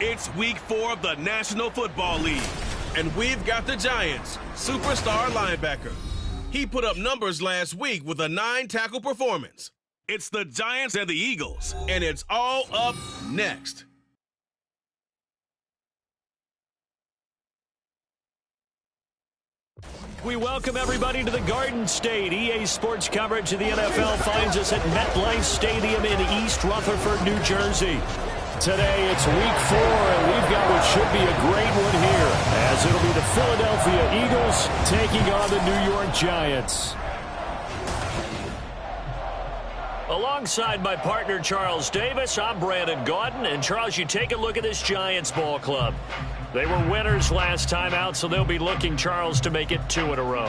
It's week 4 of the National Football League, and we've got the Giants' superstar linebacker. He put up numbers last week with a 9-tackle performance. It's the Giants and the Eagles, and it's all up next. We welcome everybody to the Garden State. EA Sports coverage of the NFL finds us at MetLife Stadium in East Rutherford, New Jersey. Today it's week 4, and we've got what should be a great one here, as it'll be the Philadelphia Eagles taking on the New York Giants. Alongside my partner Charles Davis, I'm Brandon Gaudin. And Charles, you take a look at this Giants ball club. They were winners last time out, so they'll be looking, Charles, to make it 2 in a row.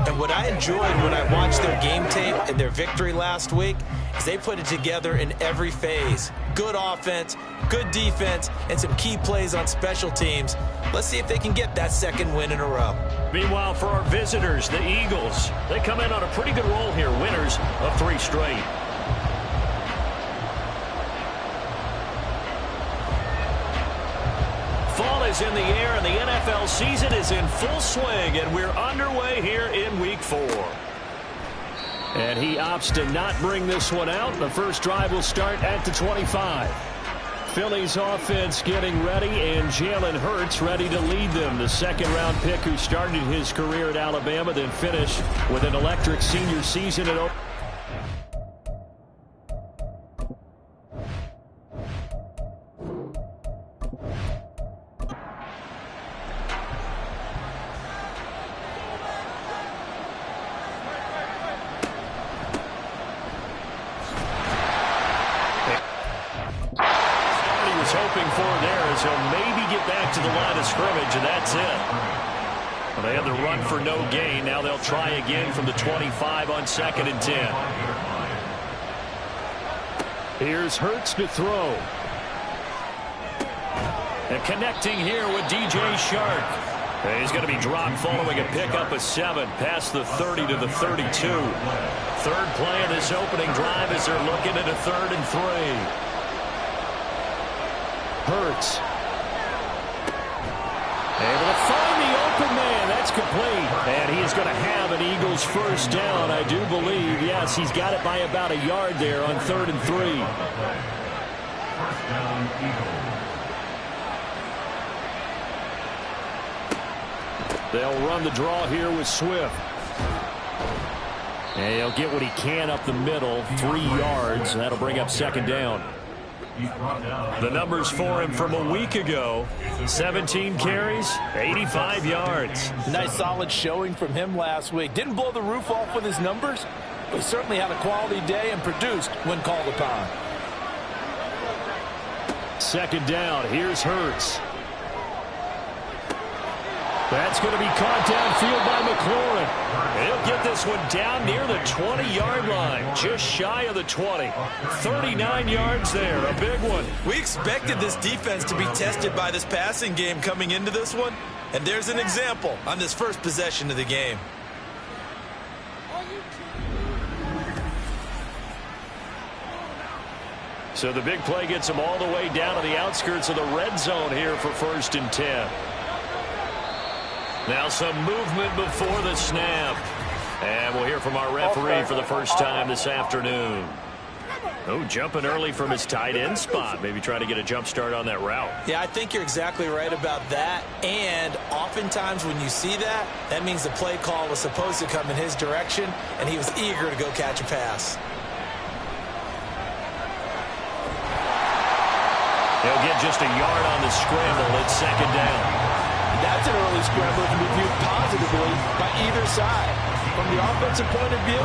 And what I enjoyed when I watched their game tape and their victory last week is they put it together in every phase. Good offense, good defense, and some key plays on special teams. Let's see if they can get that 2nd win in a row. Meanwhile, for our visitors, the Eagles, they come in on a pretty good roll here, winners of 3 straight. Fall is in the air, and the NFL season is in full swing, and we're underway here in week 4. And he opts to not bring this one out. The first drive will start at the 25. Philly's offense getting ready, and Jalen Hurts ready to lead them. The 2nd-round pick who started his career at Alabama, then finished with an electric senior season at Oklahoma. Hoping for there as he'll maybe get back to the line of scrimmage, and that's it. Well, they had the run for no gain. Now they'll try again from the 25 on 2nd and 10. Here's Hurts to throw. And connecting here with DJ Shark. He's going to be dropped following a pickup of 7 past the 30 to the 32. 3rd play of this opening drive as they're looking at a 3rd and 3. Hurts. Able to find the open man. That's complete. And he is going to have an Eagles first down, I do believe. Yes, he's got it by about a yard there on 3rd and 3. They'll run the draw here with Swift. And he'll get what he can up the middle, 3 yards. That'll bring up 2nd down. The numbers for him from a week ago: 17 carries, 85 yards. Nice solid showing from him last week. Didn't blow the roof off with his numbers, but he certainly had a quality day and produced when called upon. 2nd down. Here's Hurts. That's going to be caught downfield by McLaurin. He'll get this one down near the 20-yard line, just shy of the 20. 39 yards there, a big one. We expected this defense to be tested by this passing game coming into this one, and there's an example on this first possession of the game. So the big play gets him all the way down to the outskirts of the red zone here for 1st and 10. Now some movement before the snap. And we'll hear from our referee for the first time this afternoon. Oh, jumping early from his tight end spot. Maybe try to get a jump start on that route. Yeah, I think you're exactly right about that. And oftentimes when you see that, that means the play call was supposed to come in his direction, and he was eager to go catch a pass. He'll get just a yard on the scramble. It's 2nd down. That's an early scramble that can be viewed positively by either side. From the offensive point of view,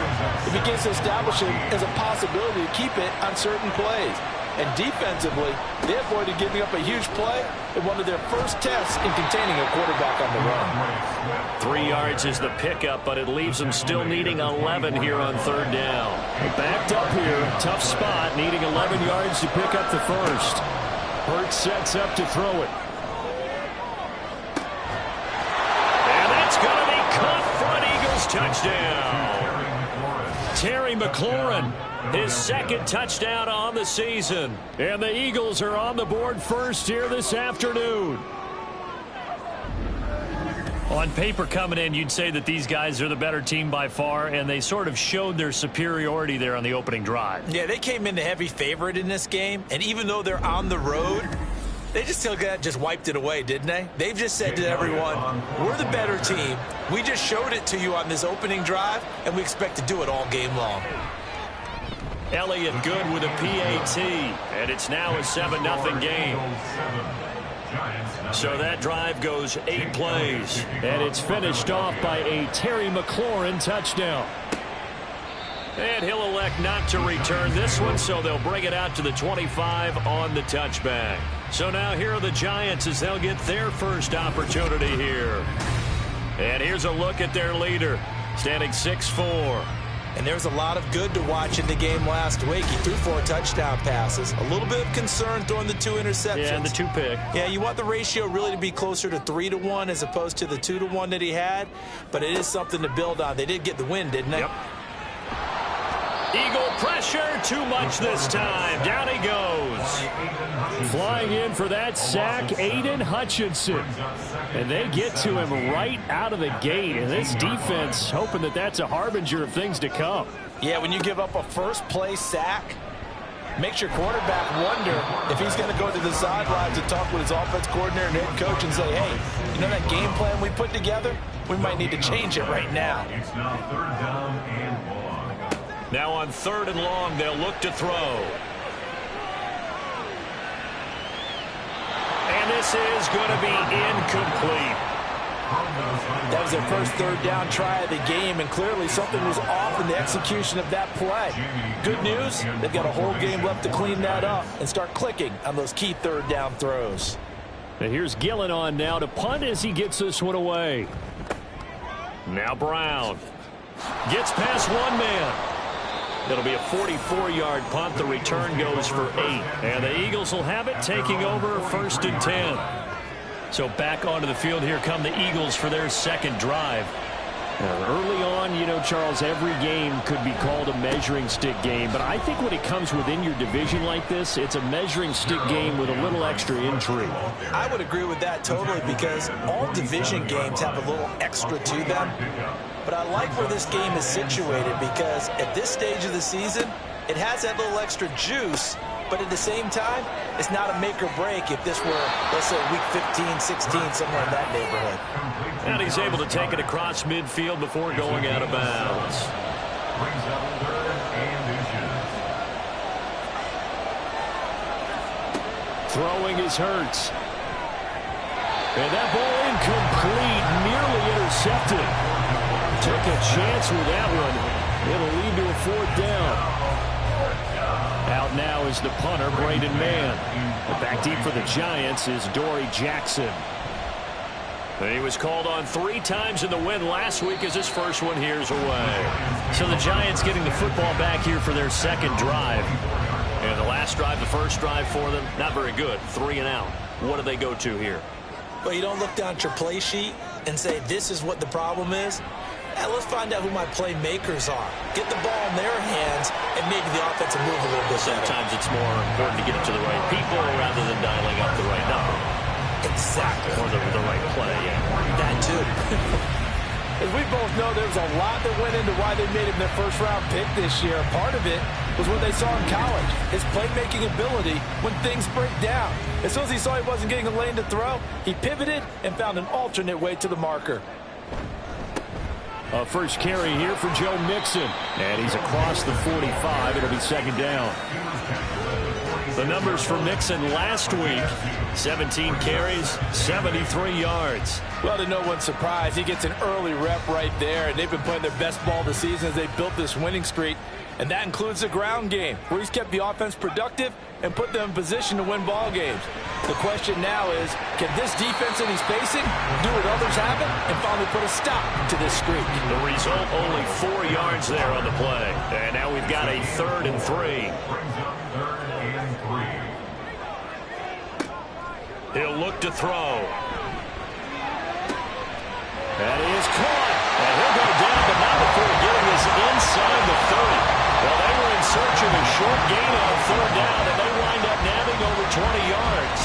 it begins to establish it as a possibility to keep it on certain plays. And defensively, they avoided giving up a huge play in one of their first tests in containing a quarterback on the run. 3 yards is the pickup, but it leaves them still needing 11 here on third down. Backed up here, tough spot, needing 11 yards to pick up the first. Hurts sets up to throw it. And that's going to be caught for an Eagles touchdown. Terry McLaurin, his second touchdown on the season. And the Eagles are on the board first here this afternoon. On paper coming in, you'd say that these guys are the better team by far, and they sort of showed their superiority there on the opening drive. Yeah, they came in the heavy favorite in this game, and even though they're on the road, they just wiped it away, didn't they? They've just said to everyone, we're the better team. We just showed it to you on this opening drive, and we expect to do it all game long. Elliott good with a PAT, and it's now a 7-0 game. So that drive goes 8 plays, and it's finished off by a Terry McLaurin touchdown. And he'll elect not to return this one, so they'll bring it out to the 25 on the touchback. So now here are the Giants as they'll get their first opportunity here. And here's a look at their leader, standing 6'4". And there's a lot of good to watch in the game last week. He threw 4 touchdown passes. A little bit of concern throwing the 2 interceptions. Yeah, and the 2 pick. Yeah, you want the ratio really to be closer to 3-1 as opposed to the 2-1 that he had. But it is something to build on. They did get the win, didn't they? Yep. Eagle pressure, too much this time. Down he goes. Flying in for that sack, Aiden Hutchinson. And they get to him right out of the gate. And this defense hoping that that's a harbinger of things to come. Yeah, when you give up a first-play sack, makes your quarterback wonder if he's going to go to the sidelines and talk with his offense coordinator and head coach and say, hey, you know that game plan we put together? We might need to change it right now. It's now 3rd down and long. Now on 3rd and long, they'll look to throw. And this is going to be incomplete. That was their first 3rd down try of the game, and clearly something was off in the execution of that play. Good news, they've got a whole game left to clean that up and start clicking on those key 3rd down throws. And here's Gillen on now to punt as he gets this one away. Now Brown gets past one man. It'll be a 44-yard punt. The return goes for 8. And the Eagles will have it, taking over 1st and 10. So back onto the field, here come the Eagles for their second drive. Now, early on, you know, Charles, every game could be called a measuring stick game. But I think when it comes within your division like this, it's a measuring stick game with a little extra intrigue. I would agree with that totally, because all division games have a little extra to them. But I like where this game is situated, because at this stage of the season, it has that little extra juice. But at the same time, it's not a make or break if this were, let's say, week 15, 16, somewhere in that neighborhood. And he's able to take it across midfield before going out of bounds. Throwing is Hurts. And that ball incomplete, nearly intercepted. Took a chance with that one. It'll lead to a 4th down. Out now is the punter, Braden Mann. Back deep for the Giants is Dory Jackson. He was called on 3 times in the win last week as his first one here's away. So the Giants getting the football back here for their second drive. And the last drive, the first drive for them, not very good. 3 and out. What do they go to here? Well, you don't look down at your play sheet and say, this is what the problem is. Yeah, let's find out who my playmakers are. Get the ball in their hands, and maybe the offense will move a little bit better. Sometimes it's more important to get it to the right people rather than dialing up the right number. Exactly. Or the right play, yeah. That too. As we both know, there was a lot that went into why they made him their first-round pick this year. Part of it was what they saw in college, his playmaking ability when things break down. As soon as he saw he wasn't getting a lane to throw, he pivoted and found an alternate way to the marker. A first carry here for Joe Mixon. And he's across the 45. It'll be 2nd down. The numbers for Mixon last week: 17 carries, 73 yards. Well, to no one's surprise, he gets an early rep right there, and they've been playing their best ball this season as they built this winning streak. And that includes the ground game, where he's kept the offense productive and put them in position to win ball games. The question now is, can this defense that he's facing do what others haven't and finally put a stop to this streak? The result, only 4 yards there on the play. And now we've got a 3rd and 3. He'll look to throw. That is caught. And he'll go down, but not before getting this inside the 30. Well, they were in search of a short gain on 3rd down, and they wind up nabbing over 20 yards.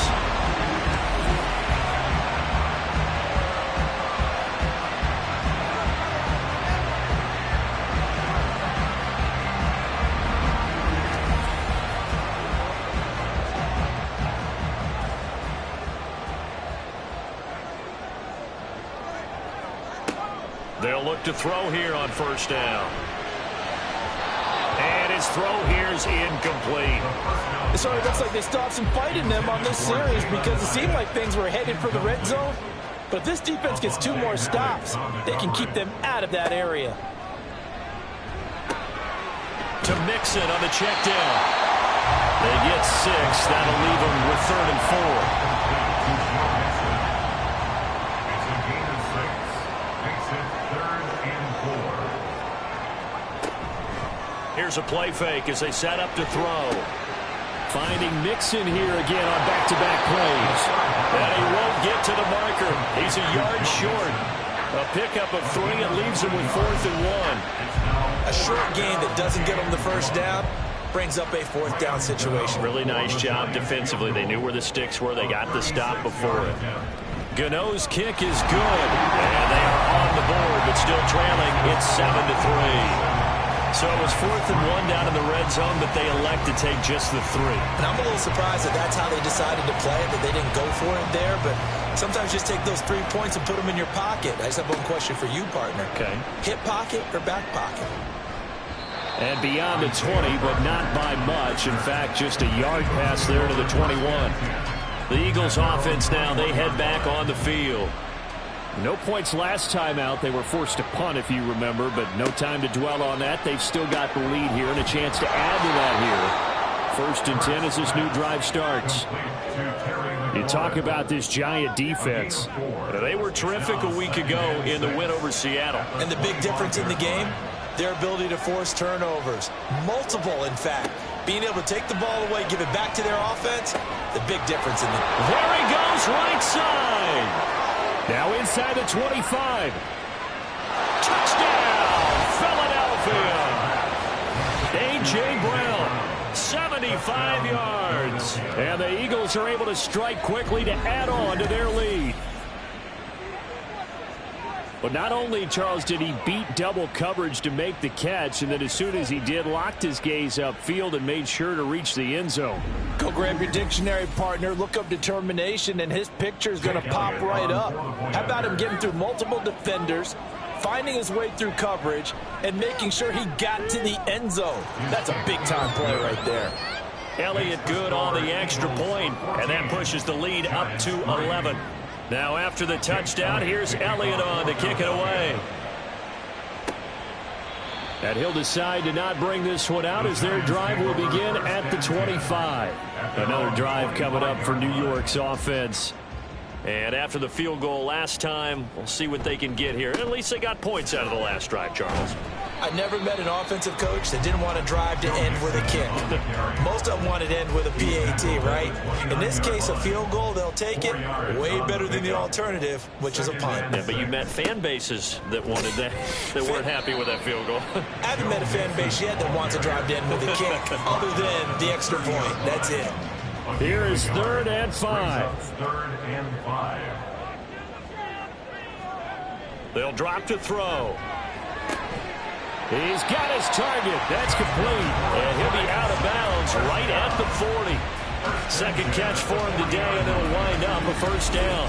They'll look to throw here on 1st down. And his throw here is incomplete. So it looks like they still have some fight in them on this series because it seemed like things were headed for the red zone. But if this defense gets 2 more stops, they can keep them out of that area. To Mixon on the check down. They get 6. That'll leave them with 3rd and 4. Here's a play fake as they set up to throw. Finding Mixon here again on back-to-back plays. And he won't get to the marker. He's a yard short. A pickup of 3 and leaves him with 4th and 1. A short gain that doesn't get them the 1st down brings up a 4th down situation. Really nice job defensively. They knew where the sticks were. They got the stop before it. Gano's kick is good. And they are on the board, but still trailing. It's 7-3. So it was 4th and 1 down in the red zone, but they elect to take just the 3. And I'm a little surprised that that's how they decided to play it, that they didn't go for it there. But sometimes just take those 3 points and put them in your pocket. I just have one question for you, partner. Okay. Hip pocket or back pocket? And beyond the 20, but not by much. In fact, just a yard pass there to the 21. The Eagles offense now, they head back on the field. No points last time out. They were forced to punt, if you remember, but no time to dwell on that. They've still got the lead here and a chance to add to that here. 1st and 10 as this new drive starts. You talk about this Giant defense. They were terrific a week ago in the win over Seattle. And the big difference in the game, their ability to force turnovers. Multiple, in fact. Being able to take the ball away, give it back to their offense, the big difference in the... There he goes, right side. Now inside the 25. Touchdown, Philadelphia. A.J. Brown, 75 yards. And the Eagles are able to strike quickly to add on to their lead. But not only, Charles, did he beat double coverage to make the catch, and then as soon as he did, locked his gaze upfield and made sure to reach the end zone. Go grab your dictionary, partner. Look up determination, and his picture is going to pop right up. How about him getting through multiple defenders, finding his way through coverage, and making sure he got to the end zone? That's a big-time play right there. Elliott good on the extra point, and that pushes the lead up to 11. Now after the touchdown, here's Elliott on to kick it away. And he'll decide to not bring this one out as their drive will begin at the 25. Another drive coming up for New York's offense. And after the field goal last time, we'll see what they can get here. At least they got points out of the last drive, Charles. I never met an offensive coach that didn't want to drive to end with a kick. Most of them wanted to end with a PAT, right? In this case, a field goal, they'll take it. Way better than the alternative, which is a punt. Yeah, but you met fan bases that wanted that, that weren't happy with that field goal. I haven't met a fan base yet that wants to drive to end with a kick, other than the extra point. That's it. Here is 3rd and 5. 3rd and 5. They'll drop to throw. He's got his target. That's complete. And he'll be out of bounds right at the 40. Second catch for him today, and it'll wind up a 1st down.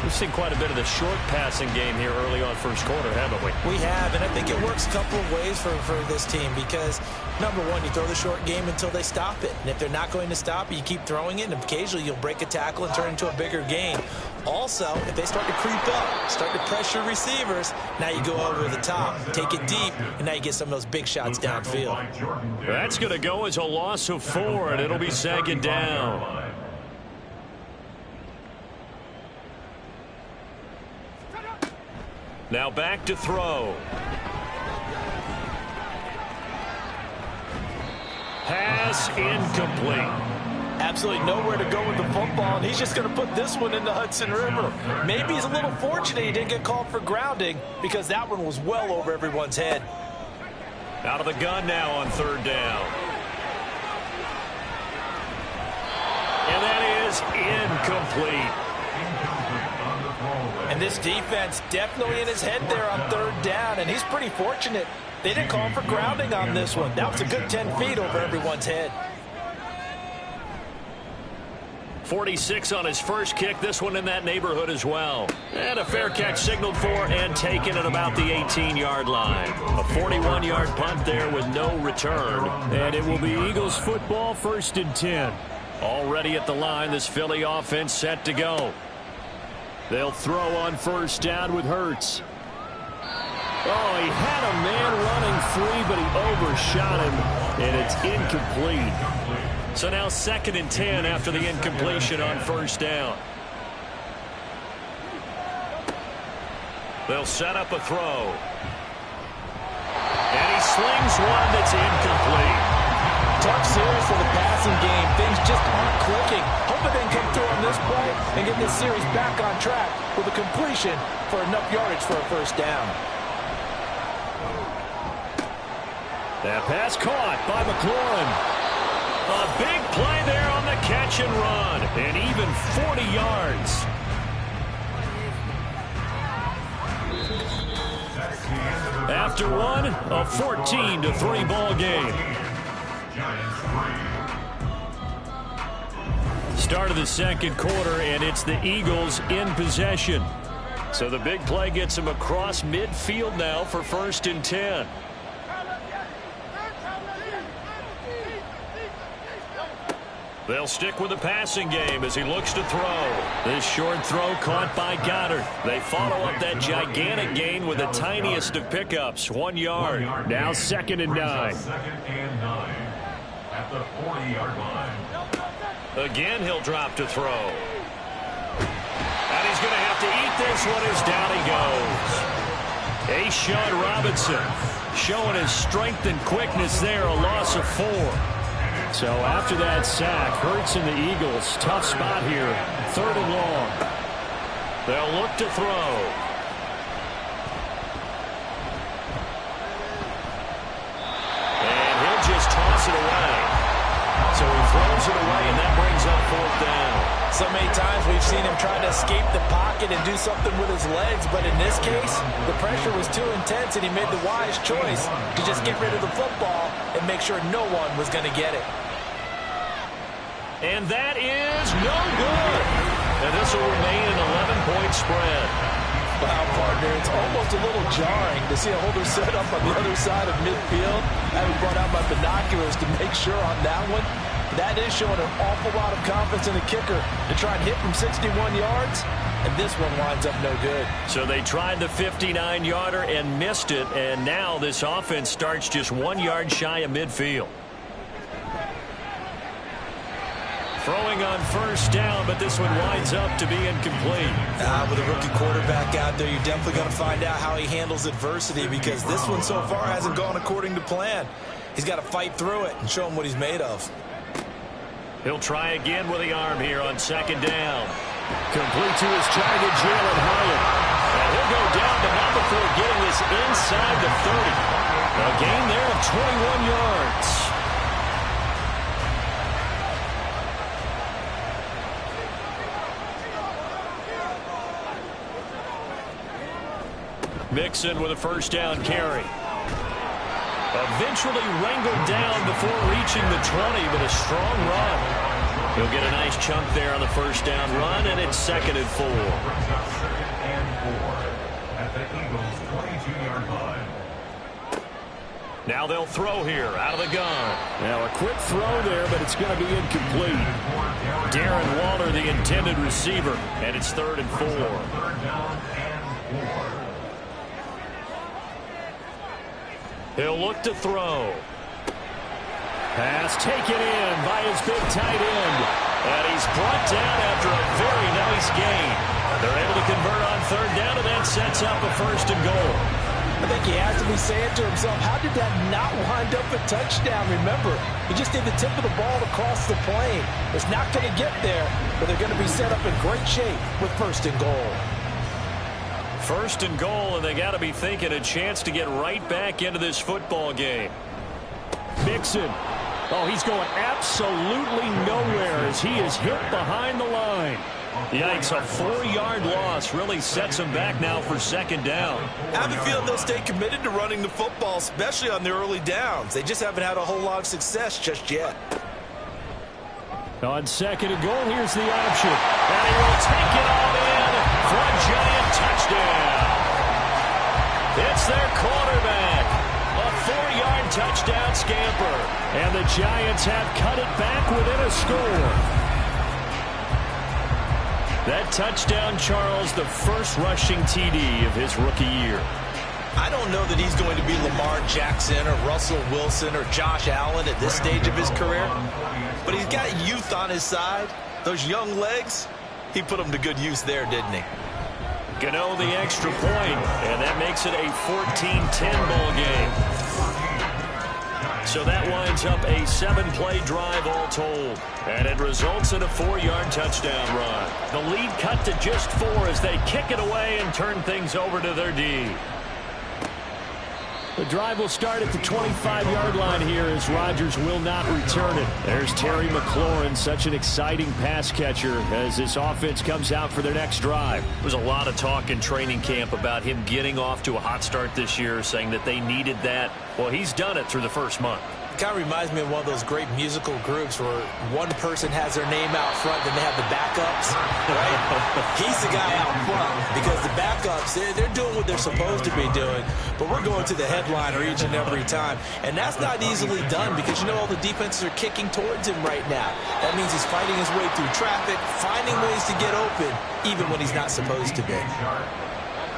We've seen quite a bit of the short passing game here early on first quarter, haven't we? We have, and I think it works a couple of ways for this team because, number one, you throw the short game until they stop it. And if they're not going to stop it, you keep throwing it, and occasionally you'll break a tackle and turn it into a bigger gain. Also, if they start to creep up, start to pressure receivers, now you go over the top, take it deep, and now you get some of those big shots downfield. That's going to go as a loss of 4, and it'll be second down. Now back to throw. Pass incomplete. Absolutely nowhere to go with the football, and he's just going to put this one in the Hudson River. Maybe he's a little fortunate he didn't get called for grounding because that one was well over everyone's head. Out of the gun now on third down. And that is incomplete. And this defense definitely in his head there on third down, and he's pretty fortunate. They didn't call him for grounding on this one. That was a good 10 feet over everyone's head. 46 on his first kick. This one in that neighborhood as well. And a fair catch signaled for and taken at about the 18-yard line. A 41-yard punt there with no return. And it will be Eagles football, 1st and 10. Already at the line, this Philly offense set to go. They'll throw on first down with Hurts. Oh, he had a man running free, but he overshot him, and it's incomplete. So now 2nd and 10 after the incompletion on first down. They'll set up a throw. And he slings one that's incomplete. Tough series for the passing game. Things just aren't clicking. Hoping they can come through on this play and get this series back on track with a completion for enough yardage for a first down. That pass caught by McLaurin. A big play there on the catch and run. And even 40 yards. After one, a 14-3 ball game. Start of the second quarter, and it's the Eagles in possession. So the big play gets them across midfield now for 1st and 10. They'll stick with the passing game as he looks to throw. This short throw caught by Goddard. They follow up that gigantic gain with the tiniest of pickups, 1 yard. Now 2nd and 9. 2nd and 9 at the 40-yard line. Again, he'll drop to throw. And he's going to have to eat this one as down he goes. A'Shawn Robinson showing his strength and quickness there, a loss of 4. So after that sack, Hurts and the Eagles, tough spot here, 3rd and long. They'll look to throw. And he'll just toss it away. So he throws it away, and that brings up 4th down. So many times we've seen him try to escape the pocket and do something with his legs, but in this case, the pressure was too intense, and he made the wise choice to just get rid of the football and make sure no one was going to get it. And that is no good. And this will remain an 11-point spread. Wow, partner, it's almost a little jarring to see a holder set up on the other side of midfield. I haven't brought out my binoculars to make sure on that one. That is showing an awful lot of confidence in the kicker to try and hit from 61 yards, and this one winds up no good. So they tried the 59-yarder and missed it, and now this offense starts just 1 yard shy of midfield. Throwing on first down, but this one winds up to be incomplete. With a rookie quarterback out there, you're definitely going to find out how he handles adversity because this one so far hasn't gone according to plan. He's got to fight through it and show him what he's made of. He'll try again with the arm here on 2nd down. Complete to his target, Jalen Hyatt. And he'll go down to not before getting this inside the 30. A gain there of 21 yards. Mixon with a first down carry. Eventually wrangled down before reaching the 20, but a strong run. He'll get a nice chunk there on the first down run, and it's 2nd and 4. Brings up 2nd and 4 at the Eagles' 22-yard line. Now they'll throw here out of the gun. Now a quick throw there, but it's going to be incomplete. Darren Waller, the intended receiver, and it's 3rd and 4. 3rd down and 4. He'll look to throw. Pass taken in by his big tight end. And he's brought down after a very nice gain. They're able to convert on 3rd down, and that sets up a 1st and goal. I think he has to be saying to himself, how did that not wind up a touchdown? Remember, he just did the tip of the ball across the plane. It's not going to get there, but they're going to be set up in great shape with 1st and goal. 1st and goal, and they got to be thinking a chance to get right back into this football game. Mixon. Oh, he's going absolutely nowhere as he is hit behind the line. Yikes, a 4-yard loss really sets him back now for 2nd down. I have a feeling they'll stay committed to running the football, especially on their early downs. They just haven't had a whole lot of success just yet. On 2nd and goal, here's the option. And he will take it all in for a giant touchdown. It's their quarterback. A 4-yard touchdown scamper. And the Giants have cut it back within a score. That touchdown, Charles, the first rushing TD of his rookie year. I don't know that he's going to be Lamar Jackson or Russell Wilson or Josh Allen at this stage of his career, but he's got youth on his side. Those young legs, he put them to good use there, didn't he? Gano the extra point, and that makes it a 14-10 ball game. So that winds up a 7-play drive all told. And it results in a 4-yard touchdown run. The lead cut to just 4 as they kick it away and turn things over to their D. The drive will start at the 25-yard line here as Rodgers will not return it. There's Terry McLaurin, such an exciting pass catcher as this offense comes out for their next drive. There was a lot of talk in training camp about him getting off to a hot start this year, saying that they needed that. Well, he's done it through the first month. Kind of reminds me of one of those great musical groups where one person has their name out front, then they have the backups, right? He's the guy out front because the backups, they're doing what they're supposed to be doing, but we're going to the headliner each and every time, and that's not easily done because you know all the defenses are kicking towards him right now. That means he's fighting his way through traffic, finding ways to get open, even when he's not supposed to be.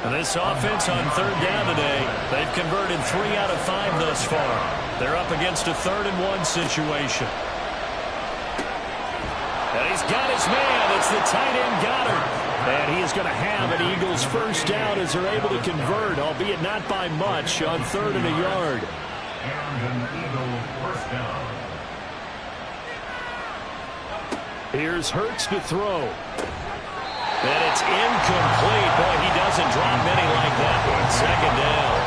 And this offense on 3rd down today, they've converted 3 out of 5 thus far. They're up against a 3rd and 1 situation. And he's got his man. It's the tight end Goddard. And he is going to have an Eagles first down as they're able to convert, albeit not by much, on 3rd and a yard. And an Eagles first down. Here's Hurts to throw. And it's incomplete. Boy, he doesn't drop many like that one. 2nd down.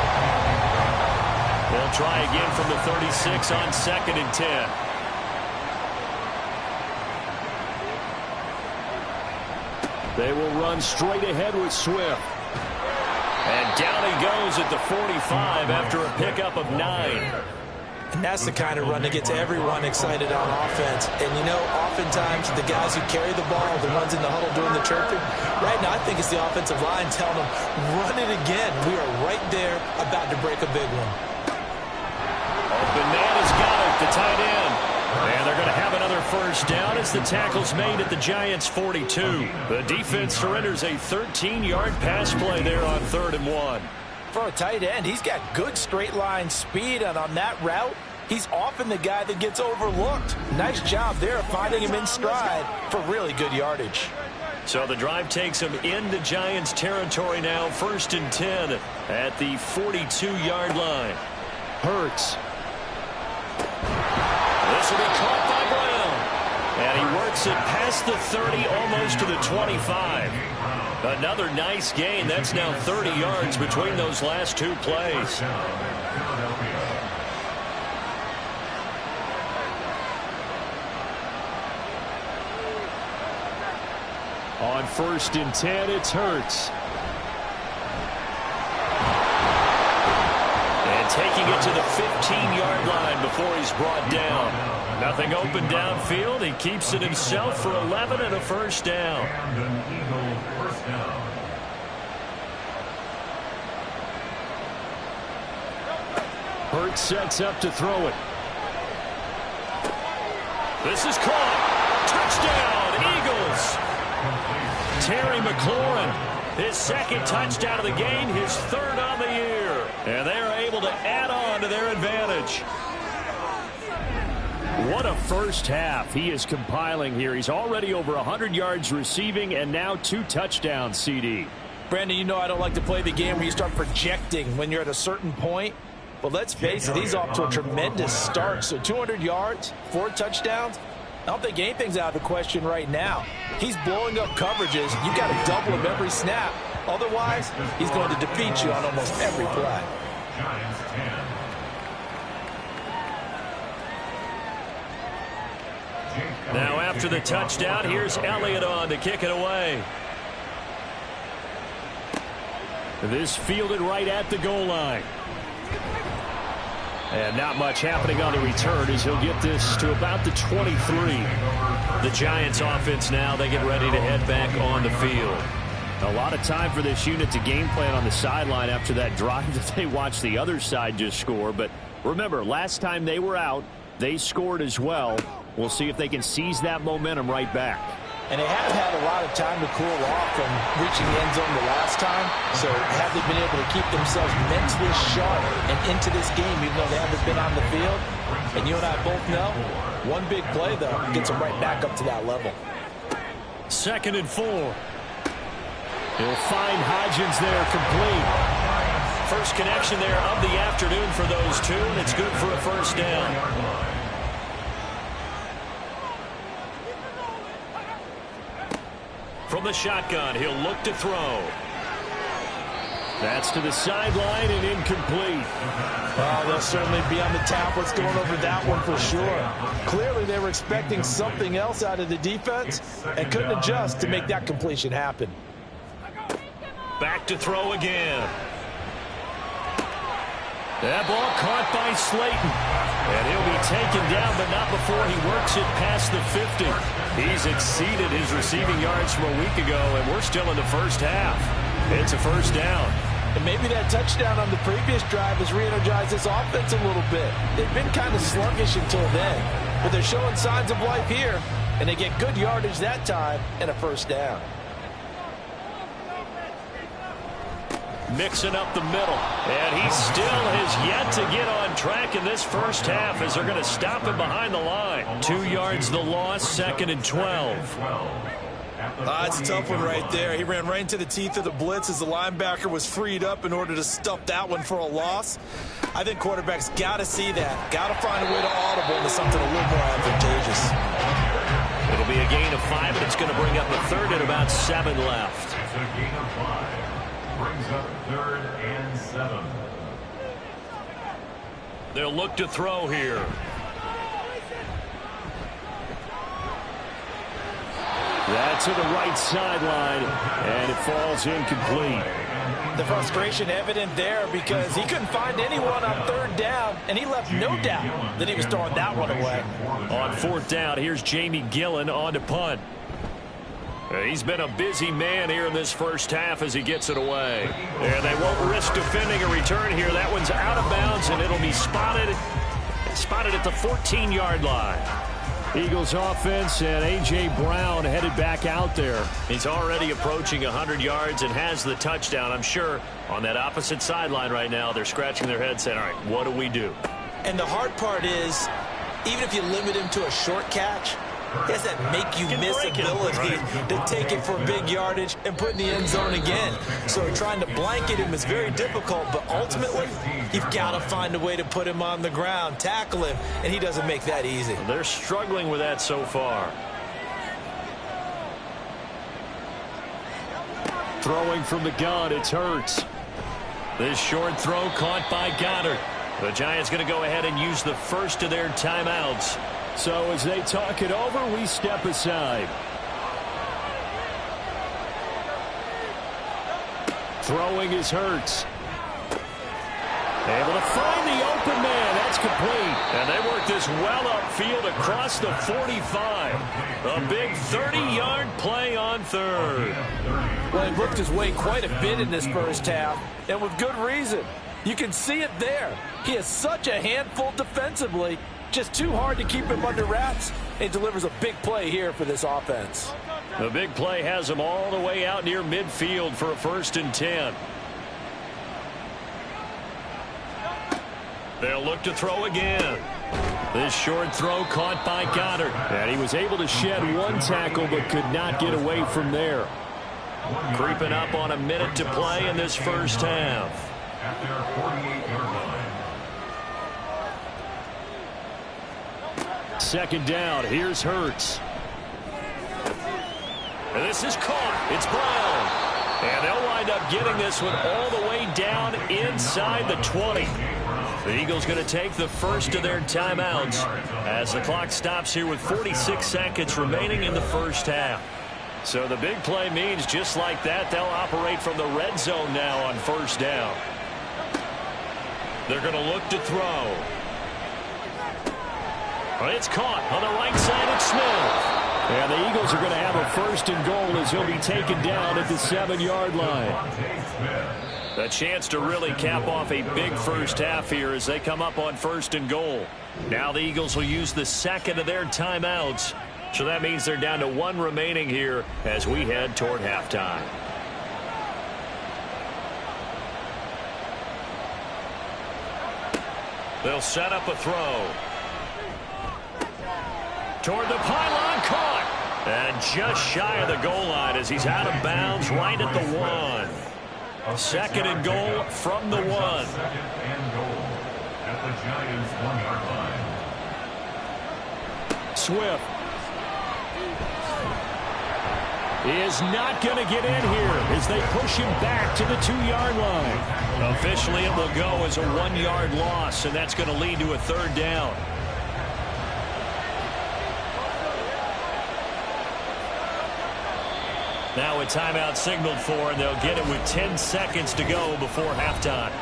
They'll try again from the 36 on 2nd and 10. They will run straight ahead with Swift. And down he goes at the 45 after a pickup of 9. And that's the kind of run that gets everyone excited on offense. And, you know, oftentimes the guys who carry the ball, the ones in the huddle doing the chirping, right now I think it's the offensive line telling them, run it again. We are right there about to break a big one. Open man has got it, the tight end. And they're going to have another first down as the tackle's made at the Giants' 42. The defense surrenders a 13-yard pass play there on 3rd and 1. For a tight end, he's got good straight line speed, and on that route, he's often the guy that gets overlooked. Nice job there finding him in stride for really good yardage. So the drive takes him into Giants territory now, 1st and 10 at the 42-yard line. Hurts. This will be caught by Brown. And he works it past the 30, almost to the 25. Another nice gain. That's now 30 yards between those last 2 plays. On 1st and 10, it's Hurts. And taking it to the 15-yard line before he's brought down. Nothing open downfield. He keeps it himself for 11 and a first down. And an Eagle first down. Hurts sets up to throw it. This is caught. Touchdown, Eagles. Terry McLaurin, his second touchdown of the game, his third on the year. And they're able to add on to their advantage. What a first half he is compiling here. He's already over 100 yards receiving and now 2 touchdowns, CD. Brandon, you know I don't like to play the game where you start projecting when you're at a certain point. But let's face it, he's off to a tremendous start. So 200 yards, 4 touchdowns. I don't think anything's out of the question right now. He's blowing up coverages. You got to double him every snap. Otherwise, he's going to defeat you on almost every play. Giants 10. Now after the touchdown, here's Elliott on to kick it away. This fielded right at the goal line. And not much happening on the return as he'll get this to about the 23. The Giants offense now, they get ready to head back on the field. A lot of time for this unit to game plan on the sideline after that drive that they watched the other side just score. But remember, last time they were out, they scored as well. We'll see if they can seize that momentum right back. And they have had a lot of time to cool off from reaching the end zone the last time. So have they been able to keep themselves mentally sharp and into this game even though they haven't been on the field? And you and I both know, one big play, though, gets them right back up to that level. 2nd and 4. He'll find Hodgins there complete. First connection there of the afternoon for those two, and it's good for a first down. From the shotgun, he'll look to throw. That's to the sideline and incomplete. Oh, they'll certainly be on the tablets going over that one for sure. Clearly, they were expecting something else out of the defense and couldn't adjust to make that completion happen. Back to throw again. That ball caught by Slayton. And he'll be taken down, but not before he works it past the 50. He's exceeded his receiving yards from a week ago, and we're still in the first half. It's a first down. And maybe that touchdown on the previous drive has re-energized this offense a little bit. They've been kind of sluggish until then, but they're showing signs of life here, and they get good yardage that time and a first down. Mixing up the middle, and he still has yet to get on track in this first half as they're going to stop him behind the line. 2 yards the loss, 2nd and 12. That's a tough one right there. He ran right into the teeth of the blitz as the linebacker was freed up in order to stuff that one for a loss. I think quarterbacks got to see that. Got to find a way to audible into something a little more advantageous. It'll be a gain of 5, and it's going to bring up a third and about 7 left. It's a gain of 5. Brings up 3rd and 7. They'll look to throw here. That's to the right sideline, and it falls incomplete. The frustration evident there because he couldn't find anyone on 3rd down, and he left no doubt that he was throwing that one away. On 4th down, here's Jamie Gillen on to punt. He's been a busy man here in this first half as he gets it away. And they won't risk defending a return here. That one's out of bounds, and it'll be spotted at the 14-yard line. Eagles offense and A.J. Brown headed back out there. He's already approaching 100 yards and has the touchdown. I'm sure on that opposite sideline right now, they're scratching their heads saying, all right, what do we do? And the hard part is, even if you limit him to a short catch, he has that make-you-miss ability to take it for big yardage and put in the end zone again. So trying to blanket him is very difficult, but ultimately, you've got to find a way to put him on the ground, tackle him, and he doesn't make that easy. They're struggling with that so far. Throwing from the gun, it's Hurts. This short throw caught by Goddard. The Giants going to go ahead and use the first of their timeouts. So as they talk it over, we step aside. Throwing is Hurts. Able to find the open man. That's is complete. And they work this well upfield across the 45. A big 30-yard play on third. Well, he worked his way quite a bit in this first half, and with good reason. You can see it there. He is such a handful defensively, just too hard to keep him under wraps, and delivers a big play here for this offense. The big play has him all the way out near midfield for a 1st and 10. They'll look to throw again. This short throw caught by Goddard. And he was able to shed one tackle but could not get away from there. Creeping up on a minute to play in this first half. At their 48-yard line. Second down. Here's Hurts. And this is caught. It's Brown. And they'll wind up getting this one all the way down inside the 20. The Eagles going to take the first of their timeouts as the clock stops here with 46 seconds remaining in the first half. So the big play means just like that, they'll operate from the red zone now on first down. They're going to look to throw. It's caught on the right side. It's Smith. And the Eagles are going to have a 1st and goal as he'll be taken down at the 7-yard line. A chance to really cap off a big first half here as they come up on 1st and goal. Now the Eagles will use the second of their timeouts. So that means they're down to 1 remaining here as we head toward halftime. They'll set up a throw. Toward the pylon, caught. And just shy of the goal line as he's out of bounds right at the 1. 2nd and goal from the 1. 2nd and goal at the Giants' 1-yard line. Swift is not going to get in here as they push him back to the 2-yard line. Officially, it will go as a 1-yard loss, and that's going to lead to a 3rd down. Now a timeout signaled for, and they'll get it with 10 seconds to go before halftime.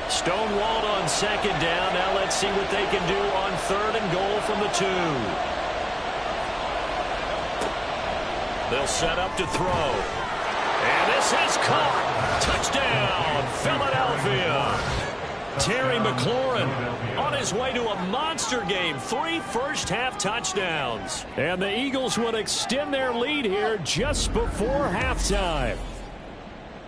Stonewalled on 2nd down. Now let's see what they can do on 3rd and goal from the 2. They'll set up to throw. And this is caught. Touchdown, Philadelphia. Terry McLaurin on his way to a monster game. 3 first-half touchdowns. And the Eagles would extend their lead here just before halftime.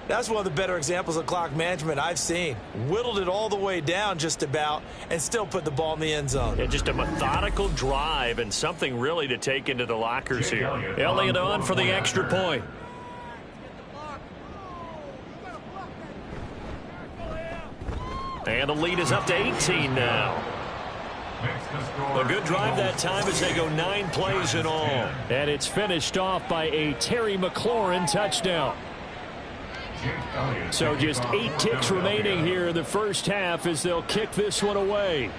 That's one of the better examples of clock management I've seen. Whittled it all the way down just about and still put the ball in the end zone. Yeah, just a methodical drive and something really to take into the lockers here. Elliott on for the extra point. And the lead is up to 18 now. A good drive that time as they go 9 plays in all. And it's finished off by a Terry McLaurin touchdown. So just 8 ticks remaining here in the first half as they'll kick this one away.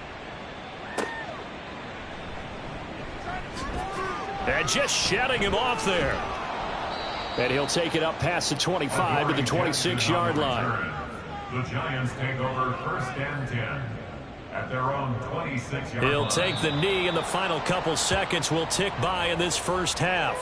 And just shutting him off there. And he'll take it up past the 25 to the 26-yard line. The Giants take over 1st and 10 at their own 26-yard line. He'll take the knee, and the final couple seconds will tick by in this first half.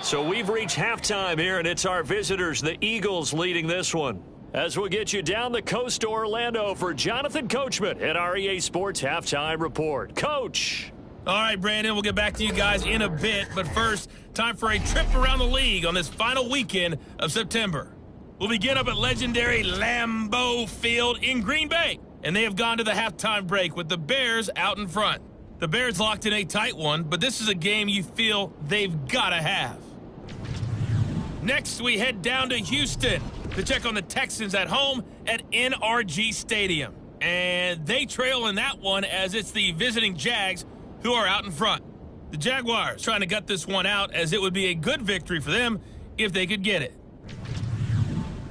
So we've reached halftime here, and it's our visitors, the Eagles, leading this one. As we'll get you down the coast to Orlando for Jonathan Coachman at our EA Sports Halftime Report. Coach. All right, Brandon, we'll get back to you guys in a bit. But first, time for a trip around the league on this final weekend of September. We'll begin up at legendary Lambeau Field in Green Bay. And they have gone to the halftime break with the Bears out in front. The Bears locked in a tight one, but this is a game you feel they've got to have. Next, we head down to Houston to check on the Texans at home at NRG Stadium. And they trail in that one as it's the visiting Jags who are out in front. The Jaguars trying to gut this one out as it would be a good victory for them if they could get it.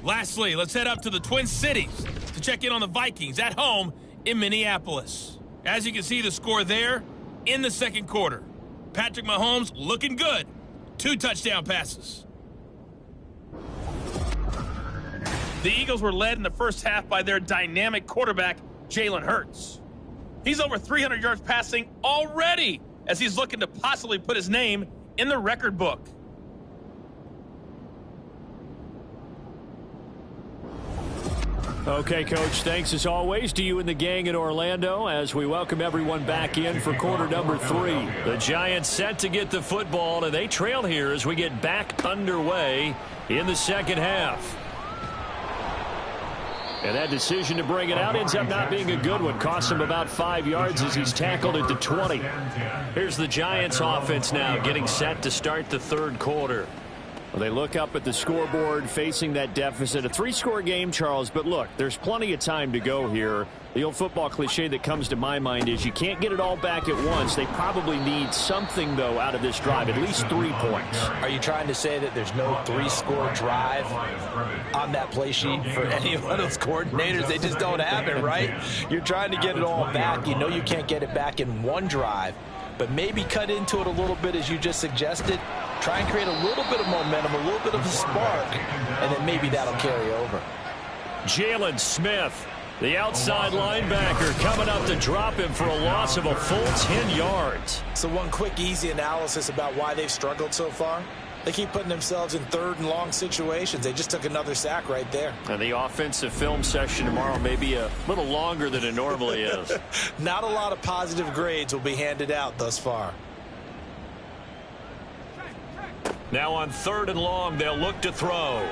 Lastly, let's head up to the Twin Cities to check in on the Vikings at home in Minneapolis. As you can see the score there in the second quarter. Patrick Mahomes looking good. 2 touchdown passes. The Eagles were led in the first half by their dynamic quarterback, Jalen Hurts. He's over 300 yards passing already as he's looking to possibly put his name in the record book. Okay, Coach, thanks as always to you and the gang in Orlando as we welcome everyone back in for quarter number 3. The Giants set to get the football, and they trail here as we get back underway in the second half. And that decision to bring it out ends up not being a good one. Costs him about 5 yards as he's tackled at the 20. Here's the Giants offense now getting set to start the third quarter. Well, they look up at the scoreboard facing that deficit. A 3-score game, Charles, but look, there's plenty of time to go here. The old football cliche that comes to my mind is you can't get it all back at once. They probably need something, though, out of this drive, at least 3 points. Are you trying to say that there's no 3-score drive on that play sheet for any one of those coordinators? They just don't have it, right? You're trying to get it all back. You know you can't get it back in one drive, but maybe cut into it a little bit as you just suggested. Try and create a little bit of momentum, a little bit of a spark, and then maybe that'll carry over. Jalen Smith, the outside linebacker, coming up to drop him for a loss of a full 10 yards. So one quick, easy analysis about why they've struggled so far. They keep putting themselves in third and long situations. They just took another sack right there. And the offensive film session tomorrow may be a little longer than it normally is. Not a lot of positive grades will be handed out thus far. Now on 3rd and long, they'll look to throw.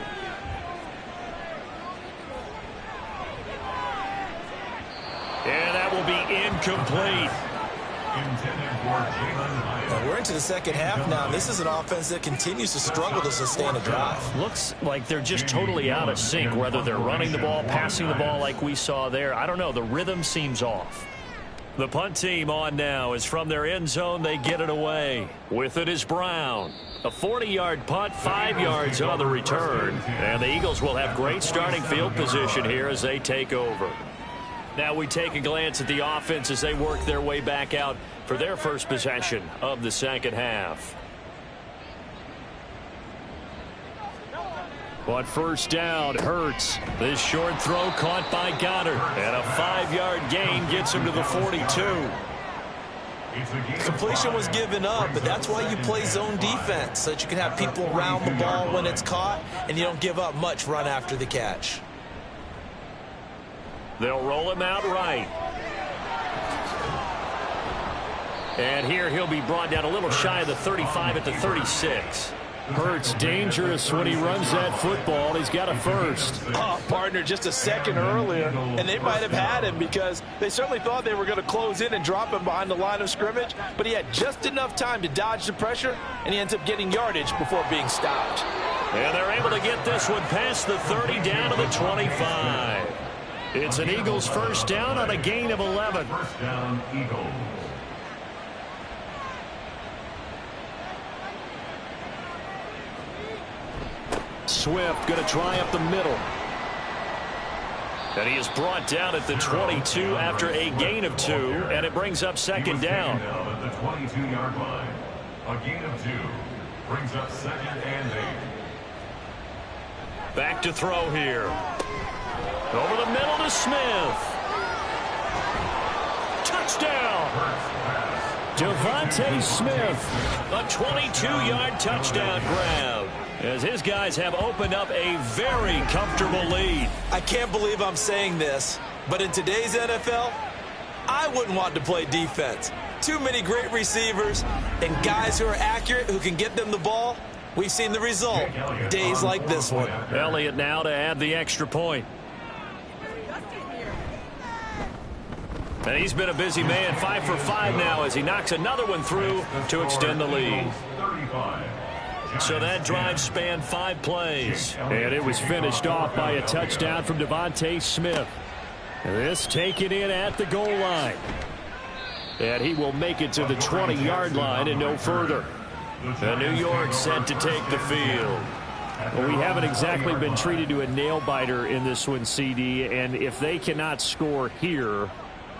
And that will be incomplete. We're into the second half now. This is an offense that continues to struggle to sustain a drive. Looks like they're just totally out of sync, whether they're running the ball, passing the ball like we saw there. I don't know. The rhythm seems off. The punt team on now is from their end zone. They get it away. With it is Brown. A 40-yard punt, 5 yards on the return. And the Eagles will have great starting field position here as they take over. Now we take a glance at the offense as they work their way back out for their first possession of the second half. On first down, Hurts. This short throw caught by Goddard. And a 5-yard gain gets him to the 42. Completion was given up, but that's why you play zone defense, so that you can have people around the ball when it's caught, and you don't give up much run after the catch. They'll roll him out right. And here he'll be brought down a little shy of the 35 at the 36. Hurts dangerous when he runs that football. He's got a first. Oh, partner, just a second earlier, and they might have had him because they certainly thought they were going to close in and drop him behind the line of scrimmage, but he had just enough time to dodge the pressure, and he ends up getting yardage before being stopped. And they're able to get this one past the 30 down to the 25. It's an Eagles first down on a gain of 11. First down, Eagles. Swift going to try up the middle. And he is brought down at the 22 after a gain of 2, and it brings up second down. At the 22-yard line. A gain of 2 brings up 2nd and 8. Back to throw here. Over the middle to Smith. Touchdown. Devontae Smith. A 22-yard touchdown grab, as his guys have opened up a very comfortable lead. I can't believe I'm saying this, but in today's NFL, I wouldn't want to play defense. Too many great receivers and guys who are accurate, who can get them the ball. We've seen the result. Days like this one. Elliott now to add the extra point. And he's been a busy man, 5 for 5 now as he knocks another one through to extend the lead. So that drive spanned 5 plays. And it was finished off by a touchdown from Devontae Smith. This taken in at the goal line. And he will make it to the 20-yard line and no further. And New York set to take the field. Well, we haven't exactly been treated to a nail-biter in this one, CD. And if they cannot score here,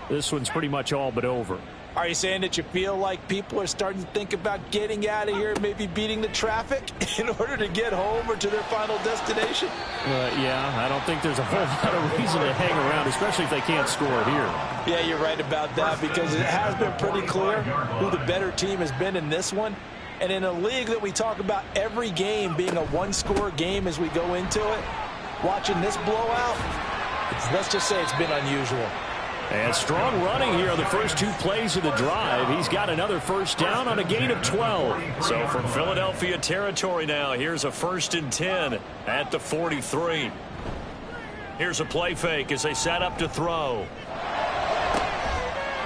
this one's pretty much all but over. Are you saying that you feel like people are starting to think about getting out of here, maybe beating the traffic in order to get home or to their final destination? Yeah, I don't think there's a whole lot of reason to hang around, especially if they can't score here. Yeah, you're right about that, because it has been pretty clear who the better team has been in this one. And in a league that we talk about every game being a one-score game as we go into it, watching this blowout, let's just say it's been unusual. And strong running here on the first 2 plays of the drive. He's got another first down on a gain of 12. So from Philadelphia territory now, here's a 1st and 10 at the 43. Here's a play fake as they set up to throw.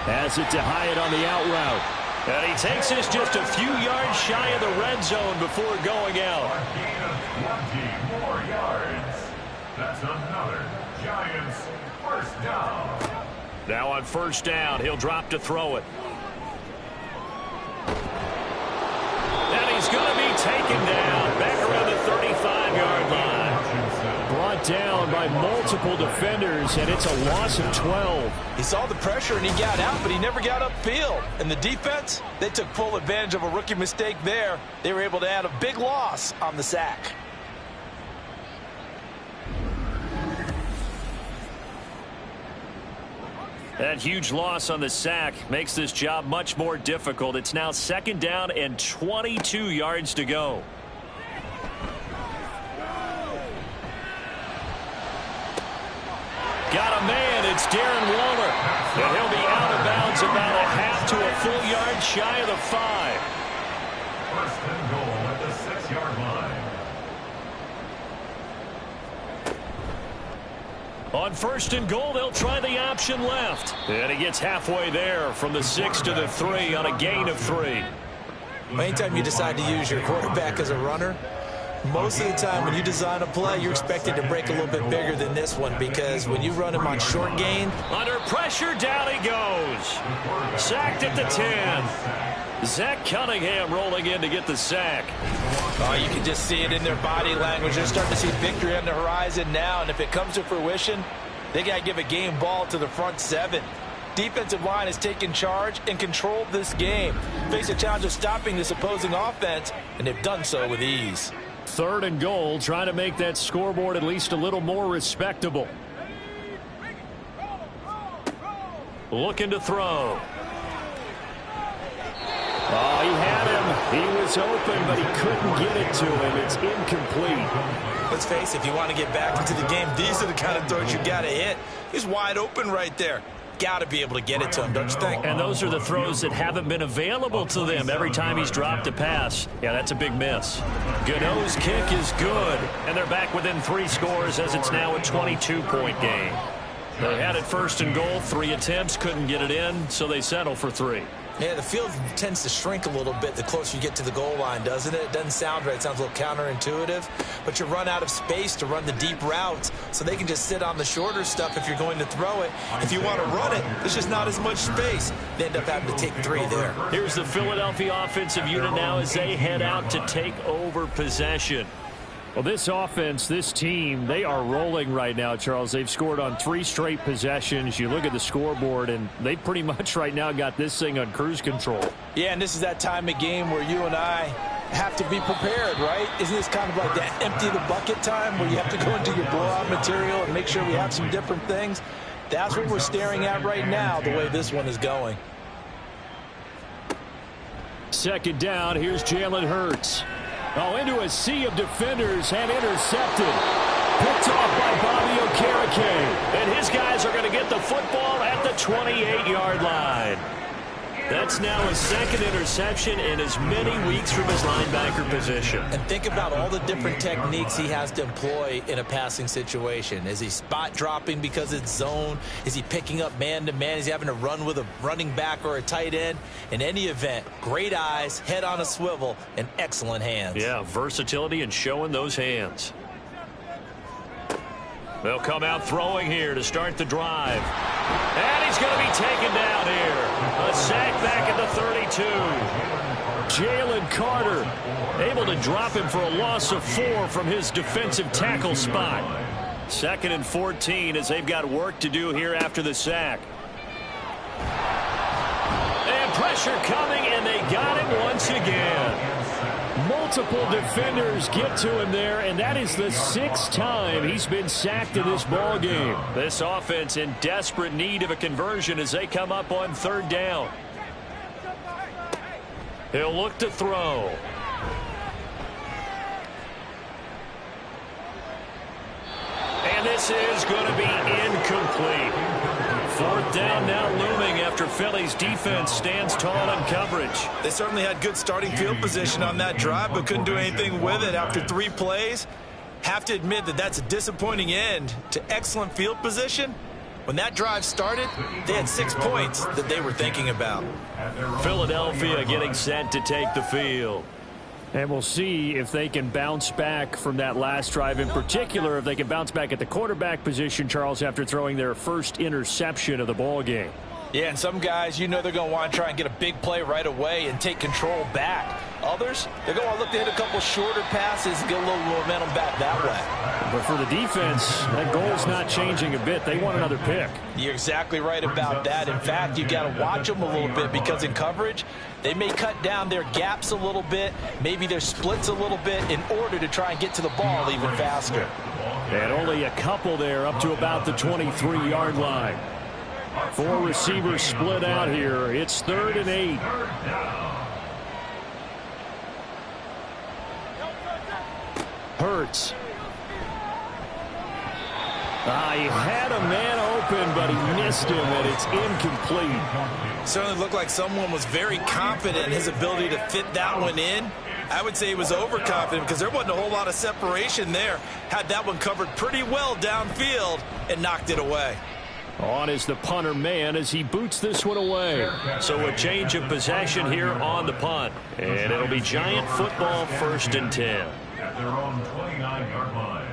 Has it to Hyatt on the out route. And he takes this just a few yards shy of the red zone before going out. A gain of 20 more yards. That's another Giants first down. Now on first down, he'll drop to throw it. And he's going to be taken down back around the 35-yard line. Brought down by multiple defenders, and it's a loss of 12. He saw the pressure and he got out, but he never got upfield. And the defense, they took full advantage of a rookie mistake there. They were able to add a big loss on the sack. That huge loss on the sack makes this job much more difficult. It's now 2nd down and 22 yards to go. Got a man. It's Darren Waller. And he'll be out of bounds about a half to a full yard shy of the 5. First and goal at the 6-yard line. On 1st and goal, they'll try the option left. And he gets halfway there from the 6 to the 3 on a gain of 3. Anytime you decide to use your quarterback as a runner, most of the time when you design a play, you're expected to break a little bit bigger than this one, because when you run him on short gain. Under pressure, down he goes. Sacked at the 10. Zach Cunningham rolling in to get the sack. Oh, you can just see it in their body language. They're starting to see victory on the horizon now, and if it comes to fruition, they got to give a game ball to the front 7. Defensive line has taken charge and controlled this game. Face a challenge of stopping this opposing offense, and they've done so with ease. 3rd and goal, trying to make that scoreboard at least a little more respectable. Looking to throw. Oh, he had him. He was open, but he couldn't get it to him. It's incomplete. Let's face it, if you want to get back into the game, these are the kind of throws you got to hit. He's wide open right there. Got to be able to get it to him, don't you think? And those are the throws that haven't been available to them every time he's dropped a pass. Yeah, that's a big miss. Gano's kick is good, and they're back within 3 scores as it's now a 22-point game. They had it 1st and goal, 3 attempts, couldn't get it in, so they settle for 3. Yeah, the field tends to shrink a little bit the closer you get to the goal line, doesn't it? It doesn't sound right. It sounds a little counterintuitive. But you run out of space to run the deep routes, so they can just sit on the shorter stuff if you're going to throw it. If you want to run it, there's just not as much space. They end up having to take 3 there. Here's the Philadelphia offensive unit now as they head out to take over possession. Well, this offense, this team, they are rolling right now, Charles. They've scored on 3 straight possessions. You look at the scoreboard, and they pretty much right now got this thing on cruise control. Yeah, and this is that time of game where you and I have to be prepared, right? Isn't this kind of like that empty the bucket time where you have to go into your blowout material and make sure we have some different things? That's what we're staring at right now, the way this one is going. 2nd down, here's Jalen Hurts. Oh, into a sea of defenders and intercepted. Picked off by Bobby Okereke. And his guys are going to get the football at the 28-yard line. That's now his 2nd interception in as many weeks from his linebacker position. And think about all the different techniques he has to employ in a passing situation. Is he spot dropping because it's zone? Is he picking up man-to-man? Is he having to run with a running back or a tight end? In any event, great eyes, head on a swivel, and excellent hands. Yeah, versatility and showing those hands. They'll come out throwing here to start the drive. And he's going to be taken down here. A sack back at the 32. Jalen Carter able to drop him for a loss of 4 from his defensive tackle spot. 2nd and 14 as they've got work to do here after the sack. Pressure coming, and they got him once again. Multiple defenders get to him there, and that is the 6th time he's been sacked in this ball game. This offense in desperate need of a conversion as they come up on 3rd down. He'll look to throw. And this is going to be incomplete. 4th down now looming after Philly's defense stands tall in coverage. They certainly had good starting field position on that drive, but couldn't do anything with it after 3 plays. Have to admit that that's a disappointing end to excellent field position. When that drive started, they had 6 points that they were thinking about. Philadelphia getting set to take the field. And we'll see if they can bounce back from that last drive, in particular if they can bounce back at the quarterback position, Charles, after throwing their first interception of the ball game. Yeah, and some guys, you know, they're going to want to try and get a big play right away and take control back. Others, they're going to look to hit a couple shorter passes and get a little momentum back that way. But for the defense, that goal's not changing a bit. They want another pick. You're exactly right about that. In fact, you got to watch them a little bit because in coverage, they may cut down their gaps a little bit, maybe their splits a little bit in order to try and get to the ball even faster. And only a couple there up to about the 23-yard line. 4 receivers split out here. It's 3rd and 8. Hurts. He had a man open, but he missed him, and it's incomplete. Certainly looked like someone was very confident in his ability to fit that one in. I would say he was overconfident because there wasn't a whole lot of separation there. Had that one covered pretty well downfield and knocked it away. On is the punter man as he boots this one away. So a change of possession here on the punt. And it'll be Giant football 1st and 10. At their own 29-yard line.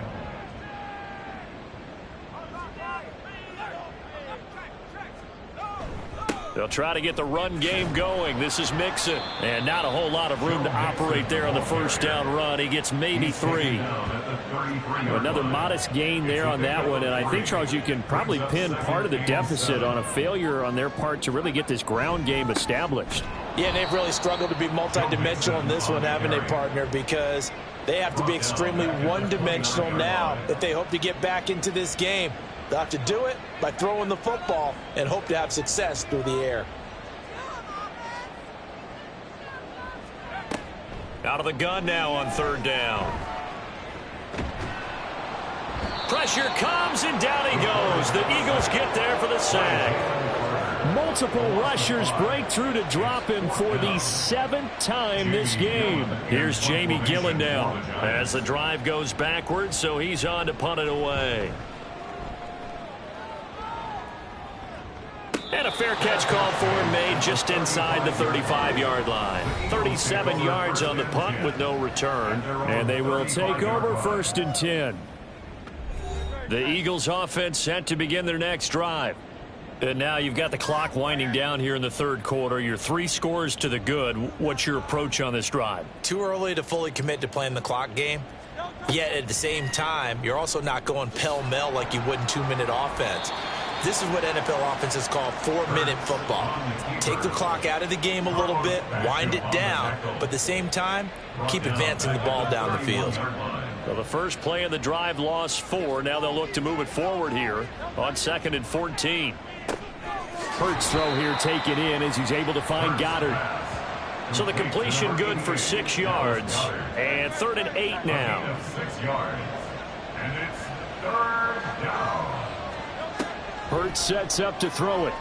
They'll try to get the run game going. This is Mixon. And not a whole lot of room to operate there on the 1st down run. He gets maybe 3. Another modest gain there on that one. And I think, Charles, you can probably pin part of the deficit on a failure on their part to really get this ground game established. Yeah, and they've really struggled to be multidimensional in this one, haven't they, partner? Because they have to be extremely one-dimensional now if they hope to get back into this game. They'll have to do it by throwing the football and hope to have success through the air. Out of the gun now on 3rd down. Pressure comes, and down he goes. The Eagles get there for the sack. Multiple rushers break through to drop him for the 7th time this game. Here's Jamie Gillen now as the drive goes backwards, so he's on to punt it away. And a fair catch call for him made just inside the 35-yard line. 37 yards on the punt with no return. And they will take over 1st and 10. The Eagles offense set to begin their next drive. And now you've got the clock winding down here in the 3rd quarter. You're 3 scores to the good. What's your approach on this drive? Too early to fully commit to playing the clock game. Yet at the same time, you're also not going pell-mell like you would in 2-minute offense. This is what NFL offenses call 4-minute football. Take the clock out of the game a little bit, wind it down, but at the same time, keep advancing the ball down the field. Well, the first play of the drive lost 4. Now they'll look to move it forward here on 2nd and 14. Hurts throw here taken in as he's able to find Goddard. So the completion good for 6 yards. And 3rd and 8 now. 6 yards. And it's 3rd down. Hurts sets up to throw it.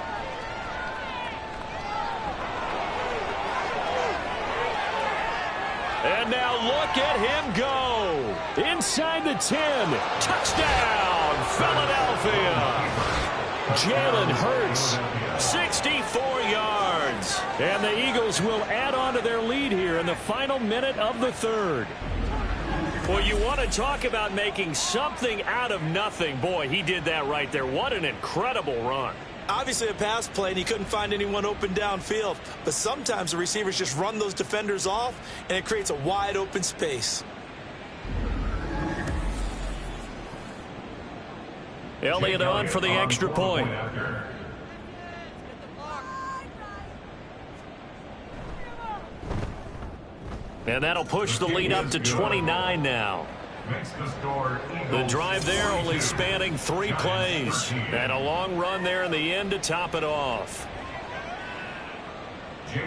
And now look at him go. Inside the 10. Touchdown, Philadelphia. Jalen Hurts, 64 yards. And the Eagles will add on to their lead here in the final minute of the 3rd. Well, you want to talk about making something out of nothing. Boy, he did that right there. What an incredible run. Obviously a pass play, and he couldn't find anyone open downfield. But sometimes the receivers just run those defenders off, and it creates a wide open space. Elliott on for the extra point. And that'll push the lead up to 29 now. The drive there only spanning 3 plays. And a long run there in the end to top it off.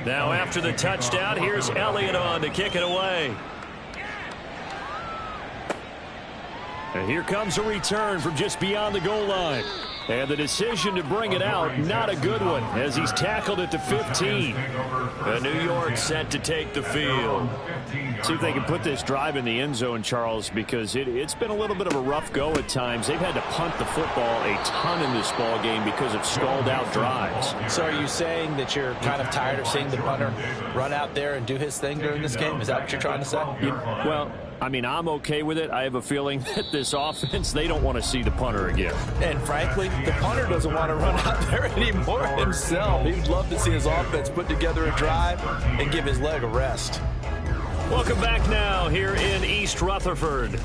Now after the touchdown, here's Elliott on to kick it away. And here comes a return from just beyond the goal line. And the decision to bring it out, not a good one, as he's tackled it to 15. And New York set to take the field. See if they can put this drive in the end zone, Charles, because it's been a little bit of a rough go at times. They've had to punt the football a ton in this ball game because of stalled out drives. So are you saying that you're kind of tired of seeing the punter run out there and do his thing during this game? Is that what you're trying to say? Well, I mean, I'm okay with it. I have a feeling that this offense, they don't want to see the punter again. And frankly, the punter doesn't want to run out there anymore himself. He'd love to see his offense put together a drive and give his leg a rest. Welcome back now here in East Rutherford.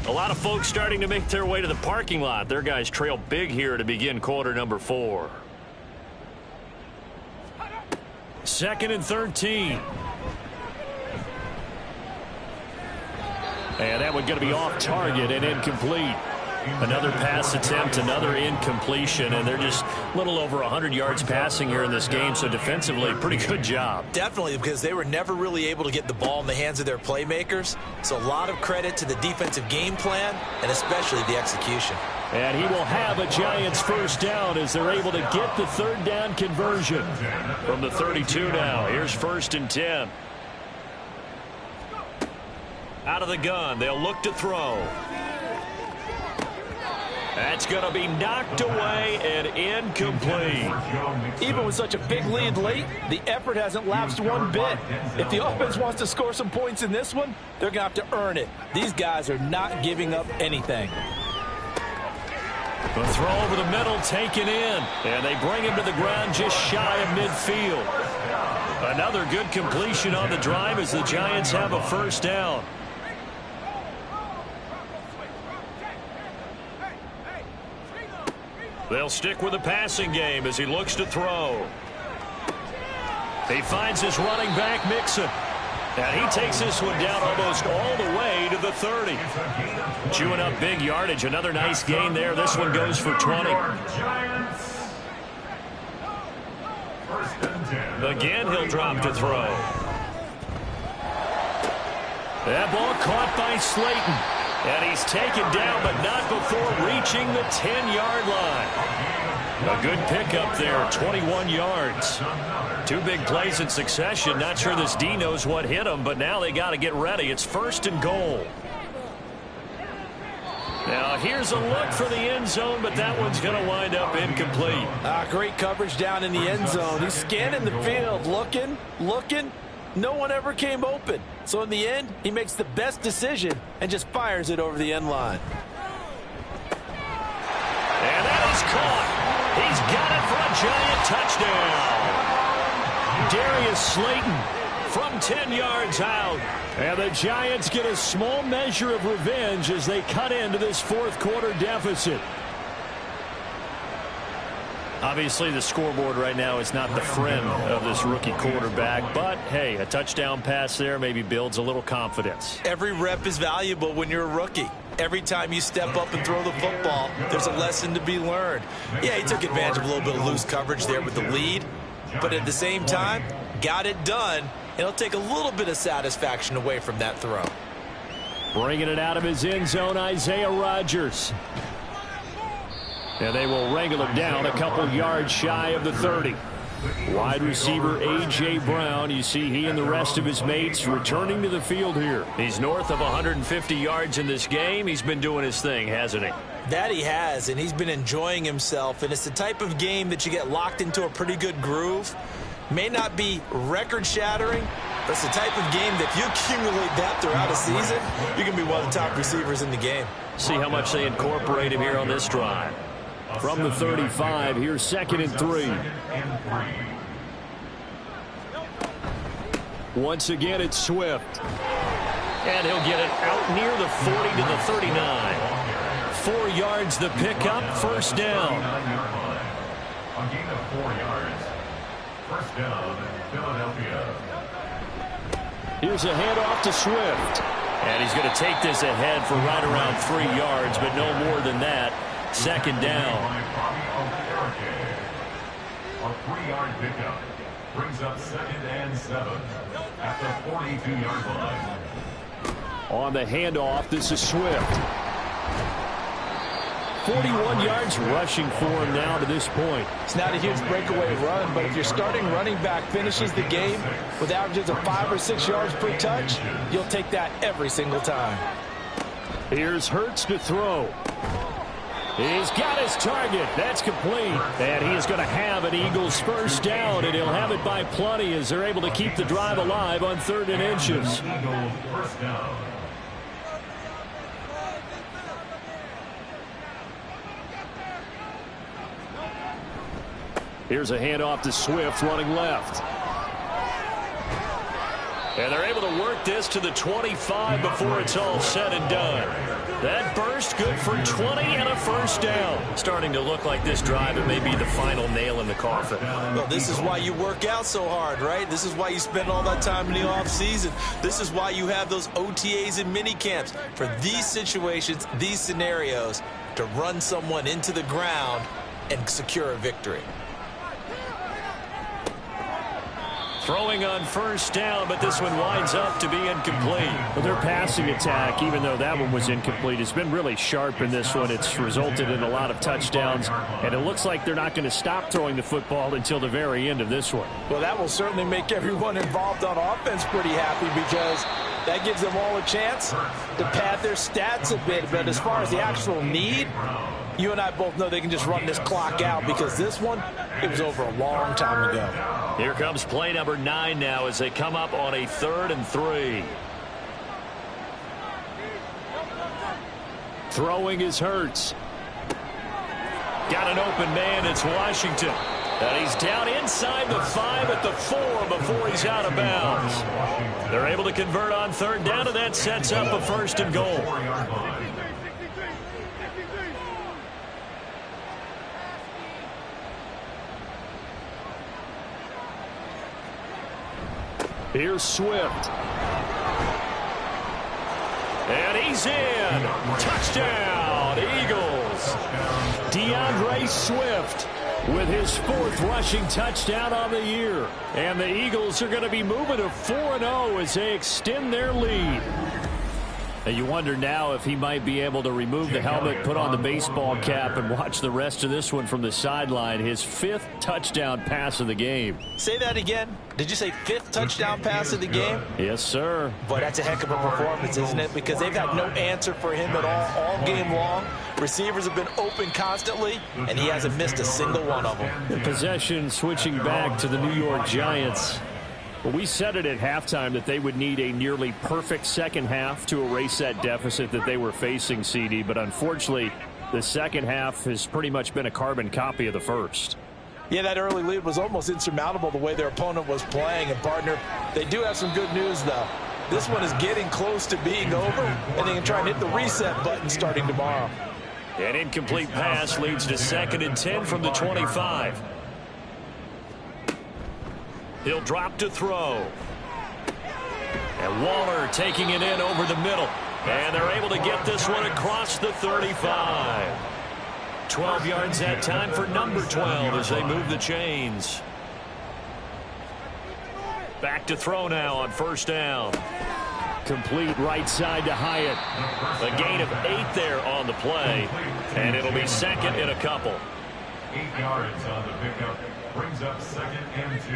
A lot of folks starting to make their way to the parking lot. Their guys trail big here to begin quarter number 4. 2nd and 13. And that one going to be off target and incomplete. Another pass attempt, another incompletion, and they're just a little over 100 yards passing here in this game, so defensively, pretty good job. Definitely, because they were never really able to get the ball in the hands of their playmakers, so a lot of credit to the defensive game plan and especially the execution. And he will have a Giants first down as they're able to get the 3rd down conversion. From the 32 now, here's 1st and 10. Out of the gun, they'll look to throw. That's going to be knocked away and incomplete. Even with such a big lead late, the effort hasn't lapsed one bit. If the offense wants to score some points in this one, they're going to have to earn it. These guys are not giving up anything. The throw over the middle taken in, and they bring him to the ground just shy of midfield. Another good completion on the drive as the Giants have a first down. They'll stick with the passing game as he looks to throw. He finds his running back, Mixon. And he takes this one down almost all the way to the 30. Chewing up big yardage. Another nice gain there. This one goes for 20. Again, he'll drop to throw. That ball caught by Slayton. And he's taken down, but not before reaching the 10-yard line. A good pickup there, 21 yards. 2 big plays in succession. Not sure this D knows what hit him, but now they got to get ready. It's 1st and goal. Now here's a look for the end zone, but that one's going to wind up incomplete. Great coverage down in the end zone. He's scanning the field, looking. No one ever came open. So in the end, he makes the best decision and just fires it over the end line. And that is caught. He's got it for a Giant touchdown. Darius Slayton from 10 yards out. And the Giants get a small measure of revenge as they cut into this 4th quarter deficit. Obviously, the scoreboard right now is not the friend of this rookie quarterback, but hey, a touchdown pass there maybe builds a little confidence. Every rep is valuable when you're a rookie. Every time you step up and throw the football, there's a lesson to be learned. Yeah, he took advantage of a little bit of loose coverage there with the lead, but at the same time, got it done. It'll take a little bit of satisfaction away from that throw. Bringing it out of his end zone, Isaiah Rodgers. And they will wrangle him down a couple yards shy of the 30. Wide receiver A.J. Brown, you see he and the rest of his mates returning to the field here. He's north of 150 yards in this game. He's been doing his thing, hasn't he? That he has, and he's been enjoying himself. And it's the type of game that you get locked into a pretty good groove. May not be record-shattering, but it's the type of game that if you accumulate that throughout a season, you can be one of the top receivers in the game. See how much they incorporate him here on this drive. From the 35, here's 2nd and 3. Once again, it's Swift. And he'll get it out near the 40 to the 39. 4 yards the pickup, first down. A gain of 4 yards. First down, Philadelphia. Here's a handoff to Swift. And he's going to take this ahead for right around 3 yards, but no more than that. Second down. A 3-yard pickup brings up 2nd and 7 at the 42-yard line. On the handoff, this is Swift. 41 yards rushing for him now to this point. It's not a huge breakaway run, but if your starting running back finishes the game with averages of 5 or 6 yards per touch, you'll take that every single time. Here's Hurts to throw. He's got his target. That's complete. And he is going to have an Eagles first down, and he'll have it by plenty as they're able to keep the drive alive on 3rd and inches. Eagles first down. Here's a handoff to Swift running left. And they're able to work this to the 25 before it's all said and done. That burst good for 20 and a first down. Starting to look like this drive, it may be the final nail in the coffin. Well, this is why you work out so hard, right? This is why you spend all that time in the offseason. This is why you have those OTAs and mini camps. For these situations, these scenarios, to run someone into the ground and secure a victory. Throwing on first down, but this one winds up to be incomplete. Well, their passing attack, even though that one was incomplete, has been really sharp in this one. It's resulted in a lot of touchdowns, and it looks like they're not going to stop throwing the football until the very end of this one. Well, that will certainly make everyone involved on offense pretty happy because that gives them all a chance to pad their stats a bit. But as far as the actual need, you and I both know they can just run this clock out because this one, it was over a long time ago. Here comes play number 9 now as they come up on a 3rd and 3. Throwing is Hurts. Got an open man. It's Washington. And he's down inside the 5 at the 4 before he's out of bounds. They're able to convert on 3rd down, and that sets up a 1st and goal. Here's Swift. And he's in. Touchdown, Eagles. DeAndre Swift with his 4th rushing touchdown on the year. And the Eagles are going to be moving to 4-0 as they extend their lead. And you wonder now if he might be able to remove the helmet, put on the baseball cap, and watch the rest of this one from the sideline. His 5th touchdown pass of the game. Say that again. Did you say 5th touchdown pass of the game? Yes, sir. Boy, that's a heck of a performance, isn't it? Because they've had no answer for him at all game long. Receivers have been open constantly, and he hasn't missed a single one of them. The possession switching back to the New York Giants. Well, we said it at halftime that they would need a nearly perfect second half to erase that deficit that they were facing, CD. But unfortunately, the second half has pretty much been a carbon copy of the first. Yeah, that early lead was almost insurmountable the way their opponent was playing. And, partner, they do have some good news, though. This one is getting close to being over, and they can try and hit the reset button starting tomorrow. An incomplete pass leads to 2nd and 10 from the 25. He'll drop to throw. And Waller taking it in over the middle. And they're able to get this one across the 35. 12 yards that time for number 12 as they move the chains. Back to throw now on 1st down. Complete right side to Hyatt. A gain of 8 there on the play. And it'll be 2nd and a couple. 8 yards on the pickup brings up 2nd and 2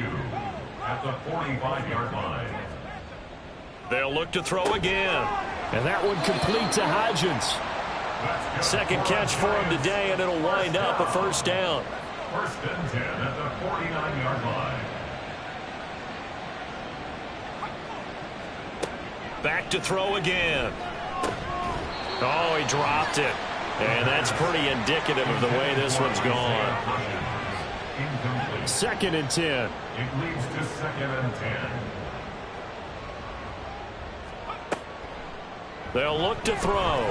at the 45-yard line. They'll look to throw again. And that one complete to Hodgins. 2nd catch for him today, and it'll wind up a 1st down. 1st and 10 at the 49-yard line. Back to throw again. Oh, he dropped it. And that's pretty indicative of the way this one's gone. 2nd and 10. It leads to 2nd and 10. They'll look to throw.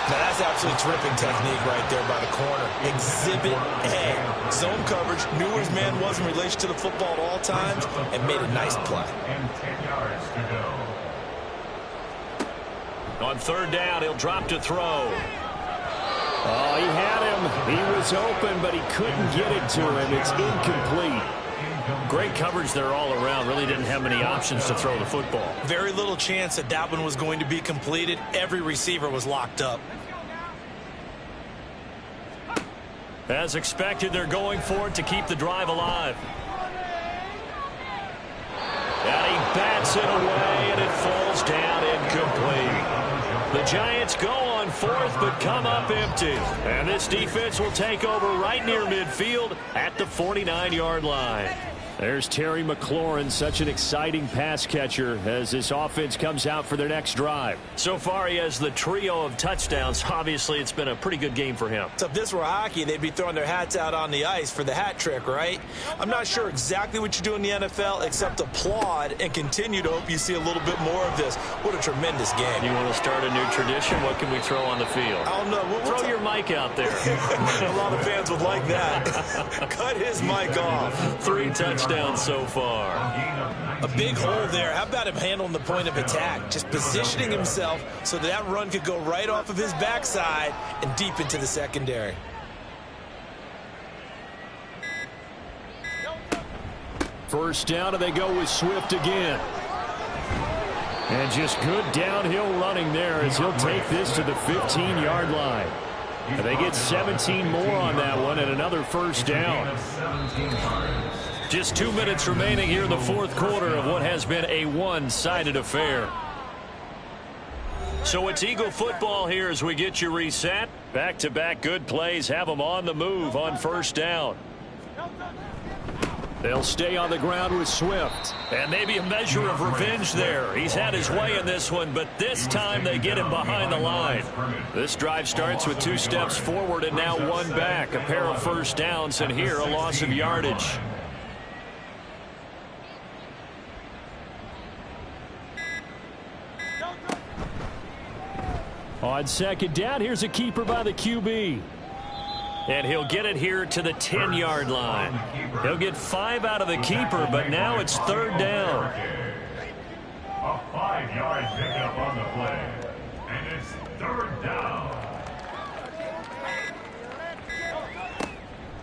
Now, that's absolutely terrific technique right there by the corner. Exhibit A. Zone coverage, knew where his man was in relation to the football at all times, and made a nice play. And 10 yards to go. On third down, he'll drop to throw. Oh, he had him. He was open, but he couldn't get it to him. It's incomplete. Great coverage there all around. Really didn't have many options to throw the football. Very little chance that that one was going to be completed. Every receiver was locked up. As expected, they're going for it to keep the drive alive. And he bats it away, and it falls down incomplete. The Giants go on fourth, but come up empty. And this defense will take over right near midfield at the 49-yard line. There's Terry McLaurin, such an exciting pass catcher as this offense comes out for their next drive. So far, he has the trio of touchdowns. Obviously, it's been a pretty good game for him. So if this were hockey, they'd be throwing their hats out on the ice for the hat trick, right? I'm not sure exactly what you do in the NFL except applaud and continue to hope you see a little bit more of this. What a tremendous game. You want to start a new tradition? What can we throw on the field? I don't know. Throw your mic out there. A lot of fans would like that. Cut his mic off. 3 touchdowns so far. A big hole there. How about him handling the point of attack? Just positioning himself so that run could go right off of his backside and deep into the secondary. First down, and they go with Swift again. And just good downhill running there as he'll take this to the 15-yard line. And they get 17 more on that one and another first down. Just 2 minutes remaining here in the fourth quarter of what has been a one-sided affair. So it's Eagle football here as we get you reset. Back-to-back good plays have them on the move on first down. They'll stay on the ground with Swift. And maybe a measure of revenge there. He's had his way in this one, but this time they get him behind the line. This drive starts with 2 steps forward and now 1 back. A pair of first downs, and here a loss of yardage. On second down, here's a keeper by the QB. And he'll get it here to the 10-yard line. He'll get 5 out of the keeper, but now it's third down. A 5-yard pickup on the play. And it's third down.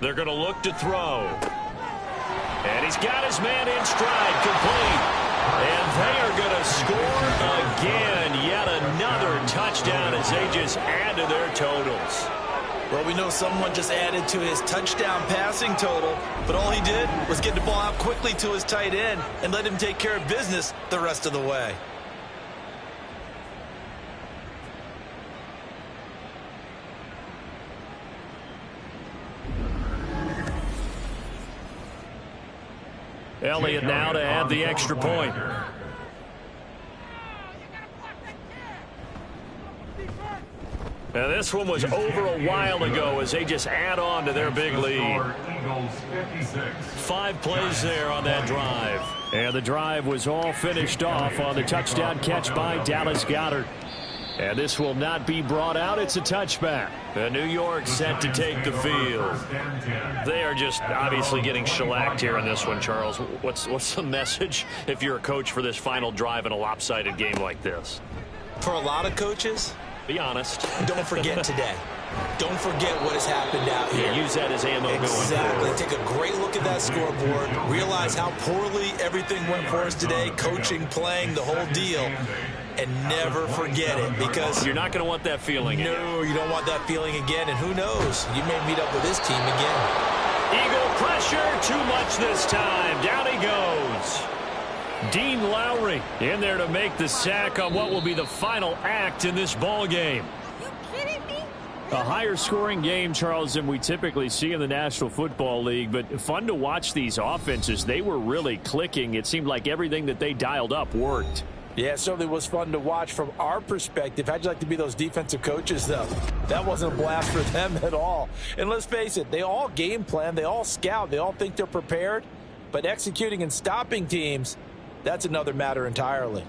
They're going to look to throw. And he's got his man in stride, complete. And they are going to score again. Yet another touchdown as they just add to their totals. Well, we know someone just added to his touchdown passing total, but all he did was get the ball out quickly to his tight end and let him take care of business the rest of the way. Elliott now to add the extra point. Now this one was over a while ago as they just add on to their big lead. 5 plays there on that drive. And the drive was all finished off on the touchdown catch by Dallas Goedert. And this will not be brought out. It's a touchback. And New York set to take the field. They are just obviously getting shellacked here in this one, Charles. What's the message if you're a coach for this final drive in a lopsided game like this? For a lot of coaches, be honest. Don't forget today. Don't forget what has happened out here. Yeah, use that as ammo going forward. Exactly. Take a great look at that scoreboard. Realize how poorly everything went for us today. Coaching, playing, the whole deal. And never forget it, because you're not going to want that feeling again. No, you don't want that feeling again. And who knows? You may meet up with this team again. Eagle pressure, too much this time. Down he goes. Dean Lowry in there to make the sack on what will be the final act in this ball game. A higher scoring game, Charles, than we typically see in the National Football League, but fun to watch these offenses. They were really clicking. It seemed like everything that they dialed up worked. Yeah, it certainly was fun to watch from our perspective. How'd you like to be those defensive coaches, though? That wasn't a blast for them at all. And let's face it, they all game plan, they all scout, they all think they're prepared. But executing and stopping teams, that's another matter entirely.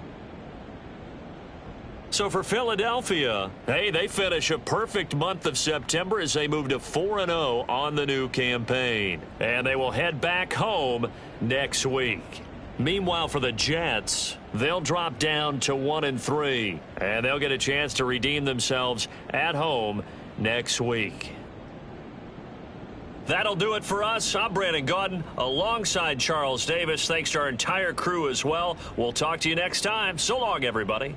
So for Philadelphia, hey, they finish a perfect month of September as they move to 4-0 on the new campaign. And they will head back home next week. Meanwhile, for the Jets, they'll drop down to 1-3. And they'll get a chance to redeem themselves at home next week. That'll do it for us. I'm Brandon Gaudin alongside Charles Davis. Thanks to our entire crew as well. We'll talk to you next time. So long, everybody.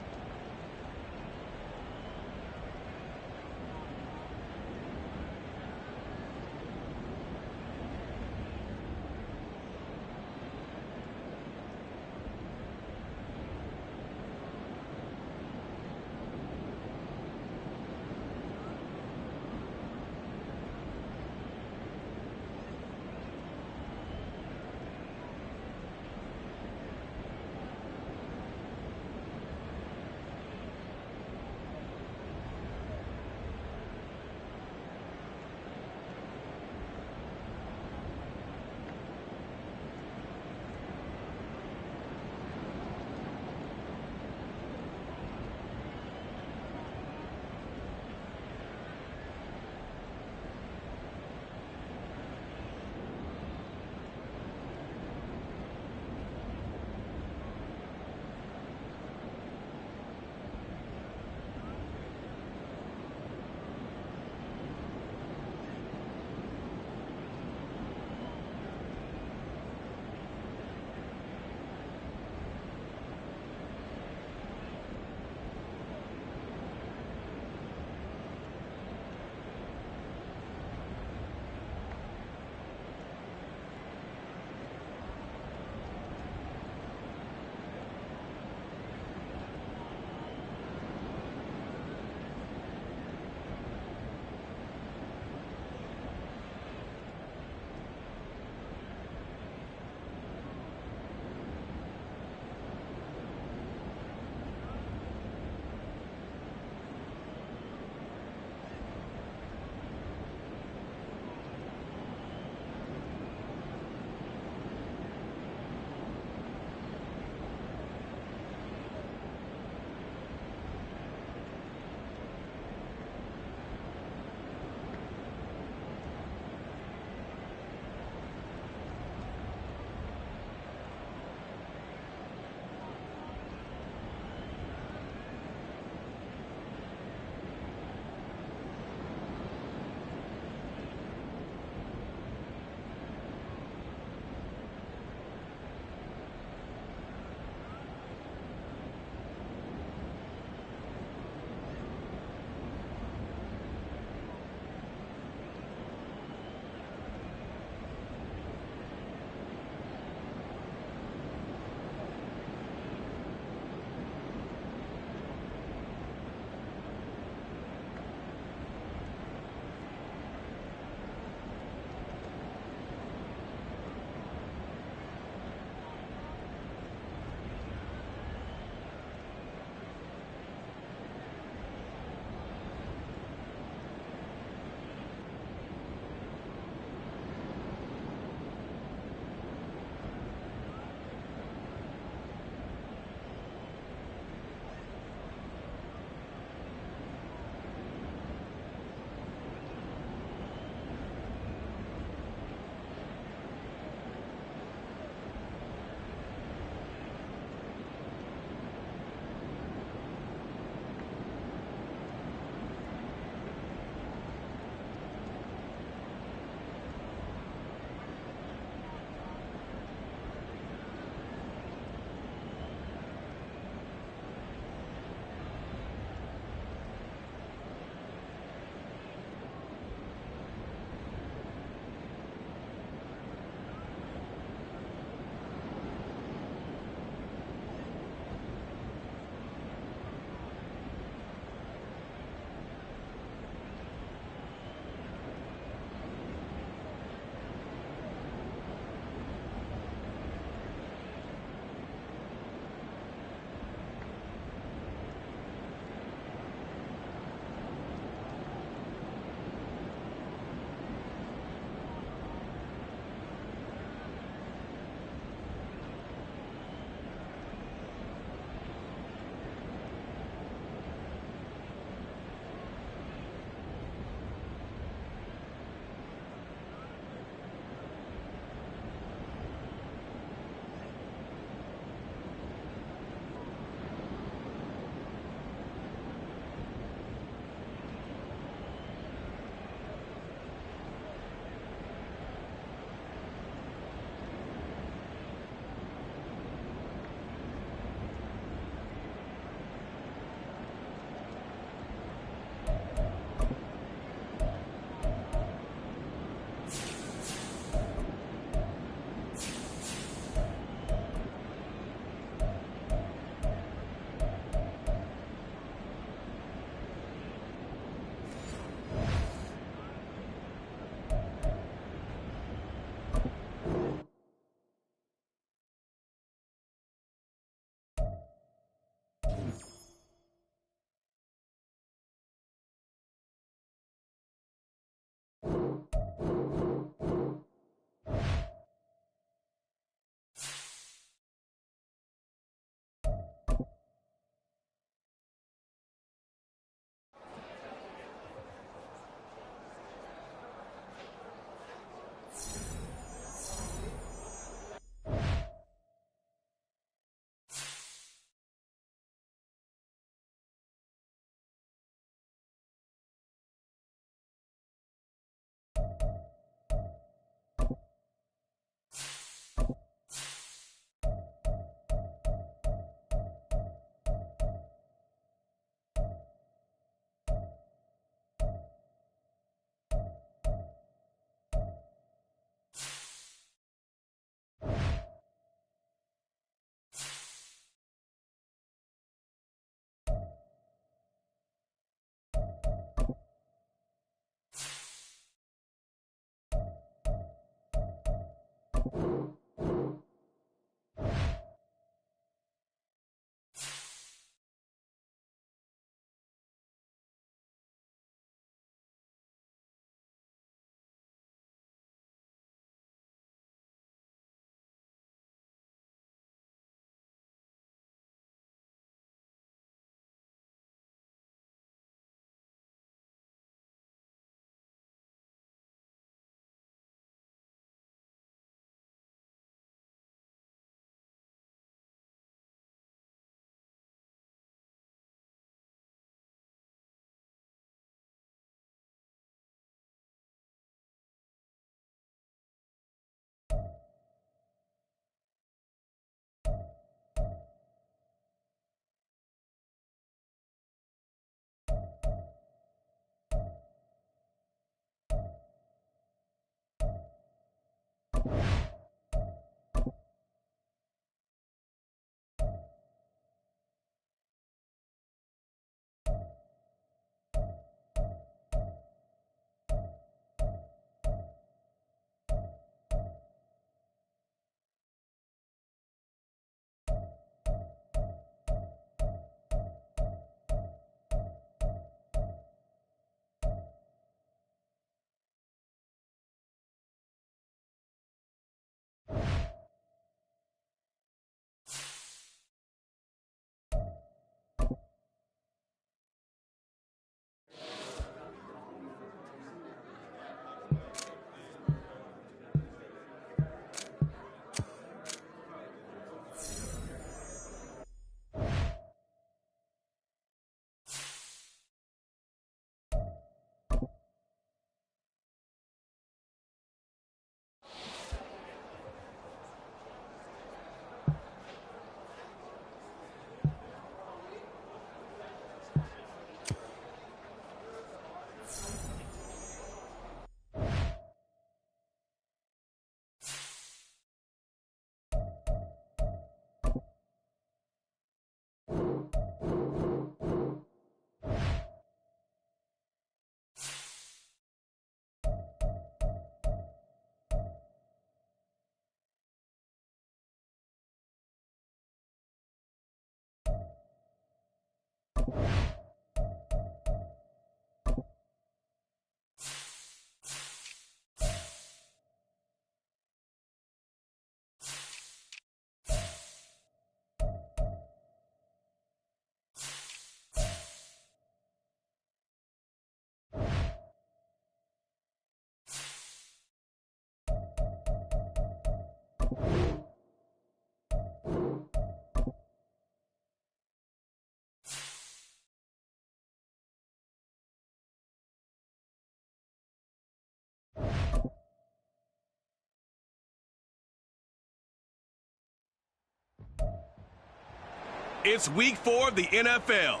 It's week 4 of the NFL.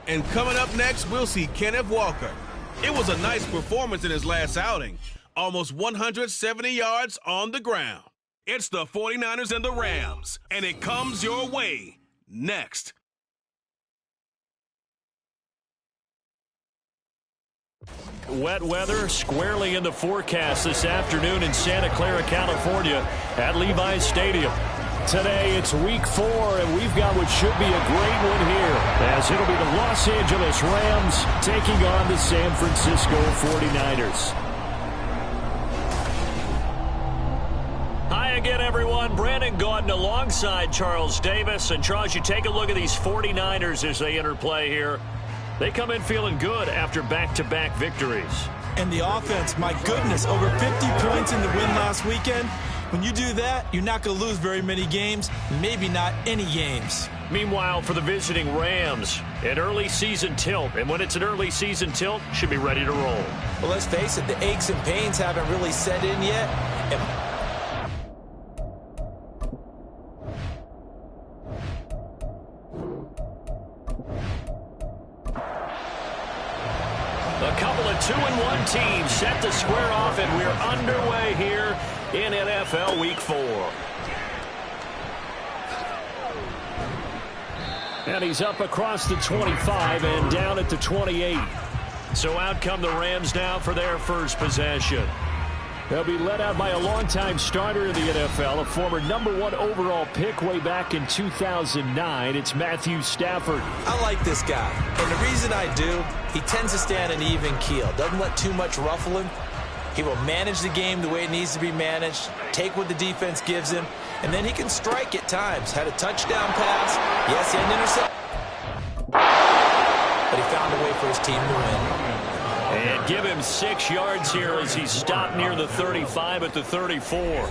And coming up next, we'll see Kenneth Walker. It was a nice performance in his last outing. Almost 170 yards on the ground. It's the 49ers and the Rams, and it comes your way next. Wet weather squarely in the forecast this afternoon in Santa Clara, California at Levi's Stadium. Today it's week 4, and we've got what should be a great one here, as it'll be the Los Angeles Rams taking on the San Francisco 49ers. Hi again, everyone. Brandon Gaudin alongside Charles Davis. And Charles, you take a look at these 49ers as they enter play here. They come in feeling good after back-to-back victories. And the offense, my goodness, over 50 points in the win last weekend. When you do that, you're not going to lose very many games, maybe not any games. Meanwhile, for the visiting Rams, an early season tilt. And when it's an early season tilt, should be ready to roll. Well, let's face it, the aches and pains haven't really set in yet. A couple of 2-1 teams set to square off, and we're underway here in NFL Week 4. And he's up across the 25 and down at the 28. So out come the Rams now for their first possession. They'll be led out by a longtime starter in the NFL, a former #1 overall pick way back in 2009. It's Matthew Stafford. I like this guy, and the reason I do, he tends to stay on an even keel. Doesn't let too much ruffle him. He will manage the game the way it needs to be managed, take what the defense gives him, and then he can strike at times. Had a touchdown pass. Yes, he had an interception, but he found a way for his team to win. And give him 6 yards here as he stopped near the 35 at the 34.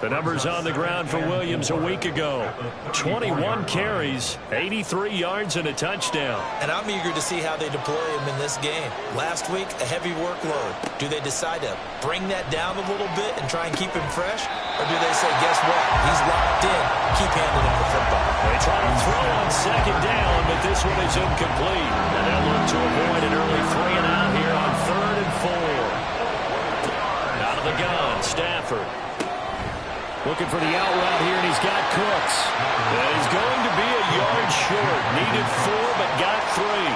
The numbers on the ground for Williams a week ago. 21 carries, 83 yards, and a touchdown. And I'm eager to see how they deploy him in this game. Last week, a heavy workload. Do they decide to bring that down a little bit and try and keep him fresh? Or do they say, guess what? He's locked in. Keep handing him the football. They try to throw on 2nd down, but this one is incomplete. And they'll look to avoid an early 3 and out here on 3rd and 4. Out of the gun, Stafford. Looking for the out route here, and he's got Cooks. And he's going to be a yard short. Needed 4, but got 3.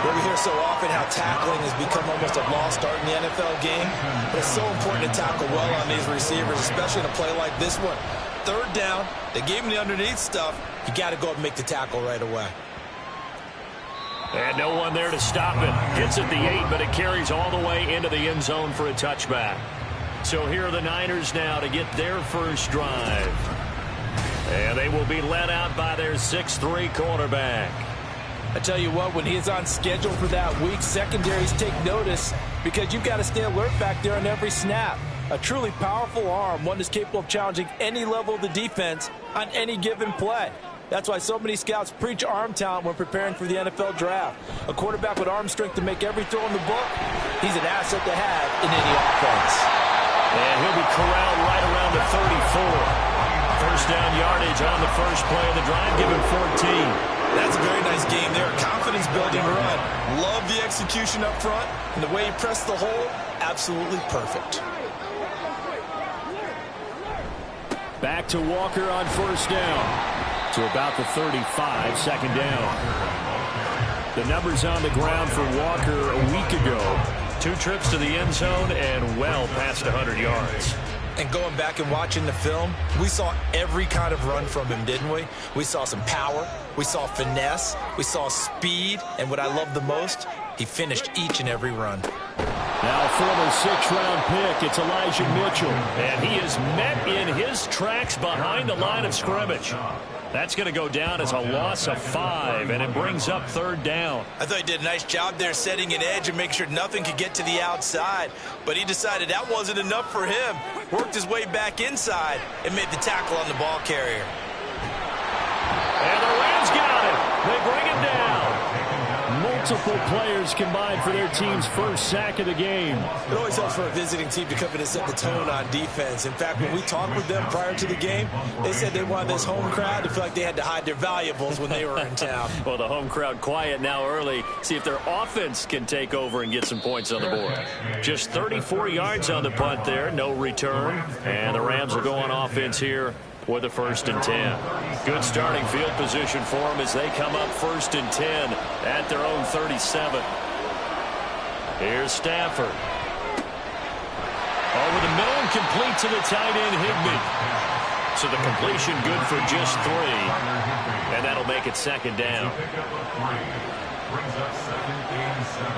We hear so often how tackling has become almost a lost art in the NFL game. But it's so important to tackle well on these receivers, especially in a play like this one. 3rd down, they gave him the underneath stuff. You got to go and make the tackle right away. And no one there to stop it. Hits at the 8, but it carries all the way into the end zone for a touchback. So here are the Niners now to get their first drive. And they will be led out by their 6'3" quarterback. I tell you what, when he is on schedule for that week, secondaries take notice because you've got to stay alert back there on every snap. A truly powerful arm, one that's capable of challenging any level of the defense on any given play. That's why so many scouts preach arm talent when preparing for the NFL draft. A quarterback with arm strength to make every throw in the book, he's an asset to have in any offense. And he'll be corralled right around the 34. First down yardage on the first play of the drive, give him 14. That's a very nice game there. Confidence-building run. Love the execution up front, and the way he pressed the hole, absolutely perfect. Back to Walker on 1st down. To about the 35, 2nd down. The numbers on the ground for Walker a week ago. 2 trips to the end zone and well past 100 yards. And going back and watching the film, we saw every kind of run from him, didn't we? We saw some power, we saw finesse, we saw speed, and what I love the most, he finished each and every run. Now former 6th-round pick, it's Elijah Mitchell. And he is met in his tracks behind the line of scrimmage. That's going to go down as a loss of 5, and it brings up 3rd down. I thought he did a nice job there setting an edge and make sure nothing could get to the outside. But he decided that wasn't enough for him. Worked his way back inside and made the tackle on the ball carrier. And the Rams got it. They bring him down. Multiple players combined for their team's first sack of the game. It always helps for a visiting team to come in and set the tone on defense. In fact, when we talked with them prior to the game, they said they wanted this home crowd to feel like they had to hide their valuables when they were in town. Well, the home crowd quiet now early. See if their offense can take over and get some points on the board. Just 34 yards on the punt there, no return. And the Rams will go on offense here with a 1st and 10. Good starting field position for them as they come up 1st and 10 at their own 37. Here's Stafford. Over the middle and complete to the tight end, Higbee. So the completion good for just 3. And that'll make it 2nd down. Brings up 2nd and 7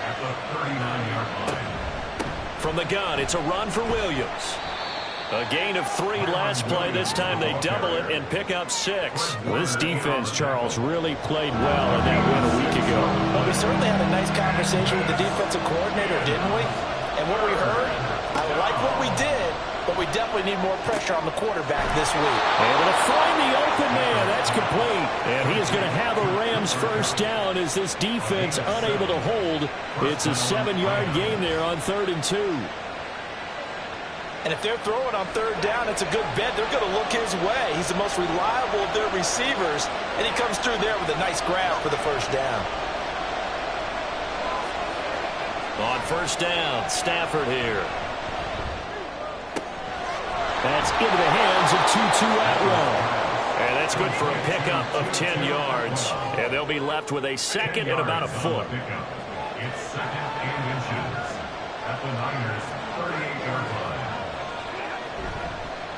at the 39-yard line. From the gun, it's a run for Williams. A gain of 3 last play. This time they double it and pick up 6. This defense, Charles, really played well in that win a week ago. Well, we certainly had a nice conversation with the defensive coordinator, didn't we? And what we heard, I like what we did, but we definitely need more pressure on the quarterback this week. Able to find the open man. That's complete. And he is going to have a Rams first down as this defense unable to hold. It's a 7-yard gain there on 3rd and 2. And if they're throwing on 3rd down, it's a good bet. They're going to look his way. He's the most reliable of their receivers, and he comes through there with a nice grab for the 1st down. On 1st down, Stafford here. That's into the hands of Tutu Atwell. And that's good for a pickup of 10 yards. And they'll be left with a 2nd and about a foot. It's 2nd and inches at the Niners' 38-yard line.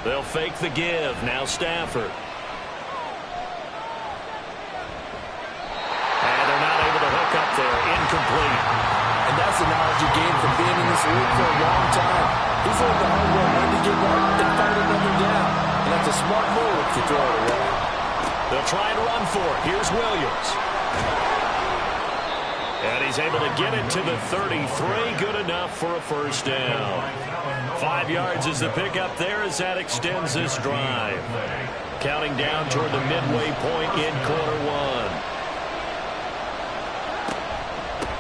They'll fake the give. Now Stafford. And they're not able to hook up there. Incomplete. And that's the knowledge you gain from being in this league for a long time. He's learned the hard way when to give up and fight another down. And that's a smart move to throw it away. They'll try and run for it. Here's Williams. And he's able to get it to the 33. Good enough for a first down. 5 yards is the pickup there as that extends this drive. Counting down toward the midway point in quarter one.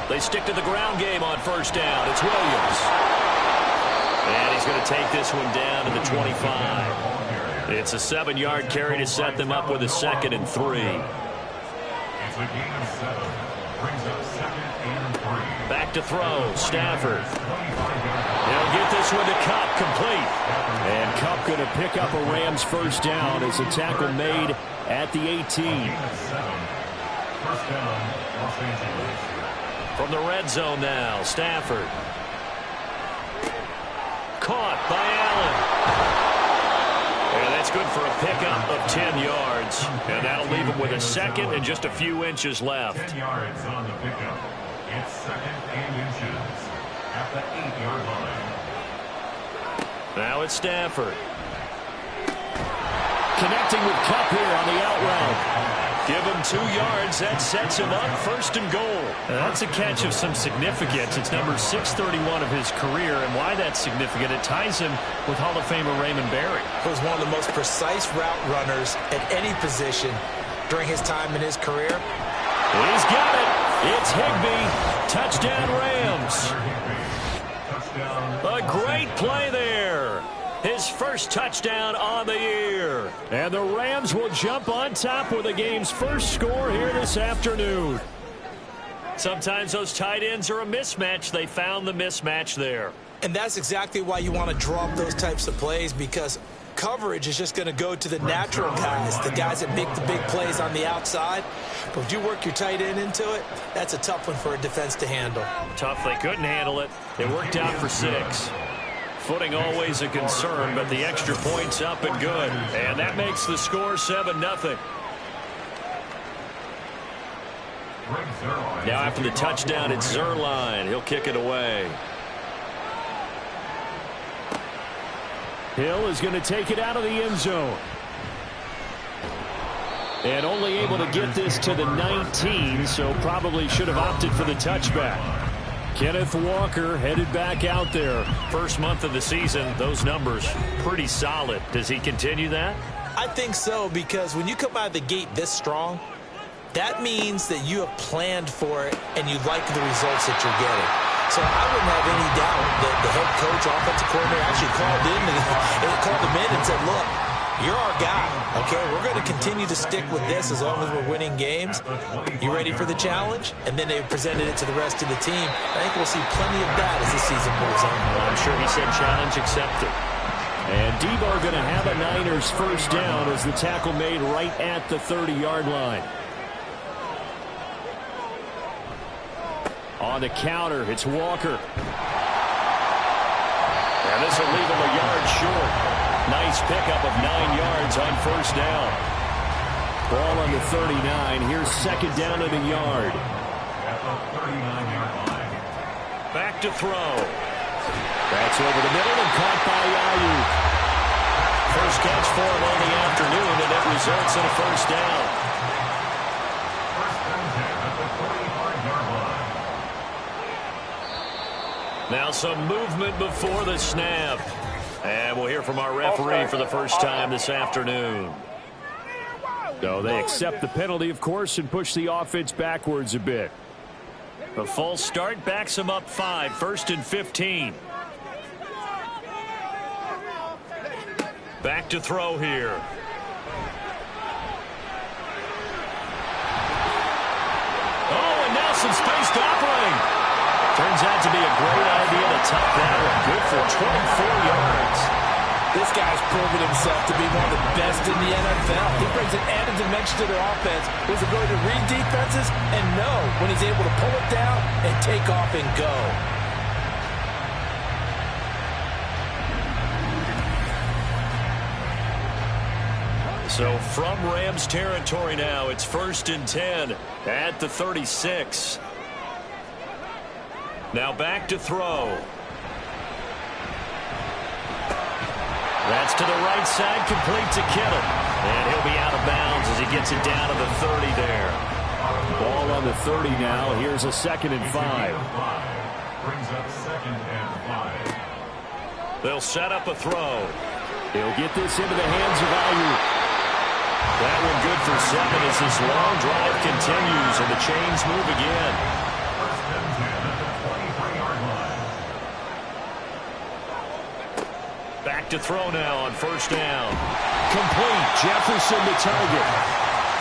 They stick to the ground game on first down. It's Williams. And he's going to take this one down to the 25. It's a 7-yard carry to set them up with a 2nd and 3. It's a gain of 7. Brings up 2nd and 3. Back to throw. Stafford. He'll get this one to Cup. Complete. And Cup going to pick up a Rams first down as a tackle made at the 18. First down, Los Angeles. From the red zone now, Stafford. Caught by Allen. And that's good for a pickup of 10 yards. And that'll leave him with a 2nd and just a few inches left. 10 yards on the pickup. It's 2nd and inches at the 8-yard line. Now it's Stafford. Connecting with Cup here on the out route. Give him 2 yards. That sets him up 1st and goal. That's a catch of some significance. It's number 631 of his career, and why that's significant, it ties him with Hall of Famer Raymond Berry. He was one of the most precise route runners at any position during his time in his career. He's got it. It's Higbee. Touchdown Rams. A great play there. His first touchdown on the year. And the Rams will jump on top with the game's first score here this afternoon. Sometimes those tight ends are a mismatch. They found the mismatch there. And that's exactly why you want to draw up those types of plays, because coverage is just going to go to the natural guys, the guys that make the big plays on the outside. But if you work your tight end into it, that's a tough one for a defense to handle. Tough. They couldn't handle it. It worked out for 6. Footing always a concern, but the extra point's up and good. And that makes the score 7-0. Now after the touchdown, it's Zerline. He'll kick it away. Hill is going to take it out of the end zone. And only able to get this to the 19, so probably should have opted for the touchback. Kenneth Walker headed back out there. First month of the season, those numbers pretty solid. Does he continue that? I think so, because when you come out of the gate this strong, that means that you have planned for it and you like the results that you're getting. So I wouldn't have any doubt that the head coach, offensive coordinator actually called him in and said, look, you're our guy, okay? We're going to continue to stick with this as long as we're winning games. You ready for the challenge? And then they presented it to the rest of the team. I think we'll see plenty of that as the season moves on. Well, I'm sure he said challenge accepted. And Debo going to have a Niners first down as the tackle made right at the 30-yard line. On the counter, it's Walker. And this will leave him a yard short. Nice pickup of 9 yards on first down. Ball on the 39. Here's second down at a yard. At the 39-yard line. Back to throw. That's over the middle and caught by Ayuk. First catch for him on the afternoon, and it results in a first down. First down at the 45-yard line. Now some movement before the snap. And we'll hear from our referee for the first time this afternoon. So they accept the penalty, of course, and push the offense backwards a bit. The false start backs them up 5, 1st and 15. Back to throw here. Oh, and now some spaced opening. Turns out to be a great idea to tuck that one. Good for 24 yards. This guy's proven himself to be one of the best in the NFL. He brings an added dimension to their offense. His ability to read defenses and know when he's able to pull it down and take off and go. So from Rams territory now, it's 1st and 10 at the 36. Now back to throw. That's to the right side, complete to Kittle. And he'll be out of bounds as he gets it down to the 30 there. Ball on the 30 now. Here's a 2nd and 5. Brings up 2nd and 5. They'll set up a throw. He'll get this into the hands of Ayuk. That one good for 7 as this long drive continues and the chains move again. 1st and 10 at the 23-yard line. Back to throw now on 1st down. Complete. Jefferson the target.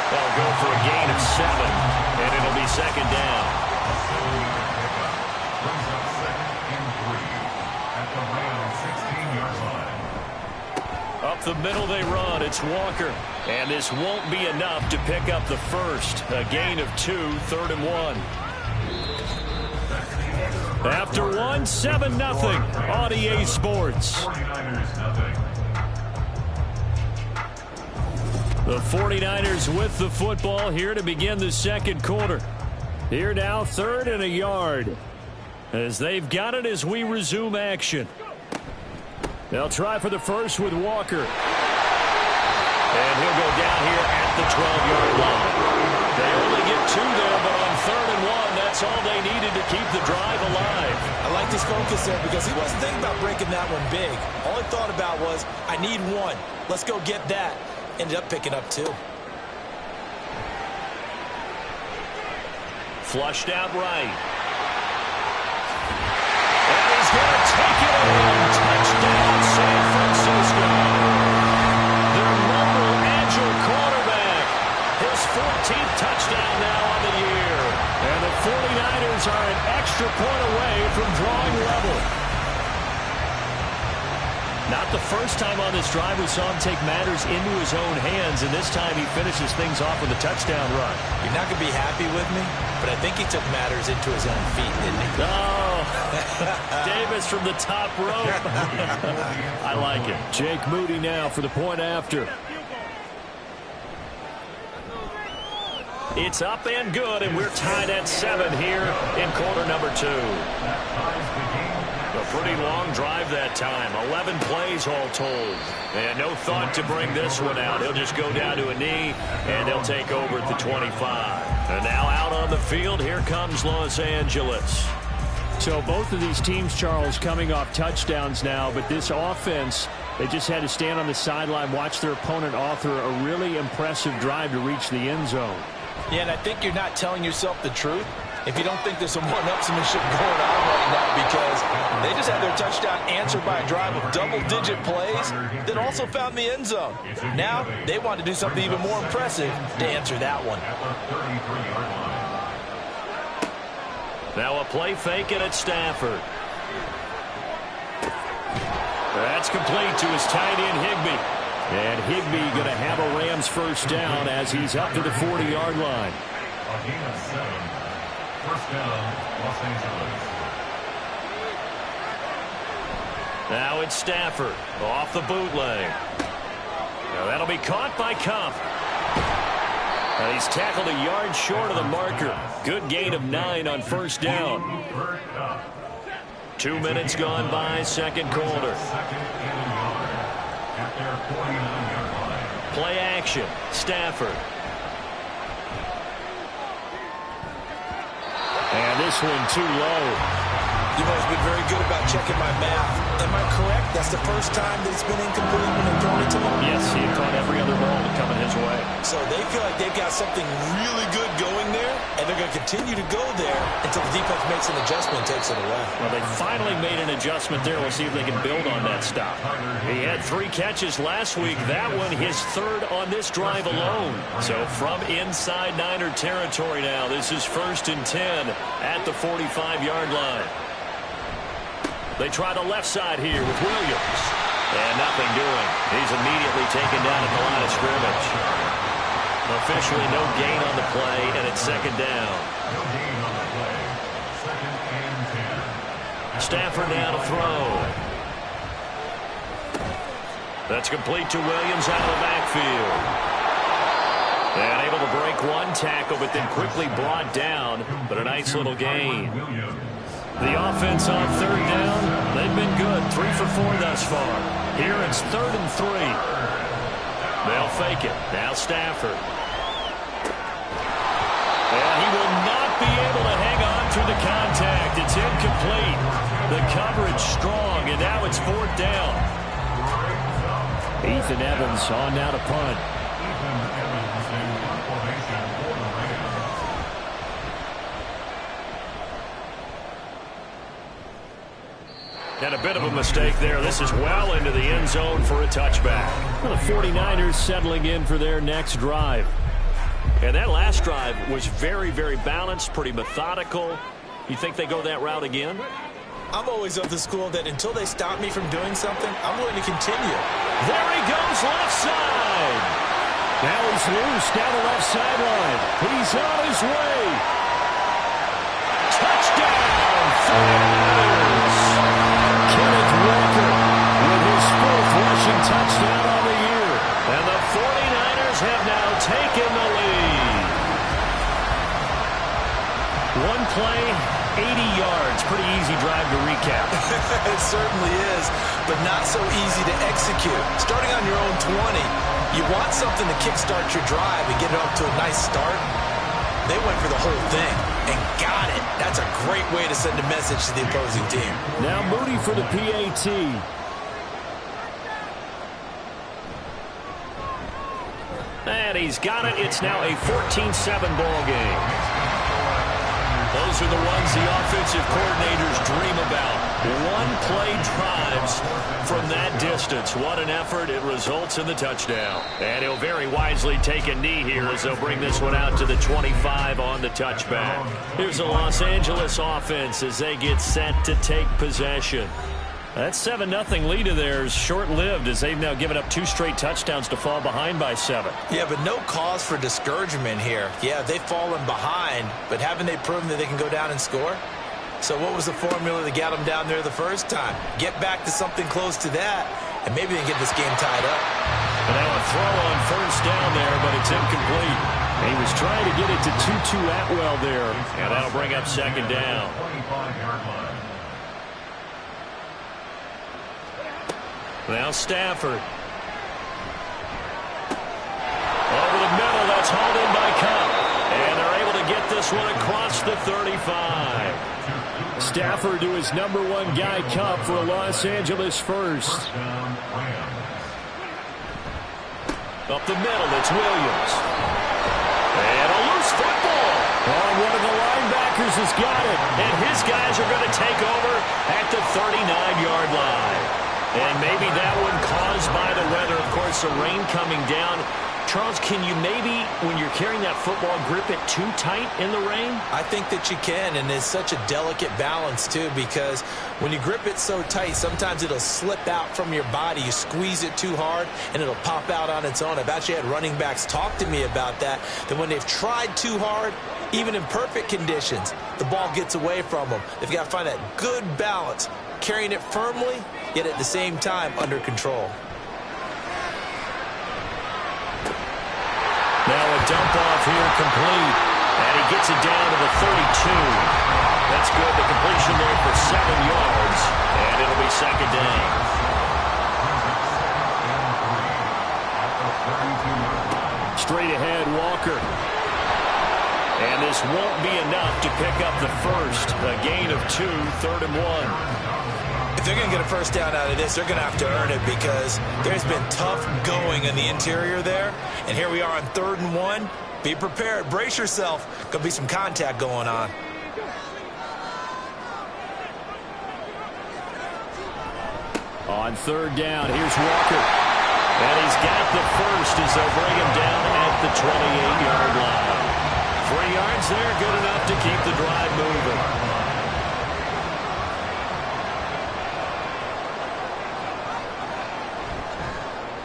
They'll go for a gain of 7, and it'll be 2nd down. Brings up 2nd and 3 at the Rams 16-yard line. Up the middle they run. It's Walker. And this won't be enough to pick up the first. A gain of 2, 3rd and 1. After 1, 7-0 on EA Sports. 49ers nothing. The 49ers with the football here to begin the 2nd quarter. Here now, 3rd and a yard. As they've got it as we resume action. They'll try for the first with Walker. And he'll go down here at the 12-yard line. They only get 2 there, but on 3rd and 1, that's all they needed to keep the drive alive. I like his focus there because he wasn't thinking about breaking that one big. All he thought about was, I need 1. Let's go get that. Ended up picking up 2. Flushed out right. And he's going to take it in. Touchdown, San Francisco. Their mobile, agile quarterback. His 14th touchdown now on the year. And the 49ers are an extra point away from drawing level. Not the first time on this drive we saw him take matters into his own hands, and this time he finishes things off with a touchdown run. You're not going to be happy with me, but I think he took matters into his own feet, didn't he? Oh, Davis from the top rope. I like it. Jake Moody now for the point after. It's up and good, and we're tied at 7 here in quarter number 2. A pretty long drive that time. 11 plays all told. And no thought to bring this one out. He'll just go down to a knee, and they'll take over at the 25. And now out on the field, here comes Los Angeles. So both of these teams, Charles, coming off touchdowns now, but this offense, they just had to stand on the sideline, watch their opponent author a really impressive drive to reach the end zone. Yeah, and I think you're not telling yourself the truth if you don't think there's some one-upsmanship going on right now, because they just had their touchdown answered by a drive of double-digit plays that also found the end zone. Now they want to do something even more impressive to answer that one. Now a play fake and it's Stafford. That's complete to his tight end Higbee. And Higbee going to have a Rams first down as he's up to the 40-yard line. A gain of 7. First down, Los Angeles. Now it's Stafford off the bootleg. Now that'll be caught by Kupp. And he's tackled a yard short of the marker. Good gain of 9 on first down. 2 minutes gone by, second quarter. Play action, Stafford. And this one too low. You've always been very good about checking my math. Am I correct? That's the first time that it's been incomplete when they're throwing it to him? Yes, he had caught every other ball coming his way. So they feel like they've got something really good going there, and they're going to continue to go there until the defense makes an adjustment and takes it away. Well, they finally made an adjustment there. We'll see if they can build on that stop. He had 3 catches last week. That one his 3rd on this drive alone. So from inside Niner territory now, this is 1st and 10 at the 45-yard line. They try the left side here with Williams. And nothing doing. He's immediately taken down at the line of scrimmage. Officially no gain on the play, and it's 2nd down. No gain on the play. 2nd and 10. Stafford now to throw. That's complete to Williams out of the backfield. And able to break one tackle, but then quickly brought down. But a nice little gain. The offense on third down, they've been good. 3 for 4 thus far. Here it's 3rd and 3. They'll fake it. Now Stafford. And he will not be able to hang on through the contact. It's incomplete. The coverage strong, and now it's 4th down. Ethan Evans on now to punt. And a bit of a mistake there. This is well into the end zone for a touchback. Well, the 49ers settling in for their next drive. And that last drive was very, very balanced, pretty methodical. You think they go that route again? I'm always of the school that until they stop me from doing something, I'm going to continue. There he goes, left side. Now he's loose down the left sideline. He's on his way. Touchdown, 49ers. Kenneth Walker with his 4th rushing touchdown on the year. And the 49ers have now taken the lead. One play, 80 yards. Pretty easy drive to recap. It certainly is, but not so easy to execute. Starting on your own 20, you want something to kickstart your drive and get it up to a nice start. They went for the whole thing and got it. That's a great way to send a message to the opposing team. Now Moody for the PAT. And he's got it. It's now a 14-7 ball game. Those are the ones the offensive coordinators dream about. One-play drives from that distance. What an effort. It results in the touchdown. And he'll very wisely take a knee here as they'll bring this one out to the 25 on the touchback. Here's the Los Angeles offense as they get set to take possession. That 7-0 lead of theirs short-lived as they've now given up 2 straight touchdowns to fall behind by 7. Yeah, but no cause for discouragement here. Yeah, they've fallen behind, but haven't they proven that they can go down and score? So what was the formula that got them down there the first time? Get back to something close to that, and maybe they can get this game tied up. And now a throw on first down there, but it's incomplete. He was trying to get it to Tutu Atwell there, and that'll bring up 2nd down. Now Stafford. Over the middle, that's hauled in by Cup. And they're able to get this one across the 35. Stafford to his #1 guy, Cup, for a Los Angeles first. Up the middle, it's Williams. And a loose football. Oh, one of the linebackers has got it. And his guys are going to take over at the 39-yard line. And maybe that one caused by the weather. Of course, the rain coming down. Charles, can you maybe, when you're carrying that football, grip it too tight in the rain? I think that you can, and it's such a delicate balance, too, because when you grip it so tight, sometimes it'll slip out from your body. You squeeze it too hard, and it'll pop out on its own. I've actually had running backs talk to me about that when they've tried too hard, even in perfect conditions, the ball gets away from them. They've got to find that good balance, carrying it firmly, yet at the same time under control. Now a dump off here complete. And he gets it down to the 32. That's good. The completion there for 7 yards. And it'll be 2nd down. Straight ahead, Walker. And this won't be enough to pick up the first. A gain of 2, 3rd and 1. If they're going to get a first down out of this, they're going to have to earn it because there's been tough going in the interior there. And here we are on 3rd and 1. Be prepared. Brace yourself. Going to be some contact going on. On 3rd down, here's Walker. And he's got the first as they'll bring him down at the 28-yard line. 3 yards there, good enough to keep the drive moving.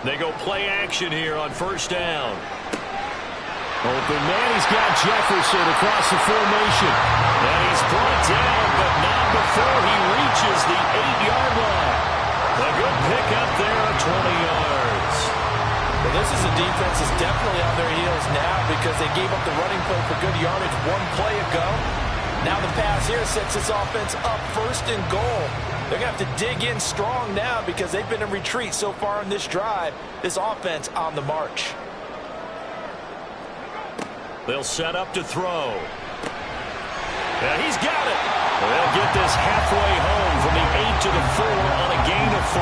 They go play action here on 1st down. Open man, he's got Jefferson across the formation. And he's brought down, but not before he reaches the 8-yard line. A good pickup there of 20 yards. the defense is definitely on their heels now because they gave up the running play for good yardage one play ago. Now the pass here sets this offense up first and goal. They're going to have to dig in strong now because they've been in retreat so far in this drive. This offense on the march. They'll set up to throw. And he's got it. They'll get this halfway home from the 8 to the 4 on a gain of 4.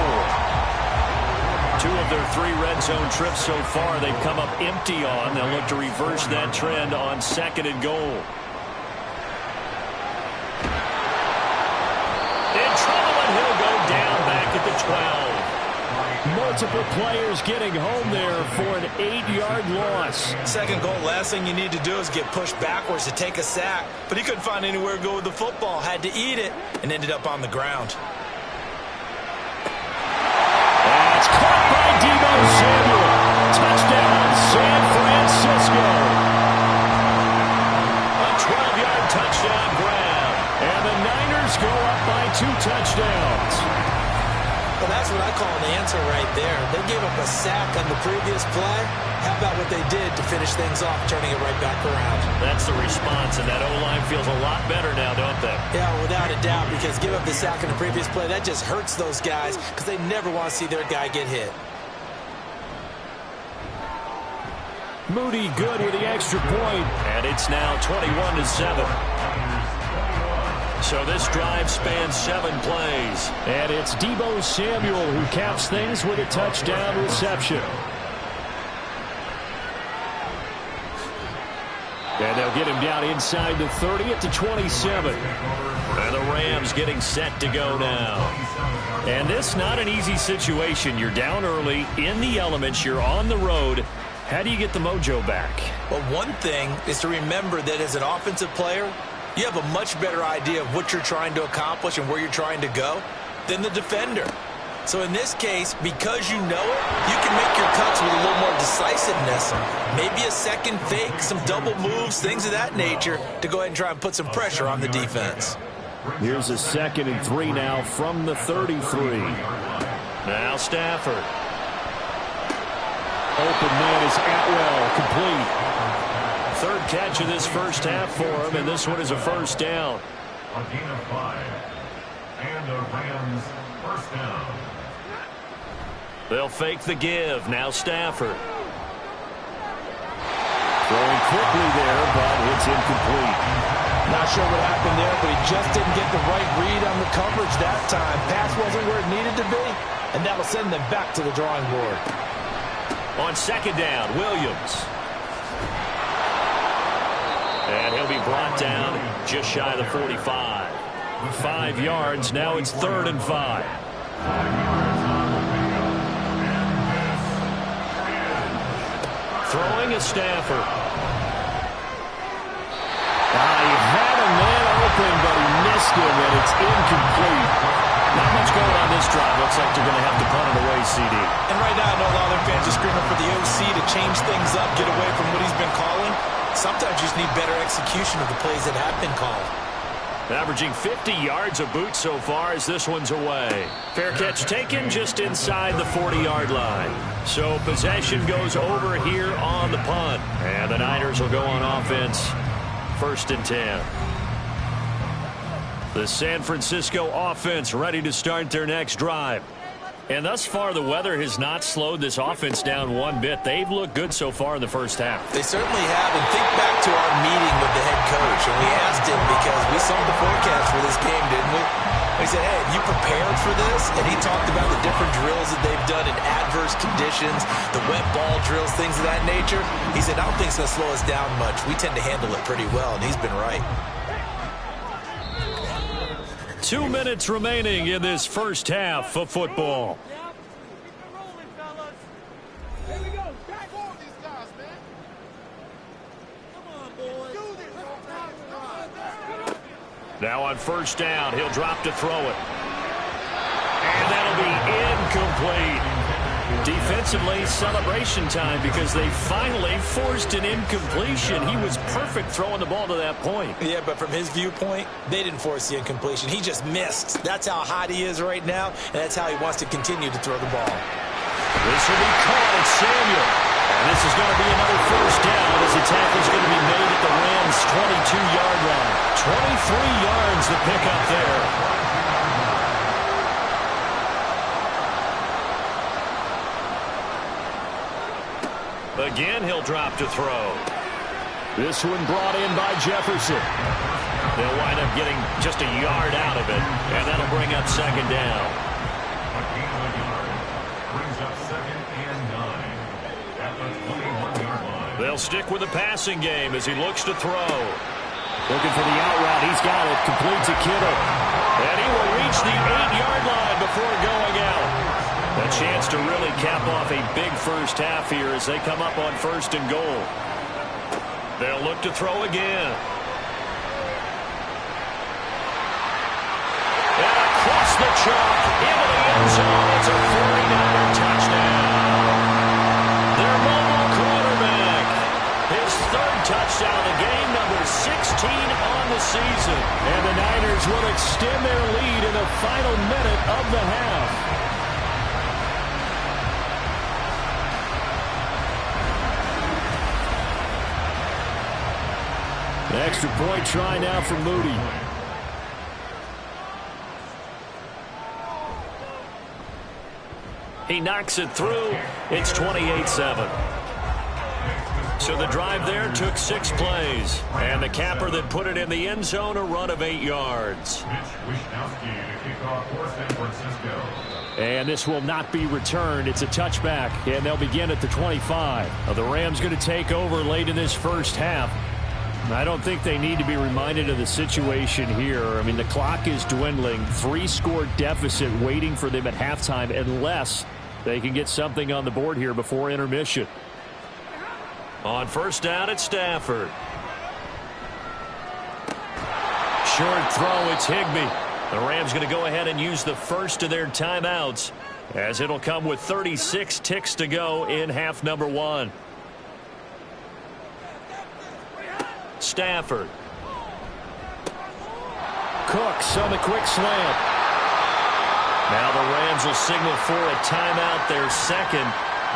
2 of their 3 red zone trips so far they've come up empty on. They'll look to reverse that trend on 2nd and goal. In trouble, and he'll go down back at the 12. Multiple players getting home there for an 8-yard loss. 2nd goal, last thing you need to do is get pushed backwards to take a sack. But he couldn't find anywhere to go with the football, had to eat it, and ended up on the ground. That's caught by Deebo Samuel. Touchdown, San Francisco. A 12-yard touchdown grab. And the Niners go up by 2 touchdowns. Well, that's what I call an answer right there. They gave up a sack on the previous play. How about what they did to finish things off, turning it right back around? That's the response, and that O-line feels a lot better now, don't they? Yeah, without a doubt, because give up the sack on the previous play, that just hurts those guys because they never want to see their guy get hit. Moody good with the extra point, and it's now 21-7. So this drive spans 7 plays. And it's Deebo Samuel who caps things with a touchdown reception. And they'll get him down inside the 30 at the 27. And the Rams getting set to go now. And this not an easy situation. You're down early, in the elements, you're on the road. How do you get the mojo back? Well, one thing is to remember that as an offensive player, you have a much better idea of what you're trying to accomplish and where you're trying to go than the defender. So in this case, because you know it, you can make your cuts with a little more decisiveness. Maybe a second fake, some double moves, things of that nature to go ahead and try and put some pressure on the defense. Here's a 2nd and 3 now from the 33. Now Stafford. Open man is Atwell, complete. 3rd catch of this first half for him, and this one is a first down. A gain of 5. And the Rams first down. They'll fake the give. Now Stafford. Throwing quickly there, but it's incomplete. Not sure what happened there, but he just didn't get the right read on the coverage that time. Pass wasn't where it needed to be, and that'll send them back to the drawing board. On 2nd down, Williams. And he'll be brought down just shy of the 45. 5 yards. Now it's 3rd and 5. Throwing is Stafford. He had a man open, but he missed him, and it's incomplete. Not much going on this drive. Looks like they're going to have to punt it away, CD. And right now, I know a lot of their fans are screaming for the OC to change things up, get away from what he's been calling. Sometimes you just need better execution of the plays that have been called. Averaging 50 yards a boot so far as this one's away. Fair catch taken just inside the 40-yard line. So possession goes over here on the punt. And the Niners will go on offense. 1st and 10. The San Francisco offense ready to start their next drive. And thus far, the weather has not slowed this offense down one bit. They've looked good so far in the first half. They certainly have. And think back to our meeting with the head coach. And we asked him because we saw the forecast for this game, didn't we? We said, hey, have you prepared for this? And he talked about the different drills that they've done in adverse conditions, the wet ball drills, things of that nature. He said, I don't think it's going to slow us down much. We tend to handle it pretty well, and he's been right. 2 minutes remaining in this first half of football. Now on 1st down, he'll drop to throw it. And that'll be incomplete. Defensively, celebration time because they finally forced an incompletion. He was perfect throwing the ball to that point. Yeah, but from his viewpoint, they didn't force the incompletion. He just missed. That's how hot he is right now, and that's how he wants to continue to throw the ball. This will be caught at Samuel. This is going to be another first down as the tackle is going to be made at the Rams' 22-yard line. 23 yards the pickup there. Again, he'll drop to throw. This one brought in by Jefferson. They'll wind up getting just a yard out of it, and that'll bring up second down. A gain of a yard brings up 2nd and 9 at the 21-yard line. They'll stick with the passing game as he looks to throw. Looking for the out route. He's got it. Complete to Kittle. And he will reach the 8-yard line before going out. A chance to really cap off a big first half here as they come up on 1st and goal. They'll look to throw again. And across the chalk into the end zone. It's a 49er touchdown. Their mobile quarterback. His 3rd touchdown of the game, number 16 on the season. And the Niners will extend their lead in the final minute of the half. The extra point try now for Moody. He knocks it through. It's 28-7. So the drive there took 6 plays. And the capper that put it in the end zone, a run of 8 yards. And this will not be returned. It's a touchback, and they'll begin at the 25. Now the Rams going to take over late in this first half. I don't think they need to be reminded of the situation here. I mean, the clock is dwindling. 3-score deficit waiting for them at halftime unless they can get something on the board here before intermission. On 1st down, it's Stafford. Short throw, it's Higbee. The Rams going to go ahead and use the first of their timeouts as it'll come with 36 ticks to go in half number 1. Stafford. Cooks on the quick slant. Now the Rams will signal for a timeout, their second,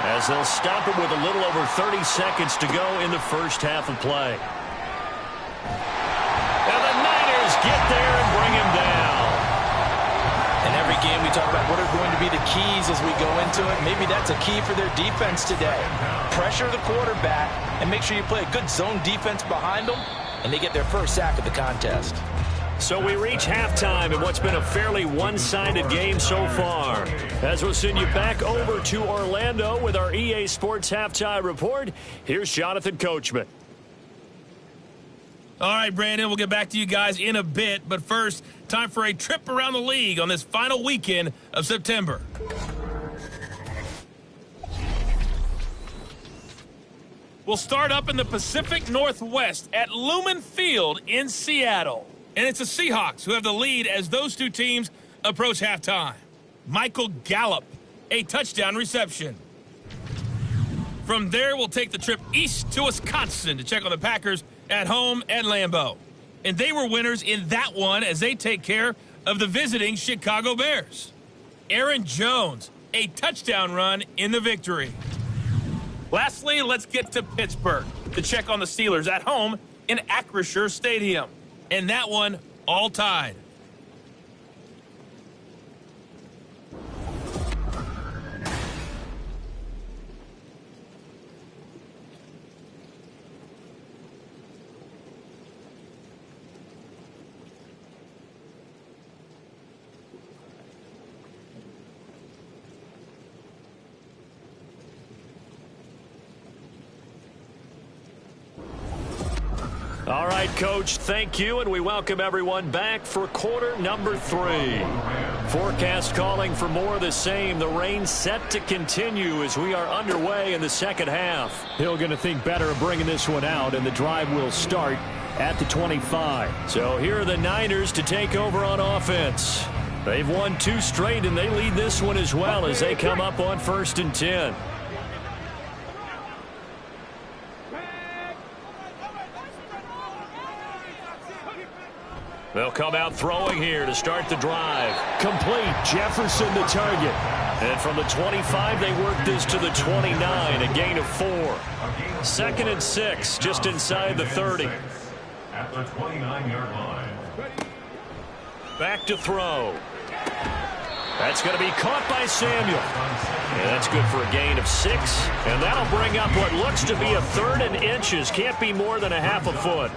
as they'll stop it with a little over 30 seconds to go in the first half of play. And the Niners get there and bring him down. In every game we talk about what are going to be the keys as we go into it. Maybe that's a key for their defense today. Pressure the quarterback and make sure you play a good zone defense behind them, and they get their first sack of the contest. So we reach halftime in what's been a fairly one-sided game so far. As we'll send you back over to Orlando with our EA Sports Halftime Report, here's Jonathan Coachman. All right, Brandon, we'll get back to you guys in a bit. But first, time for a trip around the league on this final weekend of September. We'll start up in the Pacific Northwest at Lumen Field in Seattle. And it's the Seahawks who have the lead as those two teams approach halftime. Michael Gallup, a touchdown reception. From there, we'll take the trip east to Wisconsin to check on the Packers at home at Lambeau. And they were winners in that one as they take care of the visiting Chicago Bears. Aaron Jones, a touchdown run in the victory. Lastly, let's get to Pittsburgh to check on the Steelers at home in Acrisure Stadium. And that one all tied. All right, Coach, thank you, and we welcome everyone back for quarter number 3. Forecast calling for more of the same. The rain set to continue as we are underway in the second half. Hill going to think better of bringing this one out, and the drive will start at the 25. So here are the Niners to take over on offense. They've won 2 straight, and they lead this one as well as they come up on 1st and 10. They'll come out throwing here to start the drive. Complete. Jefferson the target. And from the 25, they work this to the 29, a gain of 4. 2nd and 6, just inside the 30. At the 29-yard line. Back to throw. That's going to be caught by Samuel. And that's good for a gain of 6. And that'll bring up what looks to be a 3rd and inches. Can't be more than a half a foot.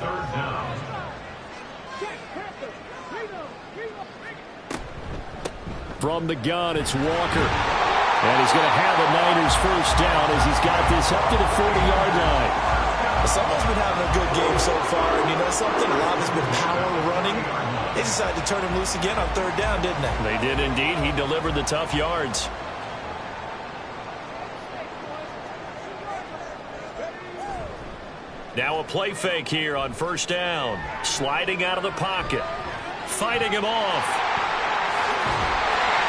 From the gun, it's Walker. And he's going to have a Niners first down as he's got this up to the 40-yard line. Someone's been having a good game so far, and you know something? A lot has been power running. They decided to turn him loose again on 3rd down, didn't they? They did indeed. He delivered the tough yards. Now a play fake here on 1st down. Sliding out of the pocket. Fighting him off.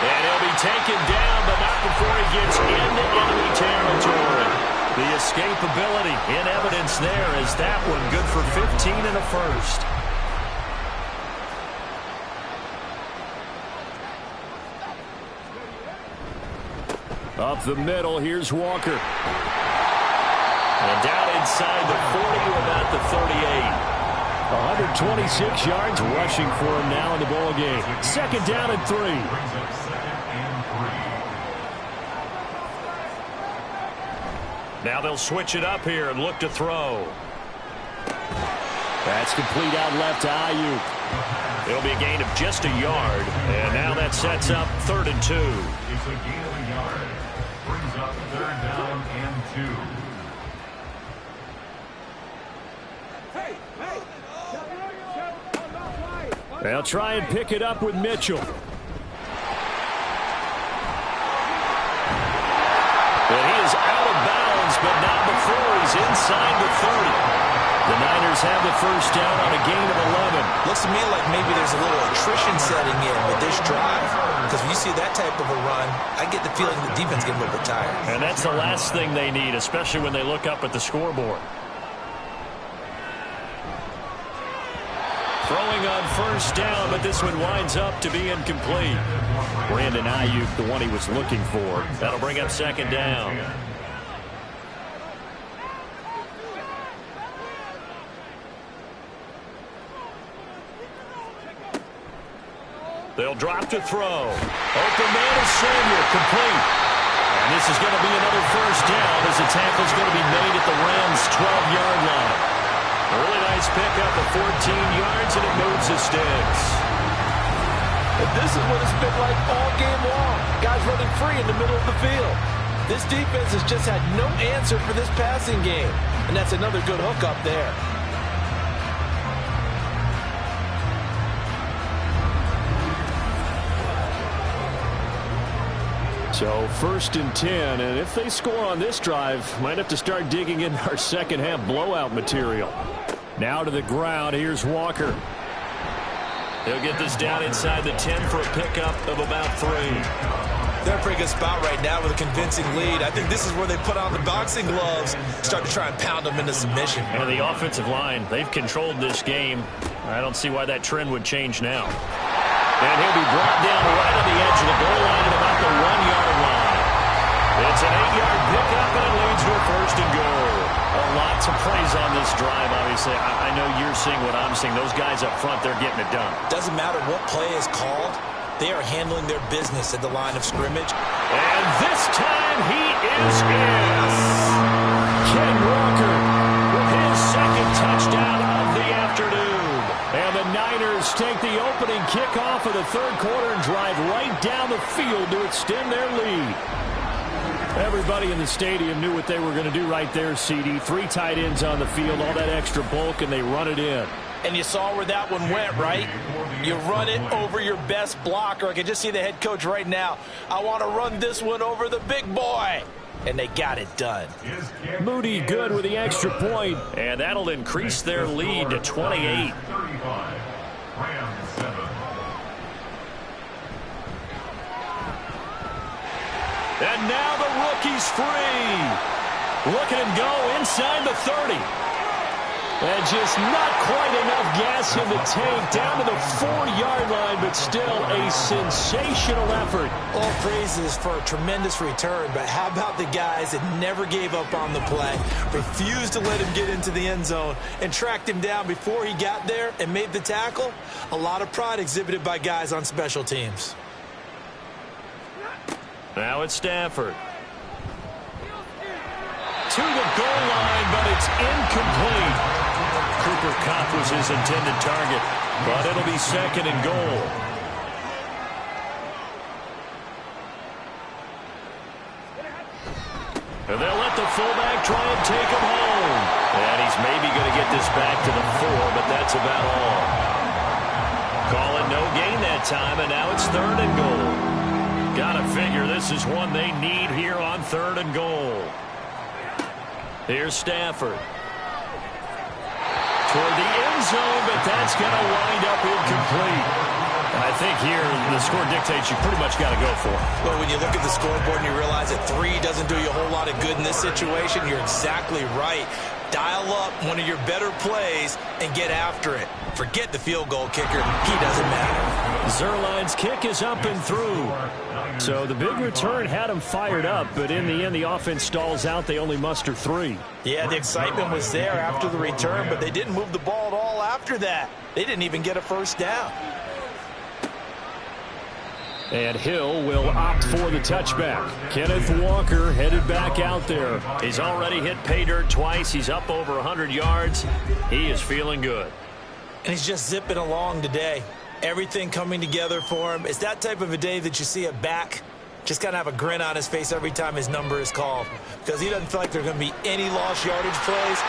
And he'll be taken down, but not before he gets into enemy territory. The escapability in evidence there as that one good for 15 and a first. Up the middle, here's Walker. And down inside the 40 to about the 38. 126 yards rushing for him now in the ball game. 2nd down and 3. Now they'll switch it up here and look to throw. That's complete out left to Ayuk. It'll be a gain of just a yard. And now that sets up 3rd and 2. It's a gain of a yard. Brings up 3rd down and 2. They'll try and pick it up with Mitchell. And he is out of bounds, but not before he's inside the 30. The Niners have the first down on a gain of 11. Looks to me like maybe there's a little attrition setting in with this drive. Because when you see that type of a run, I get the feeling the defense getting a little bit tired. And that's the last thing they need, especially when they look up at the scoreboard. Throwing on 1st down, but this one winds up to be incomplete. Brandon Ayuk, the one he was looking for. That'll bring up 2nd down. They'll drop to throw. Open man is Samuel, complete. And this is going to be another first down as the tackle's going to be made at the Rams' 12-yard line. Really nice pickup of 14 yards, and it moves the sticks. And this is what it's been like all game long. Guys running free in the middle of the field. This defense has just had no answer for this passing game. And that's another good hook up there. So 1st and 10, and if they score on this drive, might have to start digging in our second-half blowout material. Now to the ground, here's Walker. He'll get this down inside the 10 for a pickup of about 3. They're in a pretty good spot right now with a convincing lead. I think this is where they put on the boxing gloves, start to try and pound them into submission. And the offensive line, they've controlled this game. I don't see why that trend would change now. And he'll be brought down right on the edge of the goal line at about the 1-yard line. It's an 8-yard pickup, and it leads to a 1st and goal. Lots of praise on this drive, obviously. I know you're seeing what I'm seeing. Those guys up front, they're getting it done. Doesn't matter what play is called. They are handling their business at the line of scrimmage. And this time he is in. Ken Walker with his 2nd touchdown of the afternoon. And the Niners take the opening kickoff of the 3rd quarter and drive right down the field to extend their lead. Everybody in the stadium knew what they were going to do right there, CD. 3 tight ends on the field, all that extra bulk, and they run it in. And you saw where that one went, right? You run it over your best blocker. I can just see the head coach right now. I want to run this one over the big boy. And they got it done. Moody good with the extra point. And that'll increase their lead to 28. And now the rookie's free. Look at him go inside the 30. And just not quite enough gas in the tank, down to the 4-yard line, but still a sensational effort. All praises for a tremendous return, but how about the guys that never gave up on the play, refused to let him get into the end zone, and tracked him down before he got there and made the tackle? A lot of pride exhibited by guys on special teams. Now it's Stafford. To the goal line, but it's incomplete. Cooper Kupp was his intended target, but it'll be 2nd and goal. And they'll let the fullback try and take him home. And he's maybe going to get this back to the 4, but that's about all. Call it no gain that time, and now it's 3rd and goal. Gotta figure this is one they need here on 3rd and goal. Here's Stafford. Toward the end zone, but that's going to wind up incomplete. I think here the score dictates you pretty much got to go for it. Well, when you look at the scoreboard and you realize that 3 doesn't do you a whole lot of good in this situation, you're exactly right. Dial up one of your better plays and get after it. Forget the field goal kicker. He doesn't matter. Zerline's kick is up and through. So the big return had him fired up, but in the end, the offense stalls out. They only muster 3. Yeah, the excitement was there after the return, but they didn't move the ball at all after that. They didn't even get a first down. And Hill will opt for the touchback. Kenneth Walker headed back out there. He's already hit pay dirt twice. He's up over 100 yards. He is feeling good. And he's just zipping along today. Everything coming together for him. It's that type of a day that you see a back just kind of have a grin on his face every time his number is called, because he doesn't feel like there are going to be any lost yardage plays.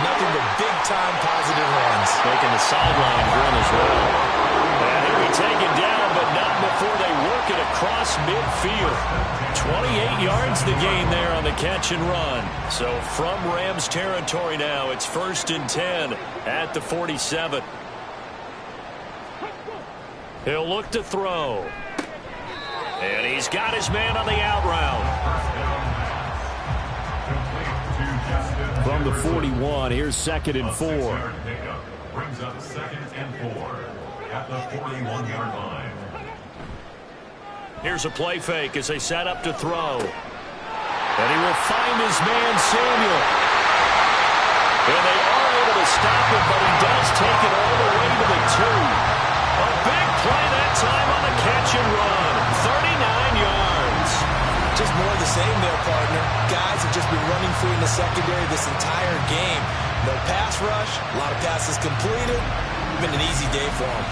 Nothing but big-time positive runs. Making the sideline grin as well. And he'll be taken down, but not before they work it across midfield. 28 yards the gain there on the catch and run. So from Rams territory now, it's 1st and 10 at the 47. He'll look to throw. And he's got his man on the out route. From the 41, here's 2nd and 4. Brings up 2nd and 4 at the 41-yard line. Here's a play fake as they set up to throw. And he will find his man, Samuel. And they are able to stop him, but he does take it all the way to the 2. A big play that time on the catch and run. 39 yards. Just more of the same there, partner. Guys have just been running free in the secondary this entire game. No pass rush, a lot of passes completed. Been an easy day for them.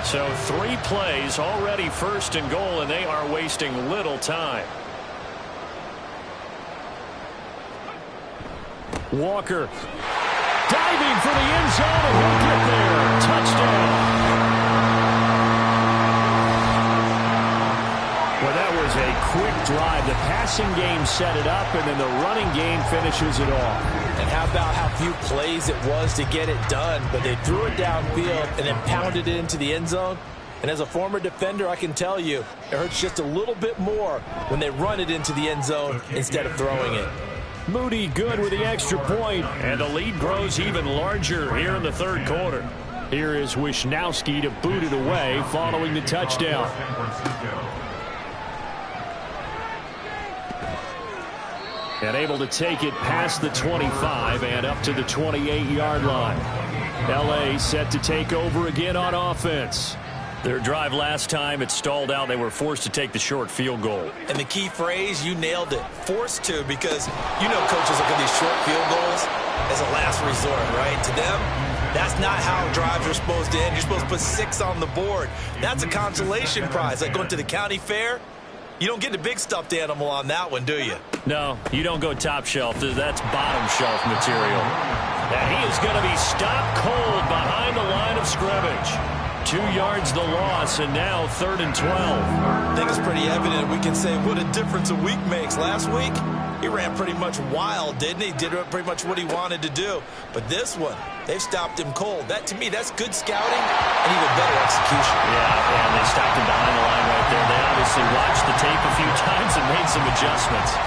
So 3 plays, already 1st and goal, and they are wasting little time. Walker diving for the end zone, and he'll get there. Touchdown. Well, that was a quick drive. The passing game set it up, and then the running game finishes it off. And how about how few plays it was to get it done, but they threw it downfield and then pounded it into the end zone. And as a former defender, I can tell you, it hurts just a little bit more when they run it into the end zone instead of throwing it. Moody good with the extra point, and the lead grows even larger here in the 3rd quarter. Here is Wisnowski to boot it away following the touchdown. And able to take it past the 25 and up to the 28-yard line. L.A. set to take over again on offense. Their drive last time, it stalled out. They were forced to take the short field goal. And the key phrase, you nailed it. Forced to, because you know coaches look at these short field goals as a last resort, right? To them, that's not how drives are supposed to end. You're supposed to put 6 on the board. That's a consolation prize, like going to the county fair. You don't get the big stuffed animal on that one, do you? No, you don't go top shelf. That's bottom shelf material. And he is going to be stopped cold behind the line of scrimmage. 2 yards the loss, and now 3rd and 12. I think it's pretty evident. We can say what a difference a week makes. Last week, he ran pretty much wild, didn't he? Did pretty much what he wanted to do. But this one, they've stopped him cold. That, to me, that's good scouting and even better execution. Yeah, and they stopped him behind the line right there. They obviously watched the tape a few times and made some adjustments.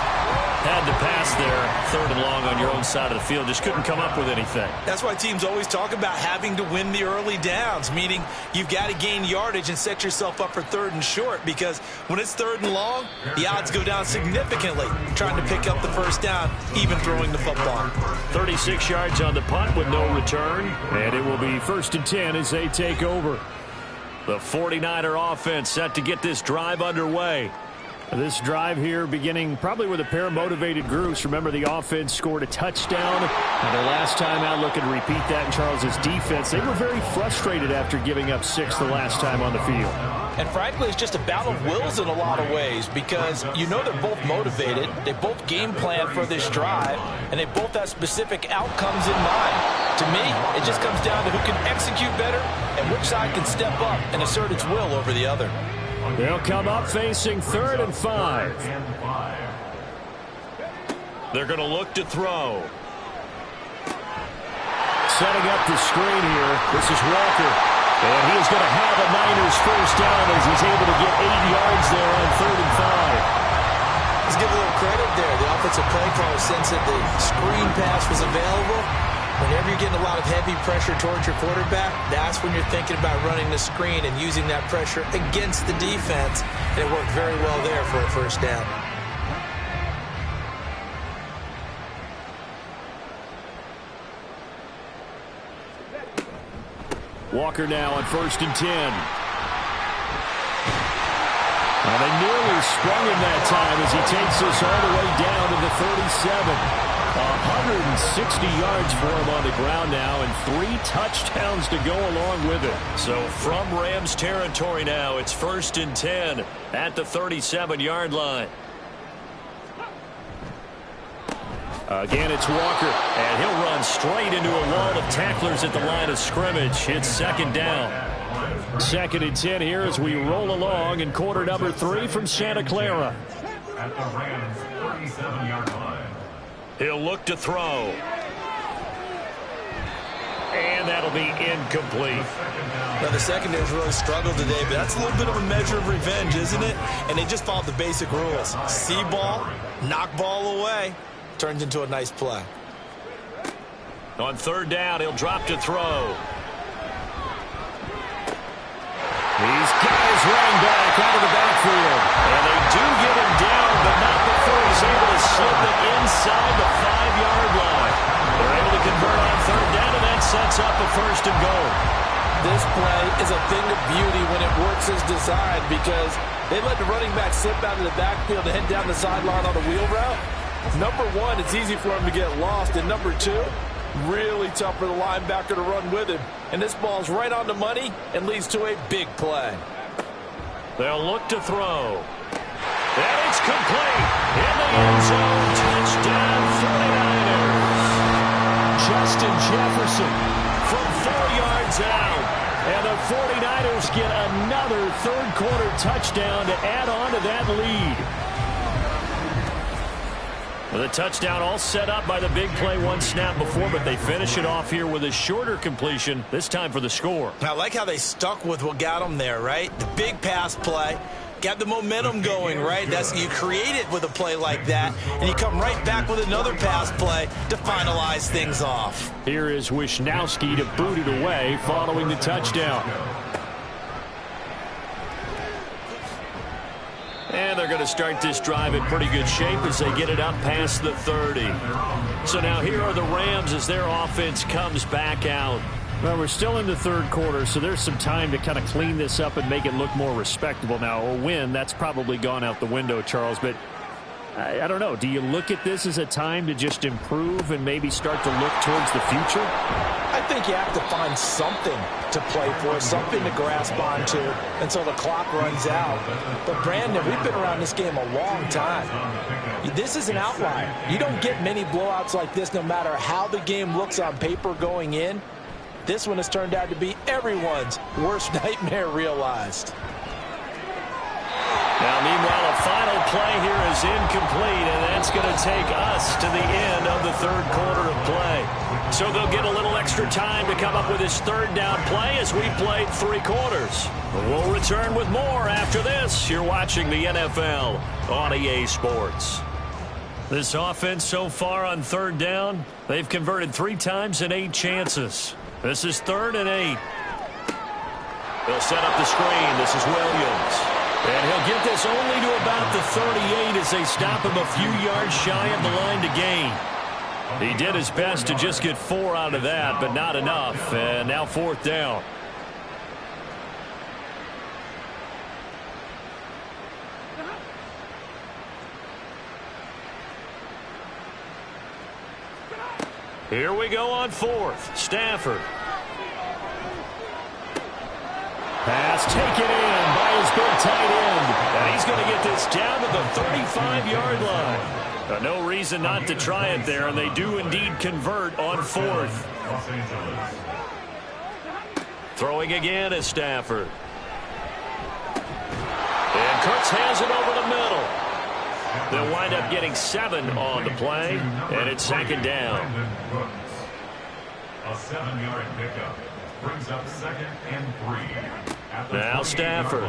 Had to pass there, 3rd and long on your own side of the field. Just couldn't come up with anything. That's why teams always talk about having to win the early downs, meaning you've got to gain yardage and set yourself up for 3rd and short, because when it's 3rd and long, the odds go down significantly trying to pick up the first down, even throwing the football. 36 yards on the punt with no return, and it will be 1st and 10 as they take over. The 49er offense set to get this drive underway. This drive here beginning probably with a pair of motivated groups. Remember, the offense scored a touchdown. And their last time out, looking to repeat that in Charles's defense. They were very frustrated after giving up 6 the last time on the field. And frankly, it's just a battle of wills in a lot of ways, because you know they're both motivated. They both game plan for this drive, and they both have specific outcomes in mind. To me, it just comes down to who can execute better and which side can step up and assert its will over the other. They'll come up facing 3rd and 5. They're going to look to throw. Setting up the screen here. This is Walker. And he's going to have a Niners first down as he's able to get 8 yards there on 3rd and 5. Let's give a little credit there. The offensive play caller sense that the screen pass was available. Whenever you're getting a lot of heavy pressure towards your quarterback, that's when you're thinking about running the screen and using that pressure against the defense. And it worked very well there for a first down. Walker now on 1st and 10. And they nearly sprung him that time as he takes this all the way down to the 37. 160 yards for him on the ground now, and 3 touchdowns to go along with it. So from Rams territory now, it's 1st and 10 at the 37-yard line. Again, it's Walker, and he'll run straight into a wall of tacklers at the line of scrimmage. It's 2nd down. 2nd and 10 here as we roll along in quarter number 3 from Santa Clara. At the Rams' 37-yard line. He'll look to throw. And that'll be incomplete. Now, the secondary's really struggled today, but that's a little bit of a measure of revenge, isn't it? And they just followed the basic rules. See ball, knock ball away. Turns into a nice play. On 3rd down, he'll drop to throw. He's got his running back out of the backfield. And they do get him down, but not before he's able to slip it inside the 5-yard line. They're able to convert on 3rd down, and that sets up a 1st and goal. This play is a thing of beauty when it works as designed, because they let the running back slip out of the backfield and head down the sideline on a wheel route. Number 1, it's easy for him to get lost, and number 2, really tough for the linebacker to run with him. And this ball's right on the money and leads to a big play. They'll look to throw. And it's complete. In the end zone. Touchdown 49ers. Justin Jefferson from 4 yards out. And the 49ers get another 3rd quarter touchdown to add on to that lead. With a touchdown all set up by the big play 1 snap before, but they finish it off here with a shorter completion, this time for the score. I like how they stuck with what got them there, right? The big pass play, got the momentum going, right? That's, you create it with a play like that, and you come right back with another pass play to finalize things off. Here is Wisnowski to boot it away following the touchdown. And they're going to start this drive in pretty good shape as they get it up past the 30. So now here are the Rams as their offense comes back out. Well, we're still in the 3rd quarter, so there's some time to kind of clean this up and make it look more respectable. Now, a win, that's probably gone out the window, Charles, but I don't know. Do you look at this as a time to just improve and maybe start to look towards the future? I think you have to find something to play for, something to grasp onto until the clock runs out. But, Brandon, we've been around this game a long time. This is an outlier. You don't get many blowouts like this no matter how the game looks on paper going in. This one has turned out to be everyone's worst nightmare realized. Now, meanwhile, a final play here is incomplete, and that's going to take us to the end of the 3rd quarter of play. So they'll get a little extra time to come up with this 3rd down play as we played 3 quarters. We'll return with more after this. You're watching the NFL on EA Sports. This offense so far on third down, they've converted 3 times in 8 chances. This is 3rd and 8. They'll set up the screen. This is Williams. And he'll get this only to about the 38 as they stop him a few yards shy of the line to gain. He did his best to just get 4 out of that, but not enough. And now 4th down. Here we go on 4th. Stafford. Pass taken in by his big tight end. And he's going to get this down to the 35-yard line. No reason not to try it there, and they do indeed convert on 4th. Throwing again is Stafford. And Kurtz has it over the middle. They'll wind up getting 7 on the play, and it's 2nd down. A 7-yard pickup brings up 2nd and 3. Now Stafford.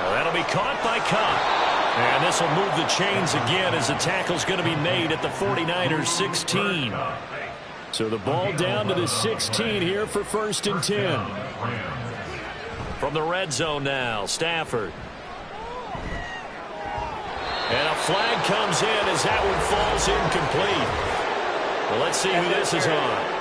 That'll be caught by Cup. And this will move the chains again as the tackle's going to be made at the 49ers 16. So the ball down to the 16 here for 1st and 10. From the red zone now, Stafford. And a flag comes in as that one falls incomplete. Well, let's see who this is on.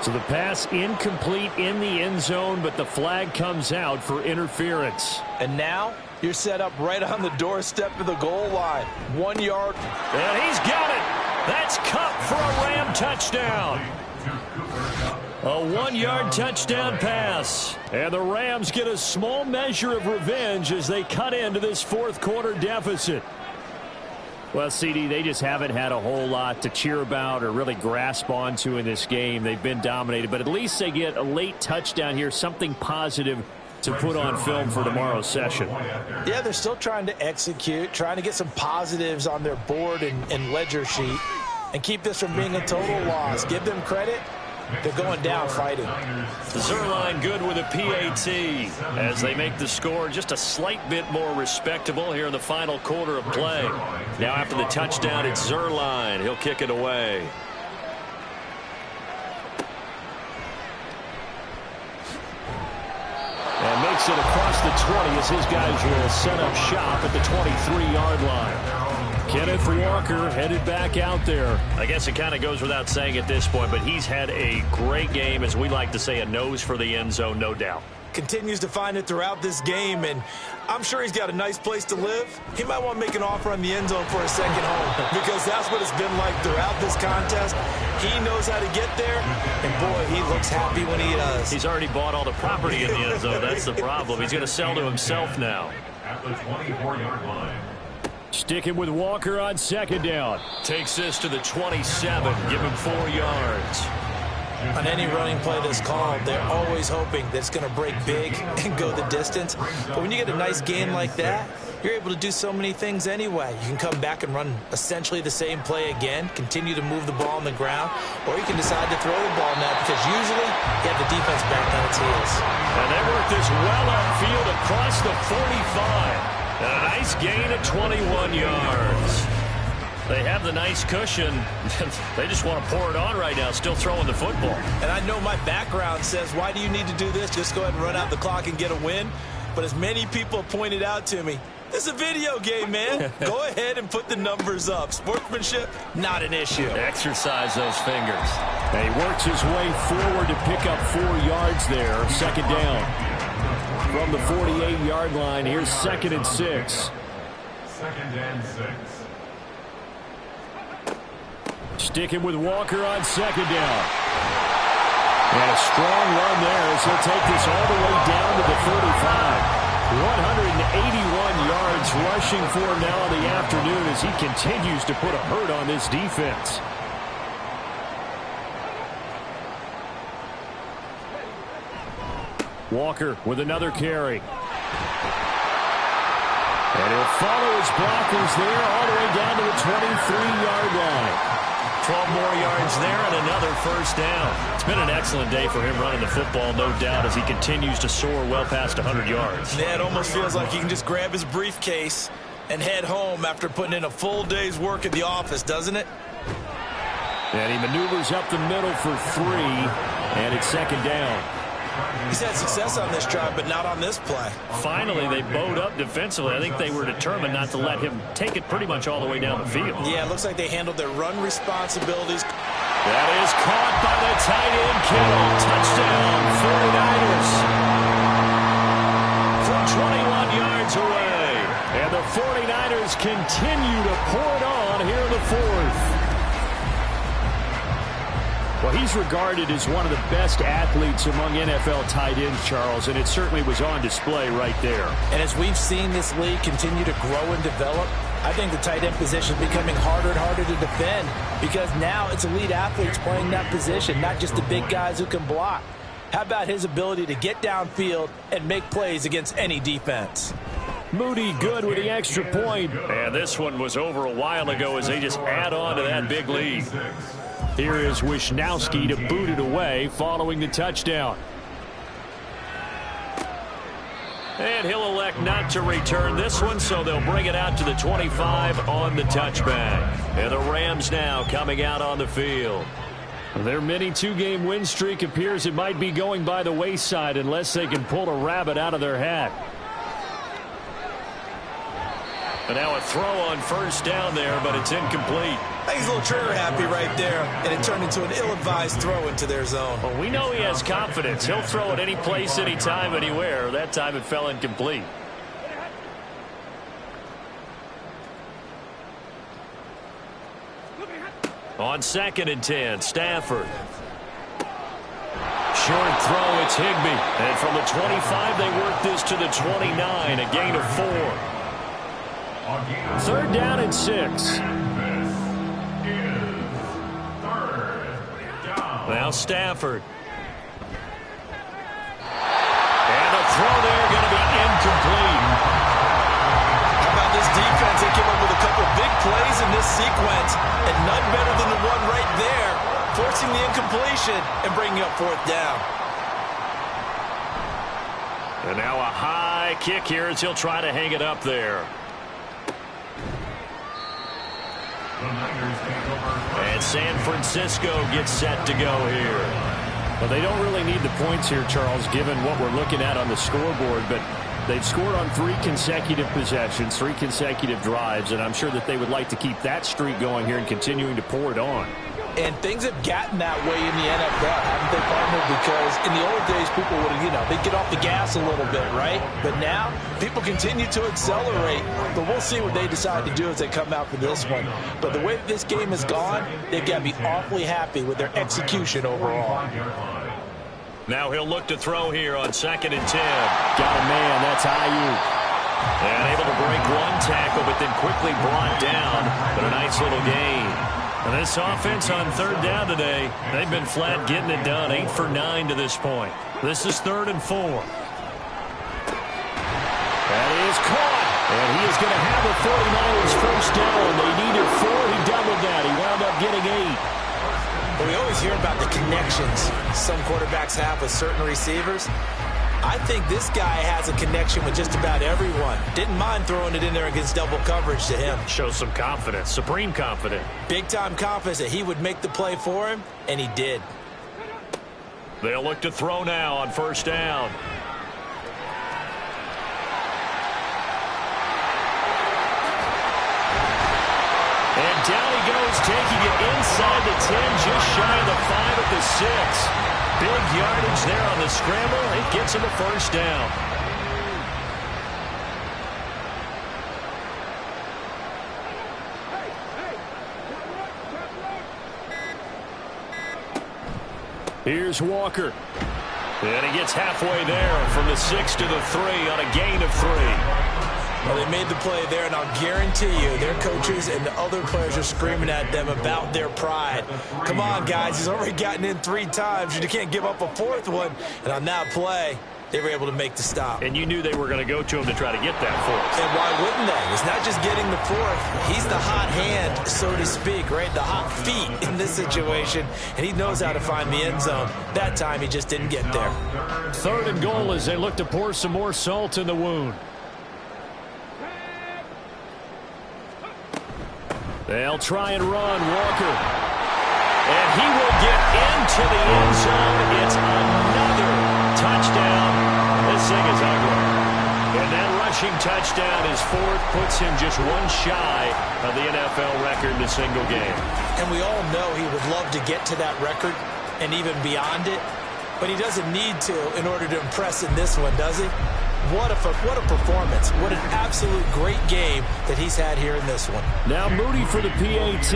So the pass incomplete in the end zone, but the flag comes out for interference. And now you're set up right on the doorstep of the goal line. 1 yard. And he's got it. That's Cup for a Ram touchdown. A 1-yard touchdown pass. And the Rams get a small measure of revenge as they cut into this 4th quarter deficit. Well, CD, they just haven't had a whole lot to cheer about or really grasp onto in this game. They've been dominated, but at least they get a late touchdown here, something positive to put on film for tomorrow's session. Yeah, they're still trying to execute, trying to get some positives on their board and ledger sheet and keep this from being a total loss. Give them credit. They're going down fighting. Zerline good with a PAT as they make the score just a slight bit more respectable here in the final quarter of play. Now after the touchdown, it's Zerline. He'll kick it away. And makes it across the 20 as his guys will set up shop at the 23-yard line. Kenneth Walker headed back out there. I guess it kind of goes without saying at this point, but he's had a great game, as we like to say, a nose for the end zone, no doubt. Continues to find it throughout this game, and I'm sure he's got a nice place to live. He might want to make an offer on the end zone for a second home because that's what it's been like throughout this contest. He knows how to get there, and boy, he looks happy when he does. He's already bought all the property in the end zone. That's the problem. He's going to sell to himself now. At the 24-yard line. Sticking with Walker on 2nd down. Takes this to the 27. Give him 4 yards. On any running play that's called, they're always hoping that it's going to break big and go the distance. But when you get a nice game like that, you're able to do so many things anyway. You can come back and run essentially the same play again, continue to move the ball on the ground, or you can decide to throw the ball now because usually you have the defense back on its heels. And they work this well upfield across the 45. And a nice gain of 21 yards. They have the nice cushion. They just want to pour it on right now, still throwing the football. And I know my background says, why do you need to do this? Just go ahead and run out the clock and get a win. But as many people pointed out to me, this is a video game, man. Go ahead and put the numbers up. Sportsmanship, not an issue. Exercise those fingers. And he works his way forward to pick up 4 yards there. 2nd down. From the 48-yard line, here's 2nd and 6. 2nd and 6. Sticking with Walker on 2nd down. And a strong run there as he'll take this all the way down to the 45. 181 yards rushing for him now in the afternoon as he continues to put a hurt on this defense. Walker with another carry. And he'll follow his blockers there all the way down to the 23-yard line. 12 more yards there and another first down. It's been an excellent day for him running the football, no doubt, as he continues to soar well past 100 yards. Yeah, it almost feels like he can just grab his briefcase and head home after putting in a full day's work at the office, doesn't it? And he maneuvers up the middle for 3, and it's second down. He's had success on this drive, but not on this play. Finally, they bowed up defensively. I think they were determined not to let him take it pretty much all the way down the field. Yeah, it looks like they handled their run responsibilities. That is caught by the tight end, Kittle. Touchdown, 49ers. From 21 yards away. And the 49ers continue to pour it on here in the fourth. Well, he's regarded as one of the best athletes among NFL tight ends, Charles, and it certainly was on display right there. And as we've seen this league continue to grow and develop, I think the tight end position is becoming harder and harder to defend because now it's elite athletes playing that position, not just the big guys who can block. How about his ability to get downfield and make plays against any defense? Moody good with the extra point. And this one was over a while ago as they just add on to that big lead. Here is Wisnowski to boot it away following the touchdown. And he'll elect not to return this one, so they'll bring it out to the 25 on the touchback. And the Rams now coming out on the field. Their mini two-game win streak appears it might be going by the wayside unless they can pull a rabbit out of their hat. And now a throw on first down there, but it's incomplete. I think he's a little trigger happy right there, and it turned into an ill-advised throw into their zone. Well, we know he has confidence. He'll throw it any place, anytime, anywhere. That time it fell incomplete. On 2nd and 10, Stafford. Short throw, it's Higbee. And from the 25, they work this to the 29, a gain of 4. 3rd down and 6. Now Stafford. And a throw there going to be incomplete. How about this defense? They came up with a couple big plays in this sequence, and none better than the one right there, forcing the incompletion and bringing up 4th down. And now a high kick here as he'll try to hang it up there. And San Francisco gets set to go here. Well, they don't really need the points here, Charles, given what we're looking at on the scoreboard, but they've scored on 3 consecutive possessions, 3 consecutive drives, and I'm sure that they would like to keep that streak going here and continuing to pour it on. And things have gotten that way in the NFL, haven't they, partner? Because in the old days, people would, they'd get off the gas a little bit, right? But now, people continue to accelerate. But we'll see what they decide to do as they come out for this one. But the way that this game has gone, they've got to be awfully happy with their execution overall. Now he'll look to throw here on 2nd and 10. Got a man, that's Ayuk. And able to break 1 tackle, but then quickly brought down. But a nice little gain. And this offense on 3rd down today, they've been flat getting it done. 8 for 9 to this point. This is 3rd and 4. That is caught. And he is going to have a 49ers first down. They needed 4. He doubled that. He wound up getting 8. But we always hear about the connections some quarterbacks have with certain receivers. I think this guy has a connection with just about everyone. Didn't mind throwing it in there against double coverage to him. Shows some confidence, supreme confidence. Big-time confidence that he would make the play for him, and he did. They'll look to throw now on first down. And down he goes, taking it inside the 10, just shy of the 5 at the 6. Big yardage there on the scramble. It gets him a first down. Here's Walker. And he gets halfway there from the 6 to the 3 on a gain of 3. Well, they made the play there, and I'll guarantee you their coaches and the other players are screaming at them about their pride. Come on, guys. He's already gotten in 3 times. You can't give up a 4th one. And on that play, they were able to make the stop. And you knew they were going to go to him to try to get that fourth. And why wouldn't they? It's not just getting the fourth. He's the hot hand, so to speak, right? The hot feet in this situation. And he knows how to find the end zone. That time, he just didn't get there. 3rd and goal as they look to pour some more salt in the wound. They'll try and run Walker. And he will get into the end zone. It's another touchdown. This thing is ugly. And that rushing touchdown is 4th, puts him just one shy of the NFL record in a single game. And we all know he would love to get to that record and even beyond it. But he doesn't need to in order to impress in this one, does he? What a performance. What an absolute great game that he's had here in this one. Now Moody for the PAT.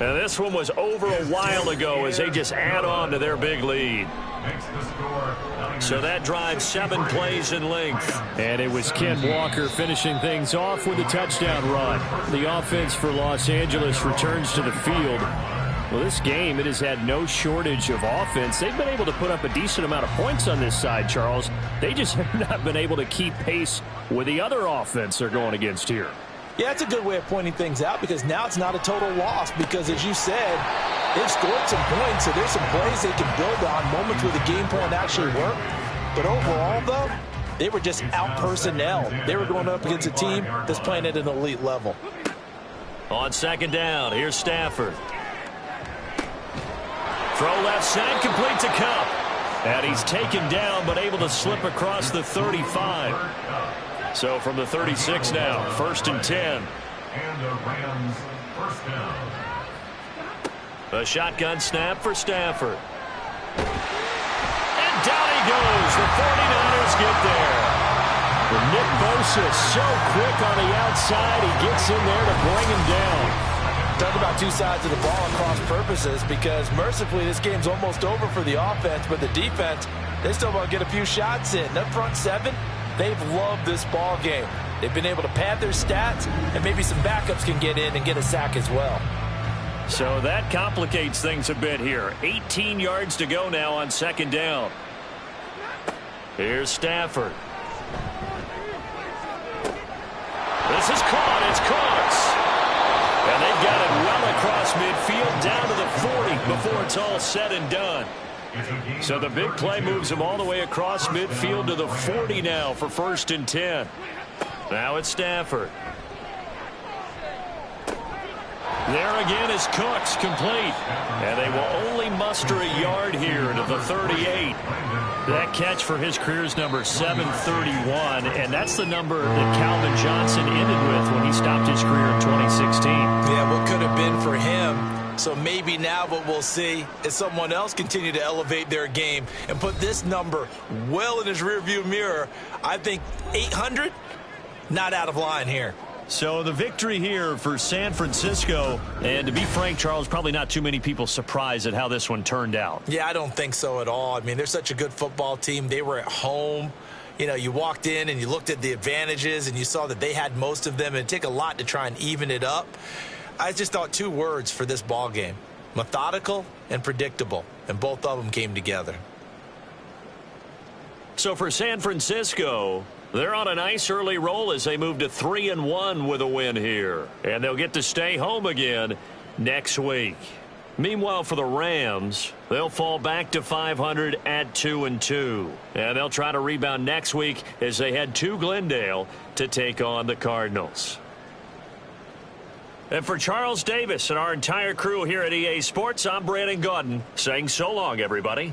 And this one was over a while ago as they just add on to their big lead. So that drives 7 plays in length. And it was Ken Walker finishing things off with a touchdown run. The offense for Los Angeles returns to the field. Well, this game, it has had no shortage of offense. They've been able to put up a decent amount of points on this side, Charles. They just have not been able to keep pace with the other offense they're going against here. Yeah, that's a good way of pointing things out because now it's not a total loss because, as you said, they've scored some points, so there's some plays they can build on, moments where the game plan actually worked. But overall, though, they were just out-personnel. They were going up against a team that's playing at an elite level. On 2nd down, here's Stafford. Throw left side, complete to Cup. And he's taken down, but able to slip across the 35. So from the 36 now, 1st and 10. And the Rams first down. A shotgun snap for Stafford. And down he goes. The 49ers get there. Nick Bosa so quick on the outside. He gets in there to bring him down. Talk about two sides of the ball at cross purposes because mercifully this game's almost over for the offense, but the defense, they still want to get a few shots in. That front 7, they've loved this ball game. They've been able to pad their stats, and maybe some backups can get in and get a sack as well. So that complicates things a bit here. 18 yards to go now on 2nd down. Here's Stafford. This is caught. It's caught. And they've got it well across midfield down to the 40 before it's all said and done. So the big play moves them all the way across midfield to the 40 now for 1st and 10. Now it's Stafford. There again is Cooks, complete. And they will only muster a yard here to the 38. That catch for his career's number 731, and that's the number that Calvin Johnson ended with when he stopped his career in 2016. Yeah, what could have been for him. So maybe now what we'll see is someone else continue to elevate their game and put this number well in his rearview mirror. I think 800, not out of line here. So the victory here for San Francisco. And to be frank, Charles, probably not too many people surprised at how this one turned out. Yeah, I don't think so at all. I mean, they're such a good football team. They were at home. You know, you walked in and you looked at the advantages and you saw that they had most of them. It'd take a lot to try and even it up. I just thought 2 words for this ball game: methodical and predictable. And both of them came together. So for San Francisco, they're on a nice early roll as they move to 3-1 with a win here. And they'll get to stay home again next week. Meanwhile, for the Rams, they'll fall back to 500 at 2-2. And they'll try to rebound next week as they head to Glendale to take on the Cardinals. And for Charles Davis and our entire crew here at EA Sports, I'm Brandon Gaudin saying so long, everybody.